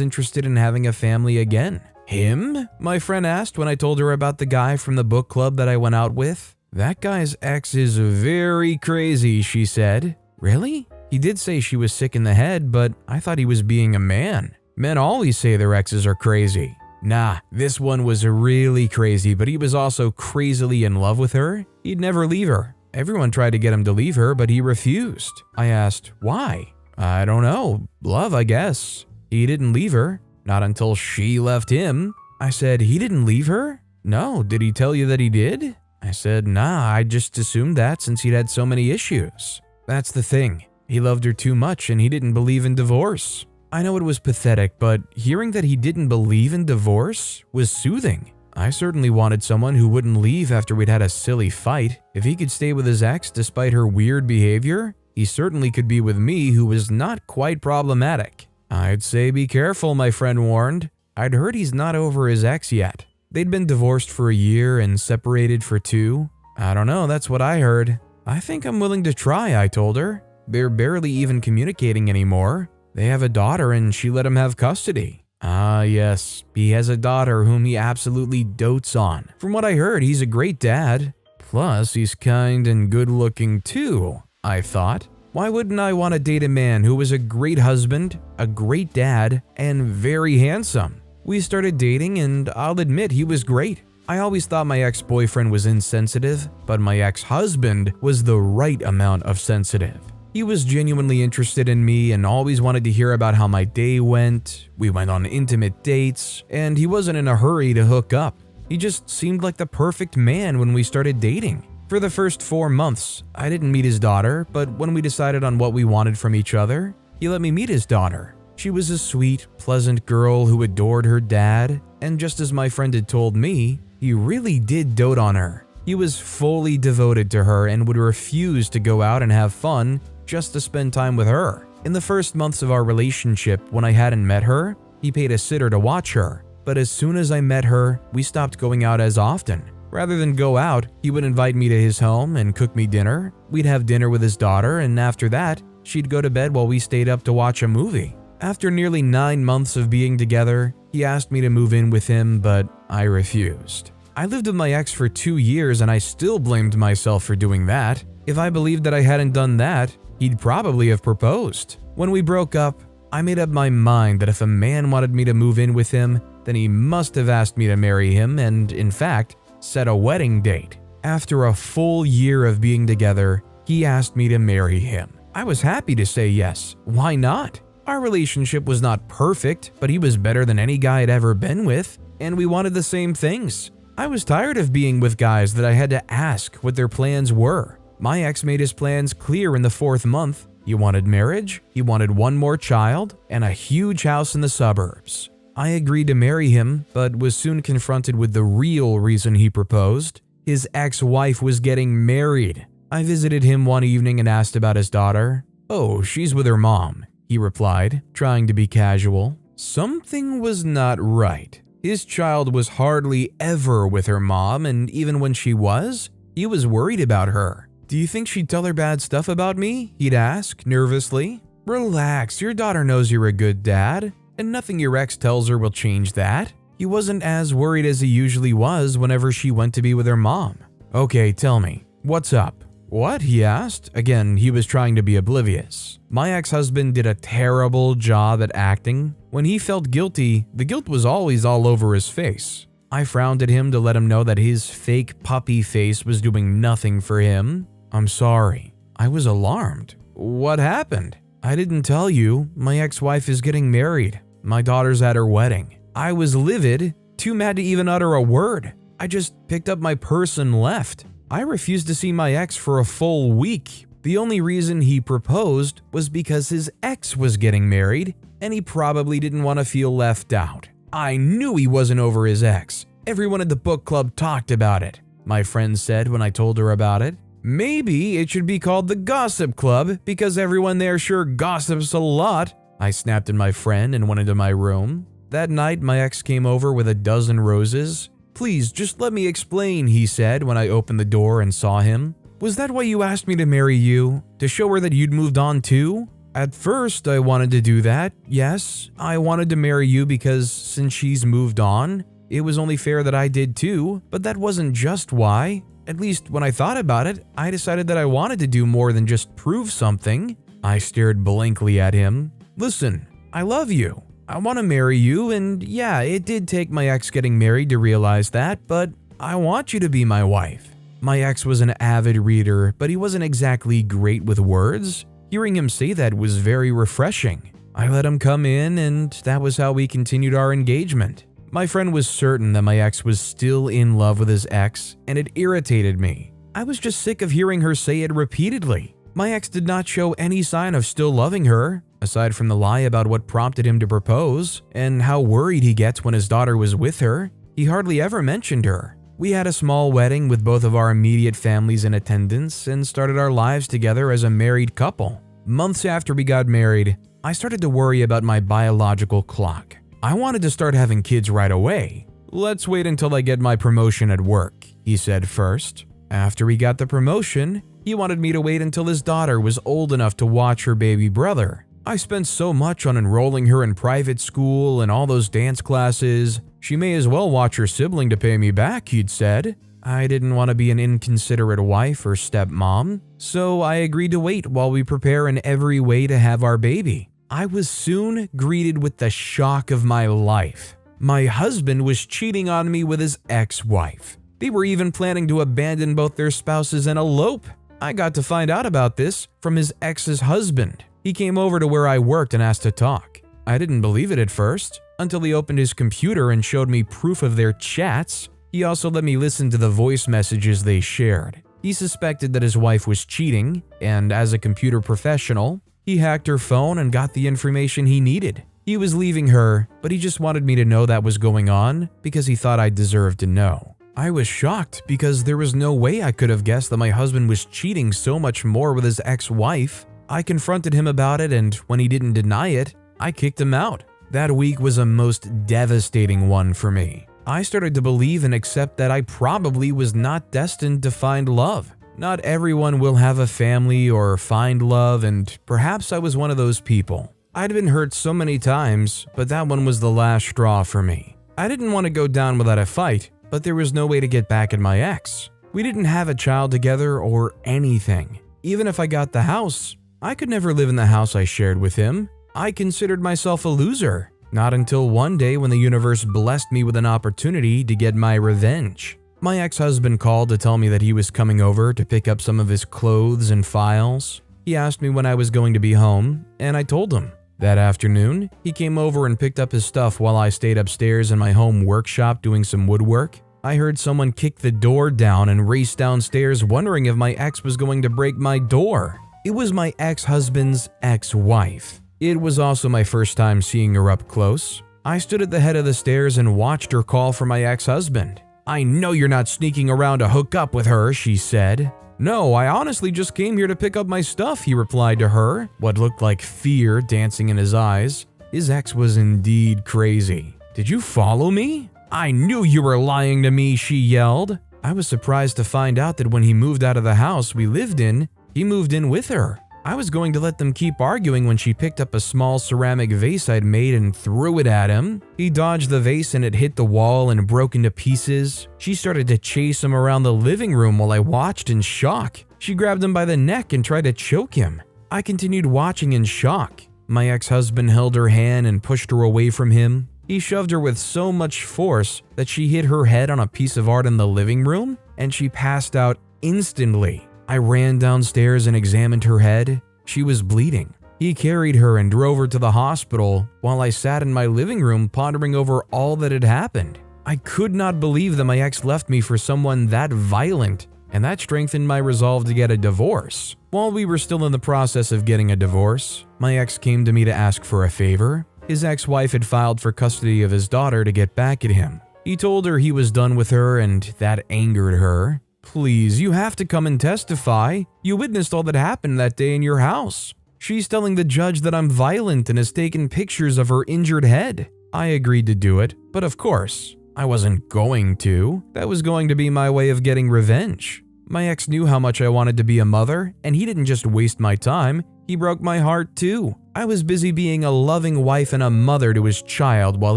interested in having a family again. Him? My friend asked when I told her about the guy from the book club that I went out with. That guy's ex is very crazy, she said. Really? He did say she was sick in the head, but I thought he was being a man. Men always say their exes are crazy. Nah, this one was really crazy, but he was also crazily in love with her. He'd never leave her. Everyone tried to get him to leave her, but he refused. I asked, why? I don't know. Love, I guess. He didn't leave her. Not until she left him. I said, he didn't leave her? No, did he tell you that he did? I said, nah, I just assumed that since he'd had so many issues. That's the thing. He loved her too much and he didn't believe in divorce. I know it was pathetic, but hearing that he didn't believe in divorce was soothing. I certainly wanted someone who wouldn't leave after we'd had a silly fight. If he could stay with his ex despite her weird behavior, he certainly could be with me, who was not quite problematic. I'd say be careful, my friend warned. I'd heard he's not over his ex yet. They'd been divorced for a year and separated for 2. I don't know, that's what I heard. I think I'm willing to try, I told her. They're barely even communicating anymore. They have a daughter and she let him have custody. Ah, yes, he has a daughter whom he absolutely dotes on. From what I heard, he's a great dad. Plus, he's kind and good looking too, I thought. Why wouldn't I want to date a man who was a great husband, a great dad, and very handsome? We started dating and I'll admit he was great. I always thought my ex-boyfriend was insensitive, but my ex-husband was the right amount of sensitive. He was genuinely interested in me and always wanted to hear about how my day went. We went on intimate dates, and he wasn't in a hurry to hook up. He just seemed like the perfect man when we started dating. For the first 4 months, I didn't meet his daughter, but when we decided on what we wanted from each other, he let me meet his daughter. She was a sweet, pleasant girl who adored her dad, and just as my friend had told me, he really did dote on her. He was fully devoted to her and would refuse to go out and have fun just to spend time with her. In the first months of our relationship, when I hadn't met her, he paid a sitter to watch her. But as soon as I met her, we stopped going out as often. Rather than go out, he would invite me to his home and cook me dinner. We'd have dinner with his daughter, and after that, she'd go to bed while we stayed up to watch a movie. After nearly 9 months of being together, he asked me to move in with him, but I refused. I lived with my ex for 2 years and I still blamed myself for doing that. If I believed that I hadn't done that, he'd probably have proposed. When we broke up, I made up my mind that if a man wanted me to move in with him, then he must have asked me to marry him and, in fact, set a wedding date. After a full year of being together, he asked me to marry him. I was happy to say yes. Why not? Our relationship was not perfect, but he was better than any guy I'd ever been with, and we wanted the same things. I was tired of being with guys that I had to ask what their plans were. My ex made his plans clear in the 4th month. He wanted marriage, he wanted 1 more child, and a huge house in the suburbs. I agreed to marry him, but was soon confronted with the real reason he proposed. His ex-wife was getting married. I visited him one evening and asked about his daughter. "Oh, she's with her mom," he replied, trying to be casual. Something was not right. His child was hardly ever with her mom, and even when she was, he was worried about her. "Do you think she'd tell her bad stuff about me?" he'd ask, nervously. "Relax, your daughter knows you're a good dad, and nothing your ex tells her will change that." He wasn't as worried as he usually was whenever she went to be with her mom. "Okay, tell me, what's up?" "What?" he asked. Again, he was trying to be oblivious. My ex-husband did a terrible job at acting. When he felt guilty, the guilt was always all over his face. I frowned at him to let him know that his fake puppy face was doing nothing for him. "I'm sorry." I was alarmed. "What happened?" "I didn't tell you. My ex-wife is getting married. My daughter's at her wedding." I was livid, too mad to even utter a word. I just picked up my purse and left. I refused to see my ex for a full week. The only reason he proposed was because his ex was getting married, and he probably didn't want to feel left out. I knew he wasn't over his ex. Everyone at the book club talked about it, my friend said when I told her about it. "Maybe it should be called the Gossip Club because everyone there sure gossips a lot." I snapped at my friend and went into my room. That night, my ex came over with a dozen roses. "Please, just let me explain," he said when I opened the door and saw him. "Was that why you asked me to marry you? To show her that you'd moved on too?" "At first, I wanted to do that, yes. I wanted to marry you because since she's moved on, it was only fair that I did too, but that wasn't just why. At least when I thought about it, I decided that I wanted to do more than just prove something." I stared blankly at him. "Listen, I love you. I want to marry you, and yeah, it did take my ex getting married to realize that, but I want you to be my wife." My ex was an avid reader, but he wasn't exactly great with words. Hearing him say that was very refreshing. I let him come in, and that was how we continued our engagement. My friend was certain that my ex was still in love with his ex, and it irritated me. I was just sick of hearing her say it repeatedly. My ex did not show any sign of still loving her, aside from the lie about what prompted him to propose and how worried he gets when his daughter was with her. He hardly ever mentioned her. We had a small wedding with both of our immediate families in attendance and started our lives together as a married couple. Months after we got married, I started to worry about my biological clock. I wanted to start having kids right away. "Let's wait until I get my promotion at work," he said first. After he got the promotion, he wanted me to wait until his daughter was old enough to watch her baby brother. "I spent so much on enrolling her in private school and all those dance classes. She may as well watch her sibling to pay me back," he'd said. I didn't want to be an inconsiderate wife or stepmom, so I agreed to wait while we prepare in every way to have our baby. I was soon greeted with the shock of my life. My husband was cheating on me with his ex-wife. They were even planning to abandon both their spouses and elope. I got to find out about this from his ex's husband. He came over to where I worked and asked to talk. I didn't believe it at first, until he opened his computer and showed me proof of their chats. He also let me listen to the voice messages they shared. He suspected that his wife was cheating, and as a computer professional, he hacked her phone and got the information he needed. He was leaving her, but he just wanted me to know that was going on because he thought I deserved to know. I was shocked because there was no way I could have guessed that my husband was cheating so much more with his ex-wife. I confronted him about it, and when he didn't deny it, I kicked him out. That week was a most devastating one for me. I started to believe and accept that I probably was not destined to find love. Not everyone will have a family or find love, and perhaps I was one of those people. I'd been hurt so many times, but that one was the last straw for me. I didn't want to go down without a fight, but there was no way to get back at my ex. We didn't have a child together or anything. Even if I got the house, I could never live in the house I shared with him. I considered myself a loser. Not until one day when the universe blessed me with an opportunity to get my revenge. My ex-husband called to tell me that he was coming over to pick up some of his clothes and files. He asked me when I was going to be home, and I told him. That afternoon, he came over and picked up his stuff while I stayed upstairs in my home workshop doing some woodwork. I heard someone kick the door down and race downstairs wondering if my ex was going to break my door. It was my ex-husband's ex-wife. It was also my first time seeing her up close. I stood at the head of the stairs and watched her call for my ex-husband. "I know you're not sneaking around to hook up with her," she said. "No, I honestly just came here to pick up my stuff," he replied to her, what looked like fear dancing in his eyes. His ex was indeed crazy. "Did you follow me?" "I knew you were lying to me," she yelled. I was surprised to find out that when he moved out of the house we lived in, he moved in with her. I was going to let them keep arguing when she picked up a small ceramic vase I'd made and threw it at him. He dodged the vase and it hit the wall and broke into pieces. She started to chase him around the living room while I watched in shock. She grabbed him by the neck and tried to choke him. I continued watching in shock. My ex-husband held her hand and pushed her away from him. He shoved her with so much force that she hit her head on a piece of art in the living room and she passed out instantly. I ran downstairs and examined her head. She was bleeding. He carried her and drove her to the hospital while I sat in my living room pondering over all that had happened. I could not believe that my ex left me for someone that violent, and that strengthened my resolve to get a divorce. While we were still in the process of getting a divorce, my ex came to me to ask for a favor. His ex-wife had filed for custody of his daughter to get back at him. He told her he was done with her and that angered her. "Please, you have to come and testify. You witnessed all that happened that day in your house. She's telling the judge that I'm violent and has taken pictures of her injured head." I agreed to do it, but of course, I wasn't going to. That was going to be my way of getting revenge. My ex knew how much I wanted to be a mother, and he didn't just waste my time, he broke my heart too. I was busy being a loving wife and a mother to his child while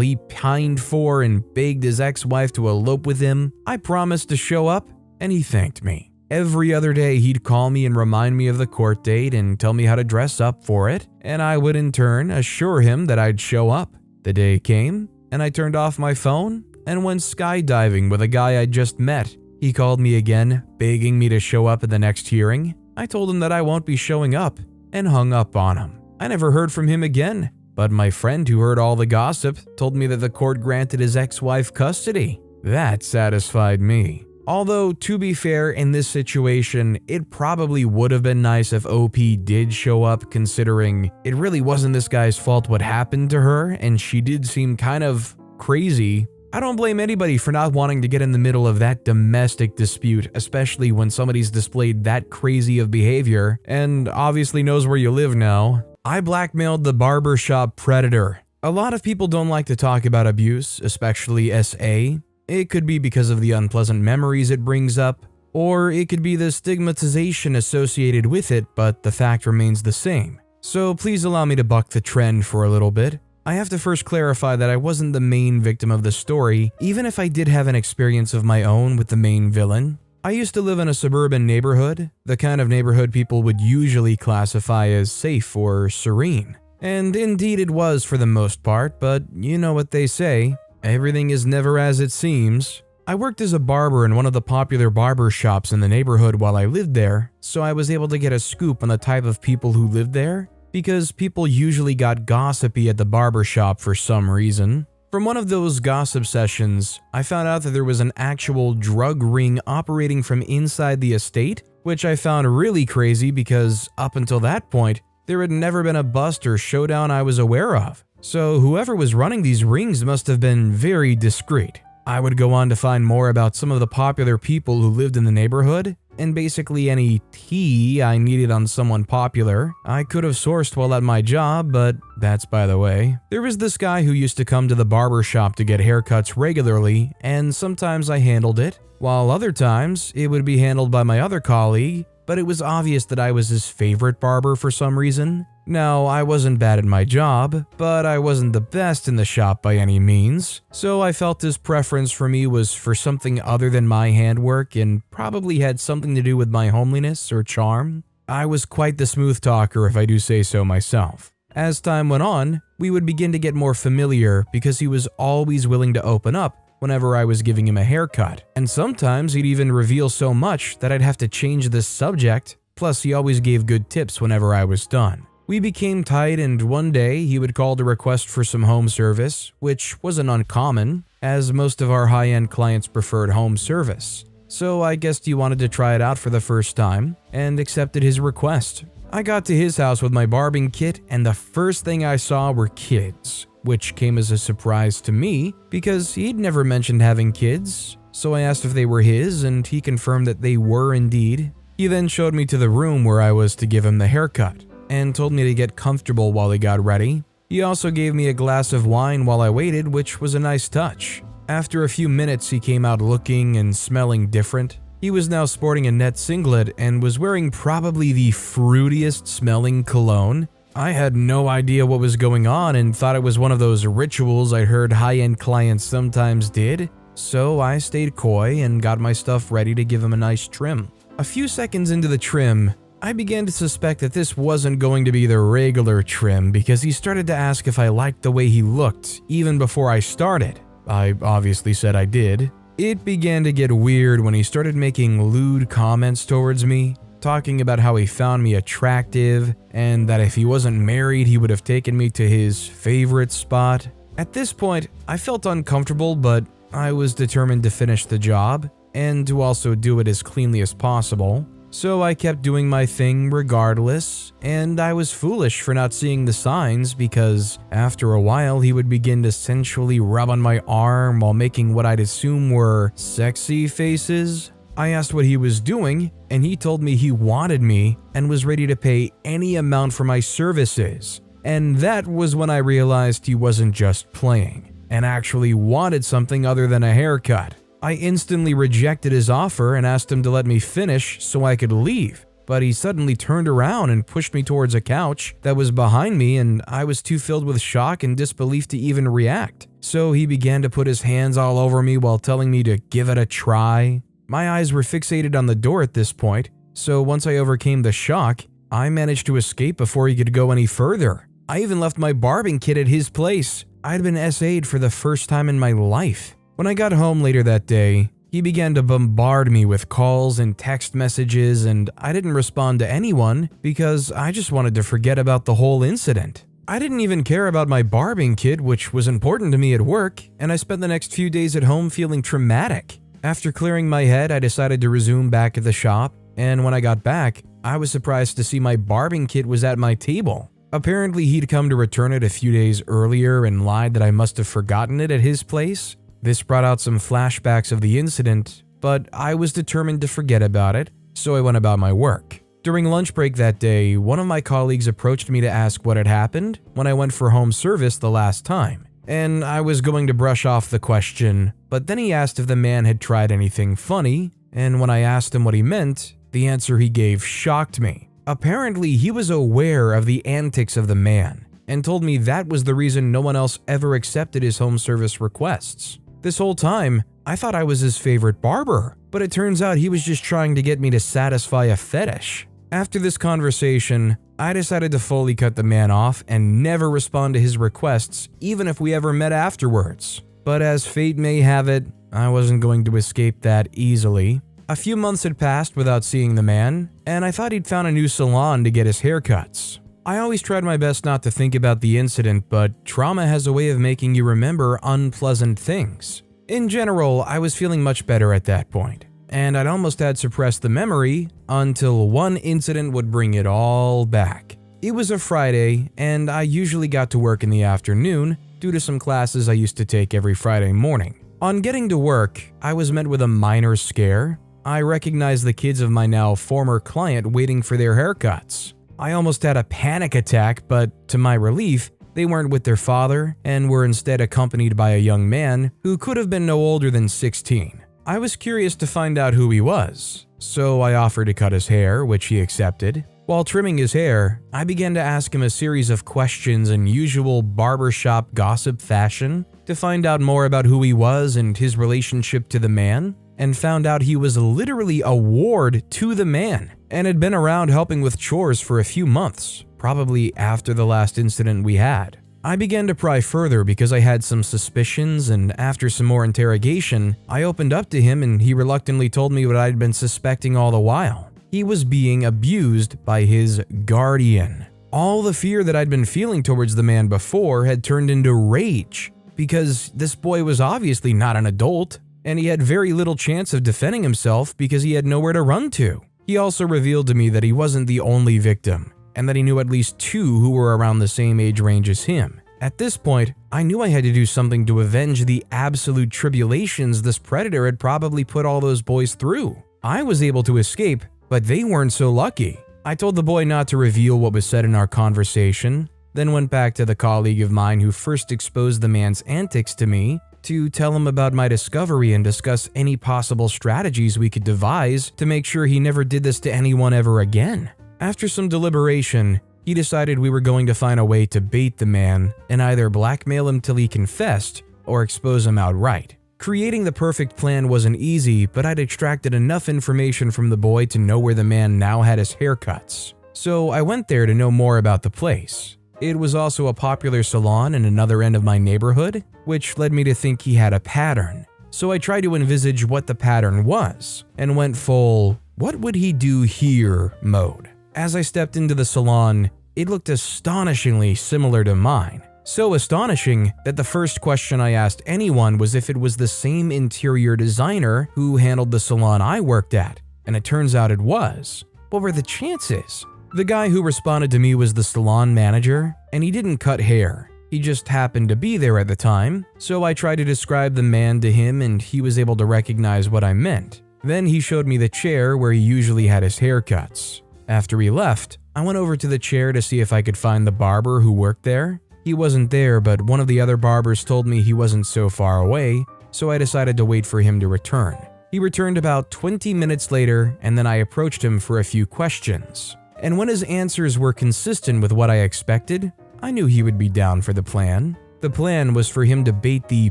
he pined for and begged his ex-wife to elope with him. I promised to show up, and he thanked me. Every other day he'd call me and remind me of the court date and tell me how to dress up for it, and I would in turn assure him that I'd show up. The day came, and I turned off my phone and went skydiving with a guy I'd just met. He called me again, begging me to show up at the next hearing. I told him that I won't be showing up, and hung up on him. I never heard from him again, but my friend who heard all the gossip told me that the court granted his ex-wife custody. That satisfied me. Although, to be fair, in this situation, it probably would have been nice if OP did show up, considering it really wasn't this guy's fault what happened to her, and she did seem kind of crazy. I don't blame anybody for not wanting to get in the middle of that domestic dispute, especially when somebody's displayed that crazy of behavior and obviously knows where you live now. I blackmailed the barbershop predator. A lot of people don't like to talk about abuse, especially SA. It could be because of the unpleasant memories it brings up, or it could be the stigmatization associated with it, but the fact remains the same. So please allow me to buck the trend for a little bit. I have to first clarify that I wasn't the main victim of the story, even if I did have an experience of my own with the main villain. I used to live in a suburban neighborhood, the kind of neighborhood people would usually classify as safe or serene. And indeed it was for the most part, but you know what they say, everything is never as it seems. I worked as a barber in one of the popular barber shops in the neighborhood while I lived there, so I was able to get a scoop on the type of people who lived there, because people usually got gossipy at the barber shop for some reason. From one of those gossip sessions, I found out that there was an actual drug ring operating from inside the estate, which I found really crazy because up until that point, there had never been a bust or showdown I was aware of. So whoever was running these rings must have been very discreet. I would go on to find more about some of the popular people who lived in the neighborhood, and basically any tea I needed on someone popular, I could have sourced while at my job, but that's by the way. There was this guy who used to come to the barber shop to get haircuts regularly, and sometimes I handled it, while other times it would be handled by my other colleague, but it was obvious that I was his favorite barber for some reason. Now, I wasn't bad at my job, but I wasn't the best in the shop by any means, so I felt his preference for me was for something other than my handwork and probably had something to do with my homeliness or charm. I was quite the smooth talker if I do say so myself. As time went on, we would begin to get more familiar because he was always willing to open up whenever I was giving him a haircut, and sometimes he'd even reveal so much that I'd have to change the subject, plus he always gave good tips whenever I was done. We became tight, and one day he would call to request for some home service, which wasn't uncommon, as most of our high-end clients preferred home service. So I guessed he wanted to try it out for the first time, and accepted his request. I got to his house with my barbing kit, and the first thing I saw were kids, which came as a surprise to me because he'd never mentioned having kids. So I asked if they were his, and he confirmed that they were indeed. He then showed me to the room where I was to give him the haircut, and told me to get comfortable while he got ready. He also gave me a glass of wine while I waited, which was a nice touch. After a few minutes, he came out looking and smelling different. He was now sporting a net singlet and was wearing probably the fruitiest smelling cologne. I had no idea what was going on and thought it was one of those rituals I heard high-end clients sometimes did, so I stayed coy and got my stuff ready to give him a nice trim. A few seconds into the trim, I began to suspect that this wasn't going to be the regular trim because he started to ask if I liked the way he looked even before I started. I obviously said I did. It began to get weird when he started making lewd comments towards me, talking about how he found me attractive and that if he wasn't married he would have taken me to his favorite spot. At this point, I felt uncomfortable, but I was determined to finish the job and to also do it as cleanly as possible. So I kept doing my thing regardless, and I was foolish for not seeing the signs because after a while he would begin to sensually rub on my arm while making what I'd assume were sexy faces. I asked what he was doing, and he told me he wanted me and was ready to pay any amount for my services. And that was when I realized he wasn't just playing and actually wanted something other than a haircut. I instantly rejected his offer and asked him to let me finish so I could leave, but he suddenly turned around and pushed me towards a couch that was behind me, and I was too filled with shock and disbelief to even react. So he began to put his hands all over me while telling me to give it a try. My eyes were fixated on the door at this point, so once I overcame the shock, I managed to escape before he could go any further. I even left my barbing kit at his place. I'd been SA'd for the first time in my life. When I got home later that day, he began to bombard me with calls and text messages, and I didn't respond to anyone because I just wanted to forget about the whole incident. I didn't even care about my barbing kit, which was important to me at work, and I spent the next few days at home feeling traumatic. After clearing my head, I decided to resume back at the shop, and when I got back, I was surprised to see my barbing kit was at my table. Apparently, he'd come to return it a few days earlier and lied that I must have forgotten it at his place. This brought out some flashbacks of the incident, but I was determined to forget about it, so I went about my work. During lunch break that day, one of my colleagues approached me to ask what had happened when I went for home service the last time, and I was going to brush off the question, but then he asked if the man had tried anything funny, and when I asked him what he meant, the answer he gave shocked me. Apparently, he was aware of the antics of the man, and told me that was the reason no one else ever accepted his home service requests. This whole time, I thought I was his favorite barber, but it turns out he was just trying to get me to satisfy a fetish. After this conversation, I decided to fully cut the man off and never respond to his requests, even if we ever met afterwards. But as fate may have it, I wasn't going to escape that easily. A few months had passed without seeing the man, and I thought he'd found a new salon to get his haircuts. I always tried my best not to think about the incident, but trauma has a way of making you remember unpleasant things. In general, I was feeling much better at that point, and I'd almost had suppressed the memory until one incident would bring it all back. It was a Friday, and I usually got to work in the afternoon due to some classes I used to take every Friday morning. On getting to work, I was met with a minor scare. I recognized the kids of my now former client waiting for their haircuts. I almost had a panic attack, but to my relief, they weren't with their father and were instead accompanied by a young man who could have been no older than 16. I was curious to find out who he was, so I offered to cut his hair, which he accepted. While trimming his hair, I began to ask him a series of questions in usual barbershop gossip fashion to find out more about who he was and his relationship to the man, and found out he was literally a ward to the man and had been around helping with chores for a few months, probably after the last incident we had. I began to pry further because I had some suspicions, and after some more interrogation, I opened up to him and he reluctantly told me what I'd been suspecting all the while. He was being abused by his guardian. All the fear that I'd been feeling towards the man before had turned into rage because this boy was obviously not an adult, and he had very little chance of defending himself because he had nowhere to run to. He also revealed to me that he wasn't the only victim, and that he knew at least 2 who were around the same age range as him. At this point, I knew I had to do something to avenge the absolute tribulations this predator had probably put all those boys through. I was able to escape, but they weren't so lucky. I told the boy not to reveal what was said in our conversation, then went back to the colleague of mine who first exposed the man's antics to me to tell him about my discovery and discuss any possible strategies we could devise to make sure he never did this to anyone ever again. After some deliberation, he decided we were going to find a way to bait the man and either blackmail him till he confessed or expose him outright. Creating the perfect plan wasn't easy, but I'd extracted enough information from the boy to know where the man now had his haircuts. So I went there to know more about the place. It was also a popular salon in another end of my neighborhood, which led me to think he had a pattern. So I tried to envisage what the pattern was, and went full, "what would he do here" mode. As I stepped into the salon, it looked astonishingly similar to mine. So astonishing that the first question I asked anyone was if it was the same interior designer who handled the salon I worked at, and it turns out it was. What were the chances? The guy who responded to me was the salon manager, and he didn't cut hair. He just happened to be there at the time, so I tried to describe the man to him and he was able to recognize what I meant. Then he showed me the chair where he usually had his haircuts. After he left, I went over to the chair to see if I could find the barber who worked there. He wasn't there, but one of the other barbers told me he wasn't so far away, so I decided to wait for him to return. He returned about 20 minutes later, and then I approached him for a few questions. And when his answers were consistent with what I expected, I knew he would be down for the plan. The plan was for him to bait the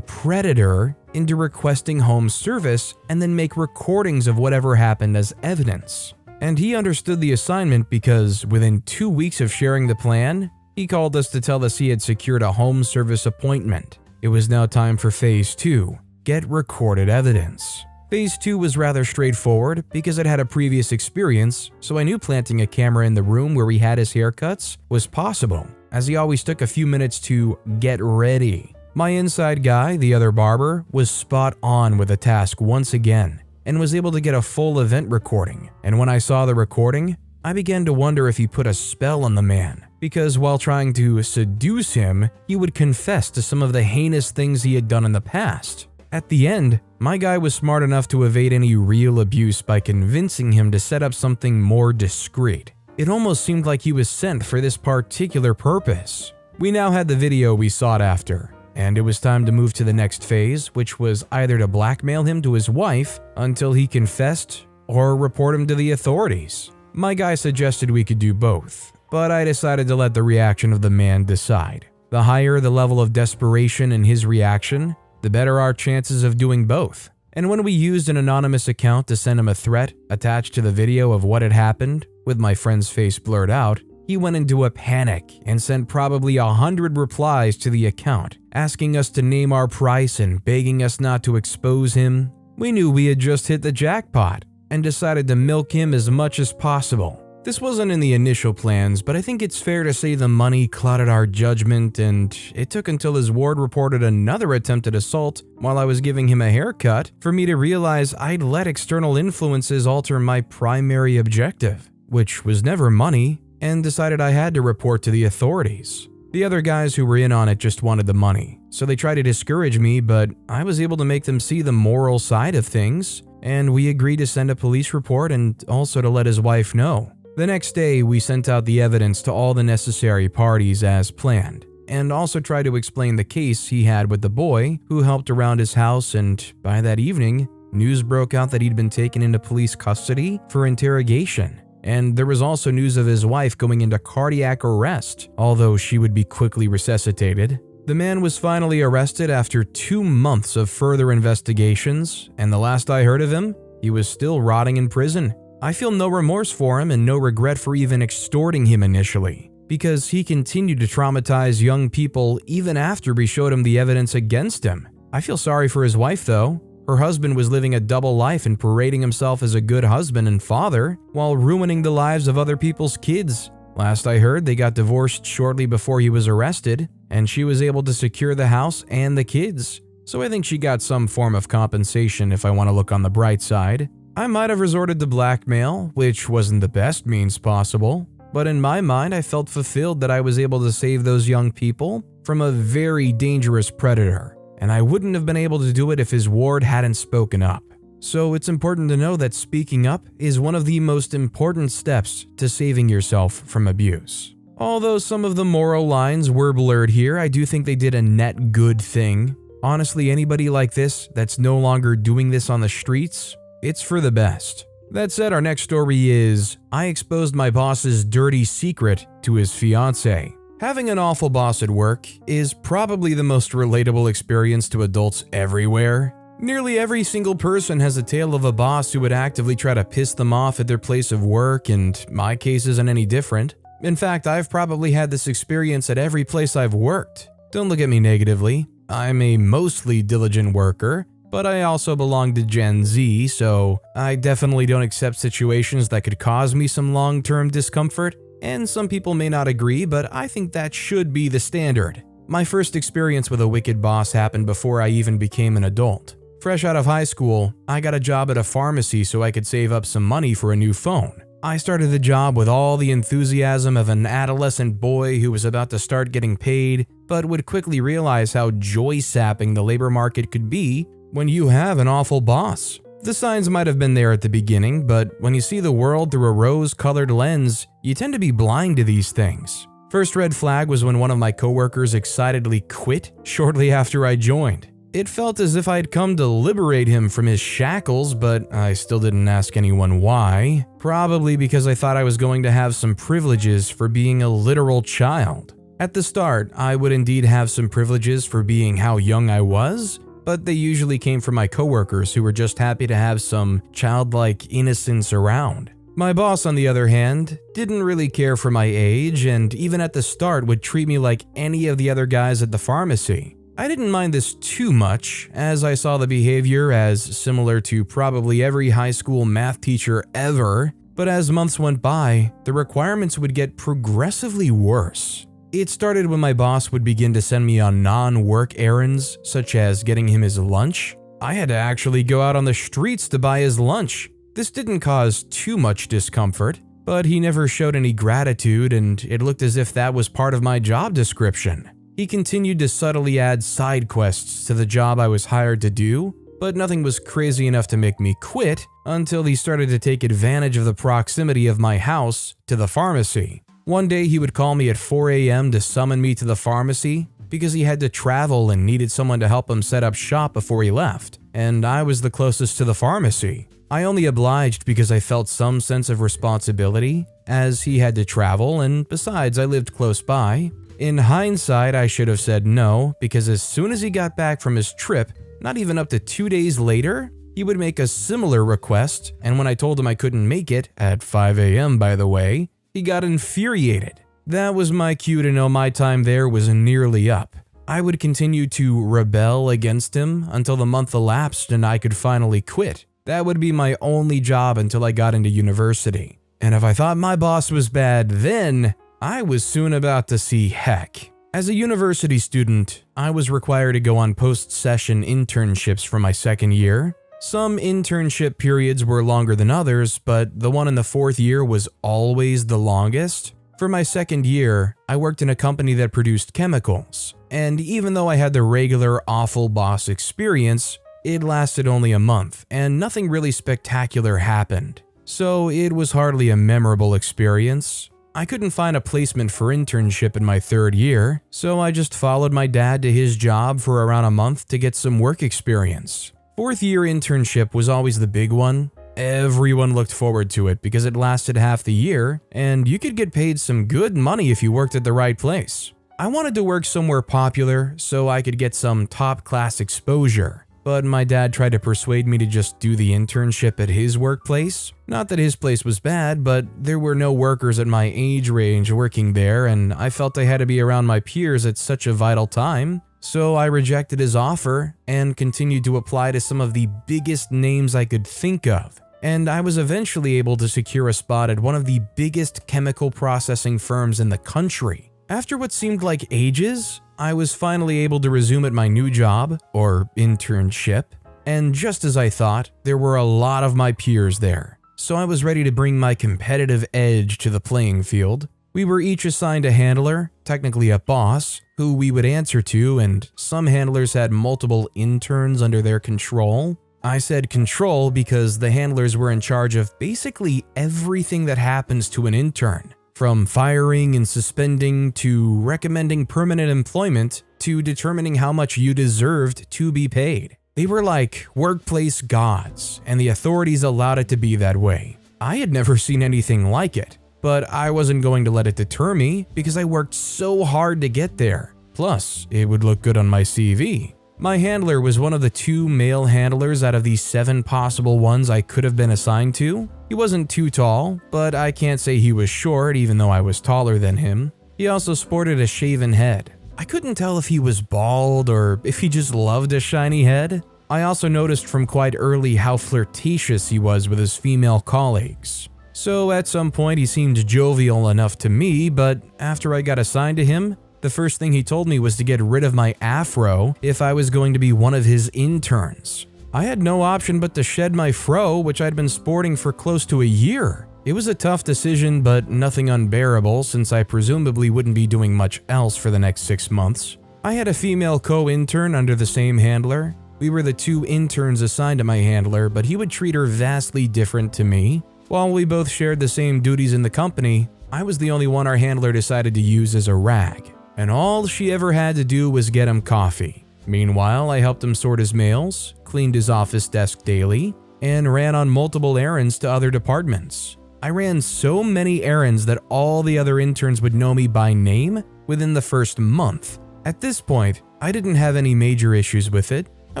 predator into requesting home service and then make recordings of whatever happened as evidence. And he understood the assignment because within 2 weeks of sharing the plan, he called us to tell us he had secured a home service appointment. It was now time for Phase 2, get recorded evidence. Phase 2 was rather straightforward because I'd had a previous experience, so I knew planting a camera in the room where he had his haircuts was possible, as he always took a few minutes to get ready. My inside guy, the other barber, was spot on with the task once again, and was able to get a full event recording. And when I saw the recording, I began to wonder if he put a spell on the man, because while trying to seduce him, he would confess to some of the heinous things he had done in the past. At the end, my guy was smart enough to evade any real abuse by convincing him to set up something more discreet. It almost seemed like he was sent for this particular purpose. We now had the video we sought after, and it was time to move to the next phase, which was either to blackmail him to his wife until he confessed or report him to the authorities. My guy suggested we could do both, but I decided to let the reaction of the man decide. The higher the level of desperation in his reaction, the better our chances of doing both. And when we used an anonymous account to send him a threat attached to the video of what had happened, with my friend's face blurred out, He went into a panic and sent probably 100 replies to the account, asking us to name our price and begging us not to expose him. We knew we had just hit the jackpot and decided to milk him as much as possible. This wasn't in the initial plans, but I think it's fair to say the money clouded our judgment, and it took until his ward reported another attempted assault while I was giving him a haircut for me to realize I'd let external influences alter my primary objective, which was never money, and decided I had to report to the authorities. The other guys who were in on it just wanted the money, so they tried to discourage me, but I was able to make them see the moral side of things, and we agreed to send a police report and also to let his wife know. The next day, we sent out the evidence to all the necessary parties as planned, and also tried to explain the case he had with the boy who helped around his house, and by that evening, news broke out that he'd been taken into police custody for interrogation. And there was also news of his wife going into cardiac arrest, although she would be quickly resuscitated. The man was finally arrested after 2 months of further investigations, and the last I heard of him, he was still rotting in prison. I feel no remorse for him and no regret for even extorting him initially, because he continued to traumatize young people even after we showed him the evidence against him. I feel sorry for his wife though. Her husband was living a double life and parading himself as a good husband and father while ruining the lives of other people's kids. Last I heard, they got divorced shortly before he was arrested, and she was able to secure the house and the kids. So I think she got some form of compensation if I want to look on the bright side. I might have resorted to blackmail, which wasn't the best means possible, but in my mind I felt fulfilled that I was able to save those young people from a very dangerous predator, and I wouldn't have been able to do it if his ward hadn't spoken up. So it's important to know that speaking up is one of the most important steps to saving yourself from abuse. Although some of the moral lines were blurred here, I do think they did a net good thing. Honestly, anybody like this that's no longer doing this on the streets, it's for the best. That said, our next story is, I exposed my boss's dirty secret to his fiancée. Having an awful boss at work is probably the most relatable experience to adults everywhere. Nearly every single person has a tale of a boss who would actively try to piss them off at their place of work, and my case isn't any different. In fact, I've probably had this experience at every place I've worked. Don't look at me negatively. I'm a mostly diligent worker, but I also belong to Gen Z, so I definitely don't accept situations that could cause me some long-term discomfort, and some people may not agree, but I think that should be the standard. My first experience with a wicked boss happened before I even became an adult. Fresh out of high school, I got a job at a pharmacy so I could save up some money for a new phone. I started the job with all the enthusiasm of an adolescent boy who was about to start getting paid, but would quickly realize how joy-sapping the labor market could be when you have an awful boss. The signs might have been there at the beginning, but when you see the world through a rose-colored lens, you tend to be blind to these things. First red flag was when one of my coworkers excitedly quit shortly after I joined. It felt as if I'd come to liberate him from his shackles, but I still didn't ask anyone why. Probably because I thought I was going to have some privileges for being a literal child. At the start, I would indeed have some privileges for being how young I was, but they usually came from my coworkers who were just happy to have some childlike innocence around. My boss, on the other hand, didn't really care for my age, and even at the start would treat me like any of the other guys at the pharmacy. I didn't mind this too much, as I saw the behavior as similar to probably every high school math teacher ever, but as months went by, the requirements would get progressively worse. It started when my boss would begin to send me on non-work errands, such as getting him his lunch. I had to actually go out on the streets to buy his lunch. This didn't cause too much discomfort, but he never showed any gratitude, and it looked as if that was part of my job description. He continued to subtly add side quests to the job I was hired to do, but nothing was crazy enough to make me quit until he started to take advantage of the proximity of my house to the pharmacy. One day he would call me at 4 a.m. to summon me to the pharmacy because he had to travel and needed someone to help him set up shop before he left, and I was the closest to the pharmacy. I only obliged because I felt some sense of responsibility, as he had to travel, and besides I lived close by. In hindsight, I should have said no, because as soon as he got back from his trip, not even up to 2 days later, he would make a similar request, and when I told him I couldn't make it, at 5 a.m. by the way, He got infuriated. That was my cue to know my time there was nearly up. I would continue to rebel against him until the month elapsed and I could finally quit. That would be my only job until I got into university. And if I thought my boss was bad then, I was soon about to see heck. As a university student, I was required to go on post-session internships for my second year. Some internship periods were longer than others, but the one in the fourth year was always the longest. For my second year, I worked in a company that produced chemicals, and even though I had the regular awful boss experience, it lasted only a month, and nothing really spectacular happened. So it was hardly a memorable experience. I couldn't find a placement for internship in my third year, so I just followed my dad to his job for around a month to get some work experience. Fourth year internship was always the big one. Everyone looked forward to it because it lasted half the year, and you could get paid some good money if you worked at the right place. I wanted to work somewhere popular so I could get some top-class exposure. But my dad tried to persuade me to just do the internship at his workplace. Not that his place was bad, but there were no workers at my age range working there, and I felt I had to be around my peers at such a vital time. So I rejected his offer and continued to apply to some of the biggest names I could think of. And I was eventually able to secure a spot at one of the biggest chemical processing firms in the country. After what seemed like ages, I was finally able to resume at my new job, or internship, and just as I thought, there were a lot of my peers there, so I was ready to bring my competitive edge to the playing field. We were each assigned a handler, technically a boss, who we would answer to, and some handlers had multiple interns under their control. I said control because the handlers were in charge of basically everything that happens to an intern. From firing and suspending to recommending permanent employment to determining how much you deserved to be paid. They were like workplace gods, and the authorities allowed it to be that way. I had never seen anything like it, but I wasn't going to let it deter me because I worked so hard to get there. Plus, it would look good on my CV. My handler was one of the 2 male handlers out of the 7 possible ones I could have been assigned to. He wasn't too tall, but I can't say he was short even though I was taller than him. He also sported a shaven head. I couldn't tell if he was bald or if he just loved a shiny head. I also noticed from quite early how flirtatious he was with his female colleagues. So at some point he seemed jovial enough to me, but after I got assigned to him, the first thing he told me was to get rid of my afro if I was going to be one of his interns. I had no option but to shed my fro, which I'd been sporting for close to a year. It was a tough decision, but nothing unbearable since I presumably wouldn't be doing much else for the next 6 months. I had a female co-intern under the same handler. We were the 2 interns assigned to my handler, but he would treat her vastly different to me. While we both shared the same duties in the company, I was the only one our handler decided to use as a rag. And all she ever had to do was get him coffee. Meanwhile, I helped him sort his mails, cleaned his office desk daily, and ran on multiple errands to other departments. I ran so many errands that all the other interns would know me by name within the first month. At this point, I didn't have any major issues with it. I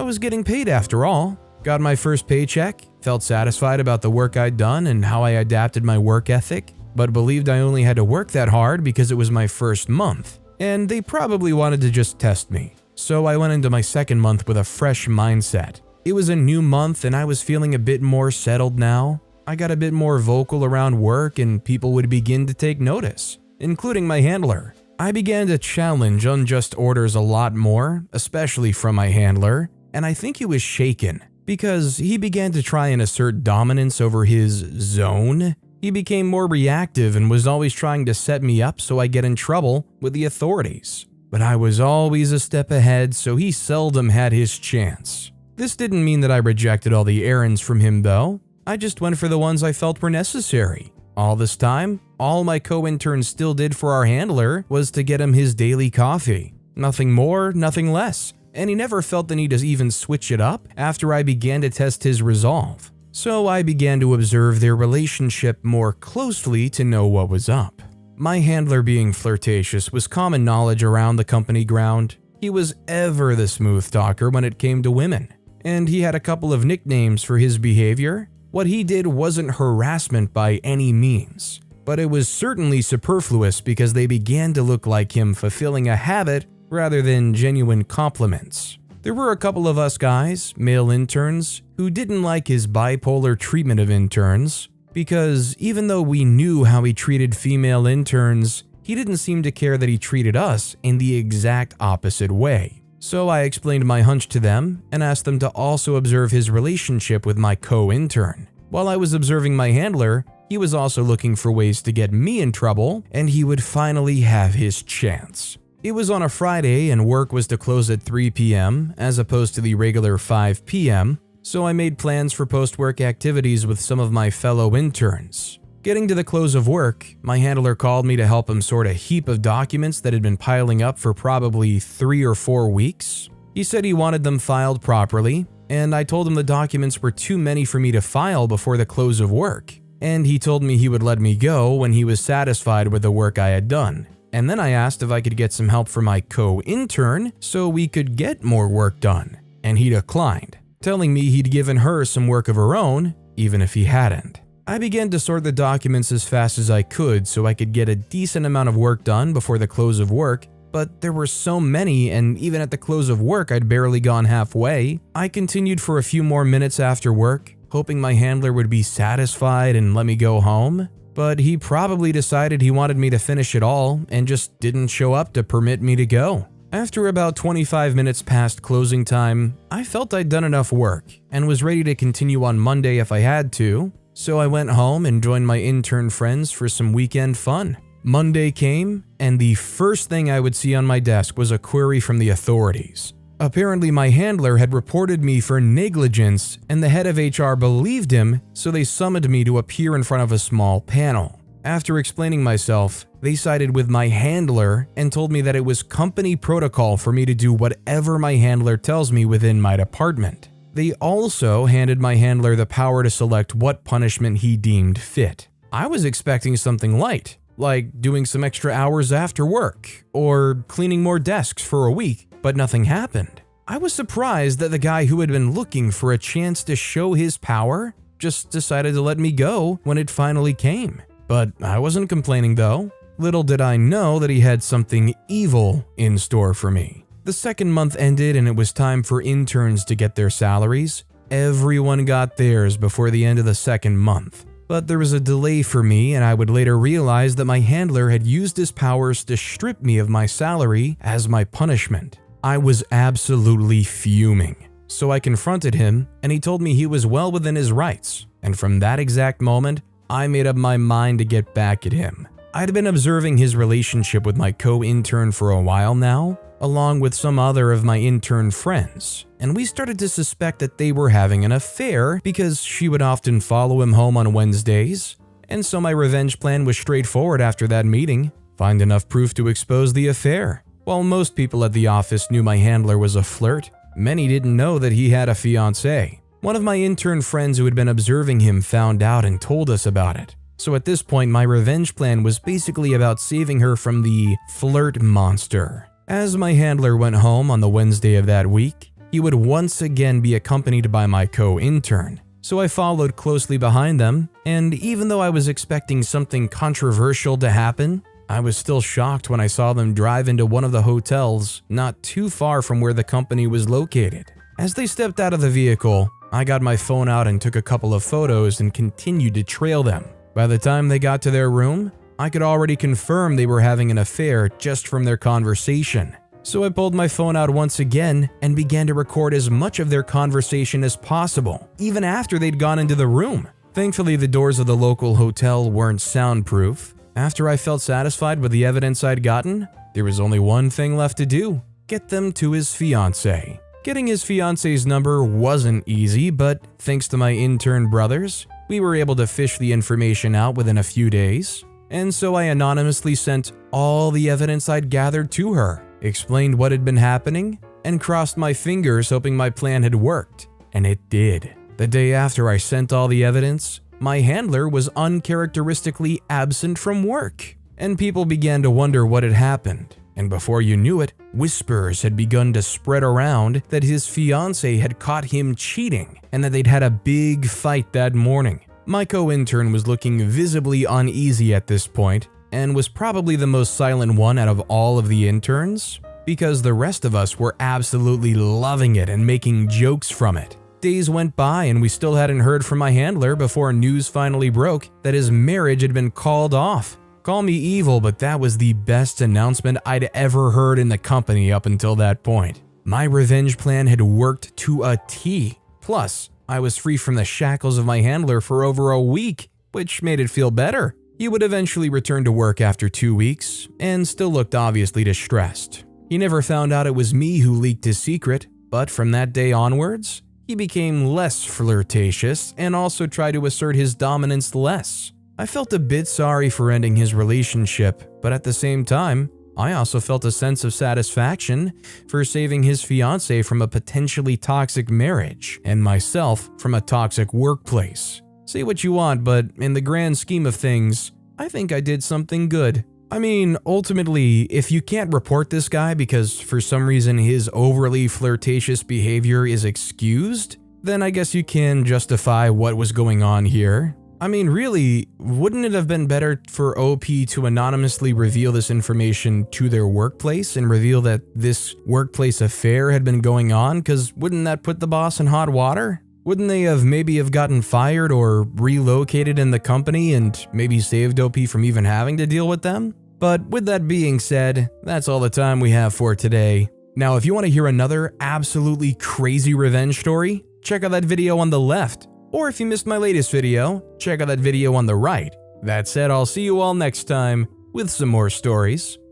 was getting paid after all. Got my first paycheck, felt satisfied about the work I'd done and how I adapted my work ethic, but believed I only had to work that hard because it was my first month. And they probably wanted to just test me. So I went into my second month with a fresh mindset. It was a new month and I was feeling a bit more settled now. I got a bit more vocal around work and people would begin to take notice, including my handler. I began to challenge unjust orders a lot more, especially from my handler, and I think he was shaken because he began to try and assert dominance over his zone. He became more reactive and was always trying to set me up so I get in trouble with the authorities. But I was always a step ahead, so he seldom had his chance. This didn't mean that I rejected all the errands from him though. I just went for the ones I felt were necessary. All this time, all my co-interns still did for our handler was to get him his daily coffee. Nothing more, nothing less. And he never felt the need to even switch it up after I began to test his resolve. So I began to observe their relationship more closely to know what was up. My handler being flirtatious was common knowledge around the company ground. He was ever the smooth talker when it came to women, and he had a couple of nicknames for his behavior. What he did wasn't harassment by any means. but it was certainly superfluous because they began to look like him fulfilling a habit rather than genuine compliments. There were a couple of us guys, male interns, who didn't like his bipolar treatment of interns, because even though we knew how he treated female interns, he didn't seem to care that he treated us in the exact opposite way. So I explained my hunch to them and asked them to also observe his relationship with my co-intern. While I was observing my handler, he was also looking for ways to get me in trouble, and he would finally have his chance. It was on a Friday and work was to close at 3 p.m. as opposed to the regular 5 p.m., so I made plans for post-work activities with some of my fellow interns. Getting to the close of work, my handler called me to help him sort a heap of documents that had been piling up for probably 3 or 4 weeks. He said he wanted them filed properly, and I told him the documents were too many for me to file before the close of work, and he told me he would let me go when he was satisfied with the work I had done. And then I asked if I could get some help for my co-intern so we could get more work done, and he declined, telling me he'd given her some work of her own, even if he hadn't. I began to sort the documents as fast as I could so I could get a decent amount of work done before the close of work, but there were so many, and even at the close of work I'd barely gone halfway. I continued for a few more minutes after work, hoping my handler would be satisfied and let me go home. But he probably decided he wanted me to finish it all and just didn't show up to permit me to go. After about 25 minutes past closing time, I felt I'd done enough work and was ready to continue on Monday if I had to, so I went home and joined my intern friends for some weekend fun. Monday came, and the first thing I would see on my desk was a query from the authorities. Apparently, my handler had reported me for negligence, and the head of HR believed him, so they summoned me to appear in front of a small panel. After explaining myself, they sided with my handler and told me that it was company protocol for me to do whatever my handler tells me within my department. They also handed my handler the power to select what punishment he deemed fit. I was expecting something light, like doing some extra hours after work, or cleaning more desks for a week, but nothing happened. I was surprised that the guy who had been looking for a chance to show his power just decided to let me go when it finally came. But I wasn't complaining though. Little did I know that he had something evil in store for me. The second month ended and it was time for interns to get their salaries. Everyone got theirs before the end of the second month. But there was a delay for me, and I would later realize that my handler had used his powers to strip me of my salary as my punishment. I was absolutely fuming. So I confronted him, and he told me he was well within his rights. And from that exact moment, I made up my mind to get back at him. I'd been observing his relationship with my co-intern for a while now, along with some other of my intern friends, and we started to suspect that they were having an affair because she would often follow him home on Wednesdays. And so my revenge plan was straightforward after that meeting: find enough proof to expose the affair. While most people at the office knew my handler was a flirt, many didn't know that he had a fiancée. One of my intern friends who had been observing him found out and told us about it. So at this point, my revenge plan was basically about saving her from the flirt monster. As my handler went home on the Wednesday of that week, he would once again be accompanied by my co-intern. So I followed closely behind them, and even though I was expecting something controversial to happen, I was still shocked when I saw them drive into one of the hotels not too far from where the company was located. As they stepped out of the vehicle, I got my phone out and took a couple of photos and continued to trail them. By the time they got to their room, I could already confirm they were having an affair just from their conversation. So I pulled my phone out once again and began to record as much of their conversation as possible, even after they'd gone into the room. Thankfully, the doors of the local hotel weren't soundproof. After I felt satisfied with the evidence I'd gotten, there was only one thing left to do: get them to his fiancée. Getting his fiancée's number wasn't easy, but thanks to my intern brothers, we were able to fish the information out within a few days. And so I anonymously sent all the evidence I'd gathered to her, explained what had been happening, and crossed my fingers hoping my plan had worked. And it did. The day after I sent all the evidence, my handler was uncharacteristically absent from work, and people began to wonder what had happened. And before you knew it, whispers had begun to spread around that his fiancée had caught him cheating and that they'd had a big fight that morning. My co-intern was looking visibly uneasy at this point and was probably the most silent one out of all of the interns because the rest of us were absolutely loving it and making jokes from it. Days went by and we still hadn't heard from my handler before news finally broke that his marriage had been called off. Call me evil, but that was the best announcement I'd ever heard in the company up until that point. My revenge plan had worked to a T. Plus, I was free from the shackles of my handler for over a week, which made it feel better. He would eventually return to work after 2 weeks and still looked obviously distressed. He never found out it was me who leaked his secret, but from that day onwards, he became less flirtatious and also tried to assert his dominance less. I felt a bit sorry for ending his relationship, but at the same time, I also felt a sense of satisfaction for saving his fiancée from a potentially toxic marriage and myself from a toxic workplace. Say what you want, but in the grand scheme of things, I think I did something good. I mean, ultimately, if you can't report this guy because for some reason his overly flirtatious behavior is excused, then I guess you can justify what was going on here. I mean, really, wouldn't it have been better for OP to anonymously reveal this information to their workplace and reveal that this workplace affair had been going on? Because wouldn't that put the boss in hot water? Wouldn't they have maybe gotten fired or relocated in the company and maybe saved OP from even having to deal with them? But with that being said, that's all the time we have for today. Now, if you want to hear another absolutely crazy revenge story, check out that video on the left. Or if you missed my latest video, check out that video on the right. That said, I'll see you all next time with some more stories.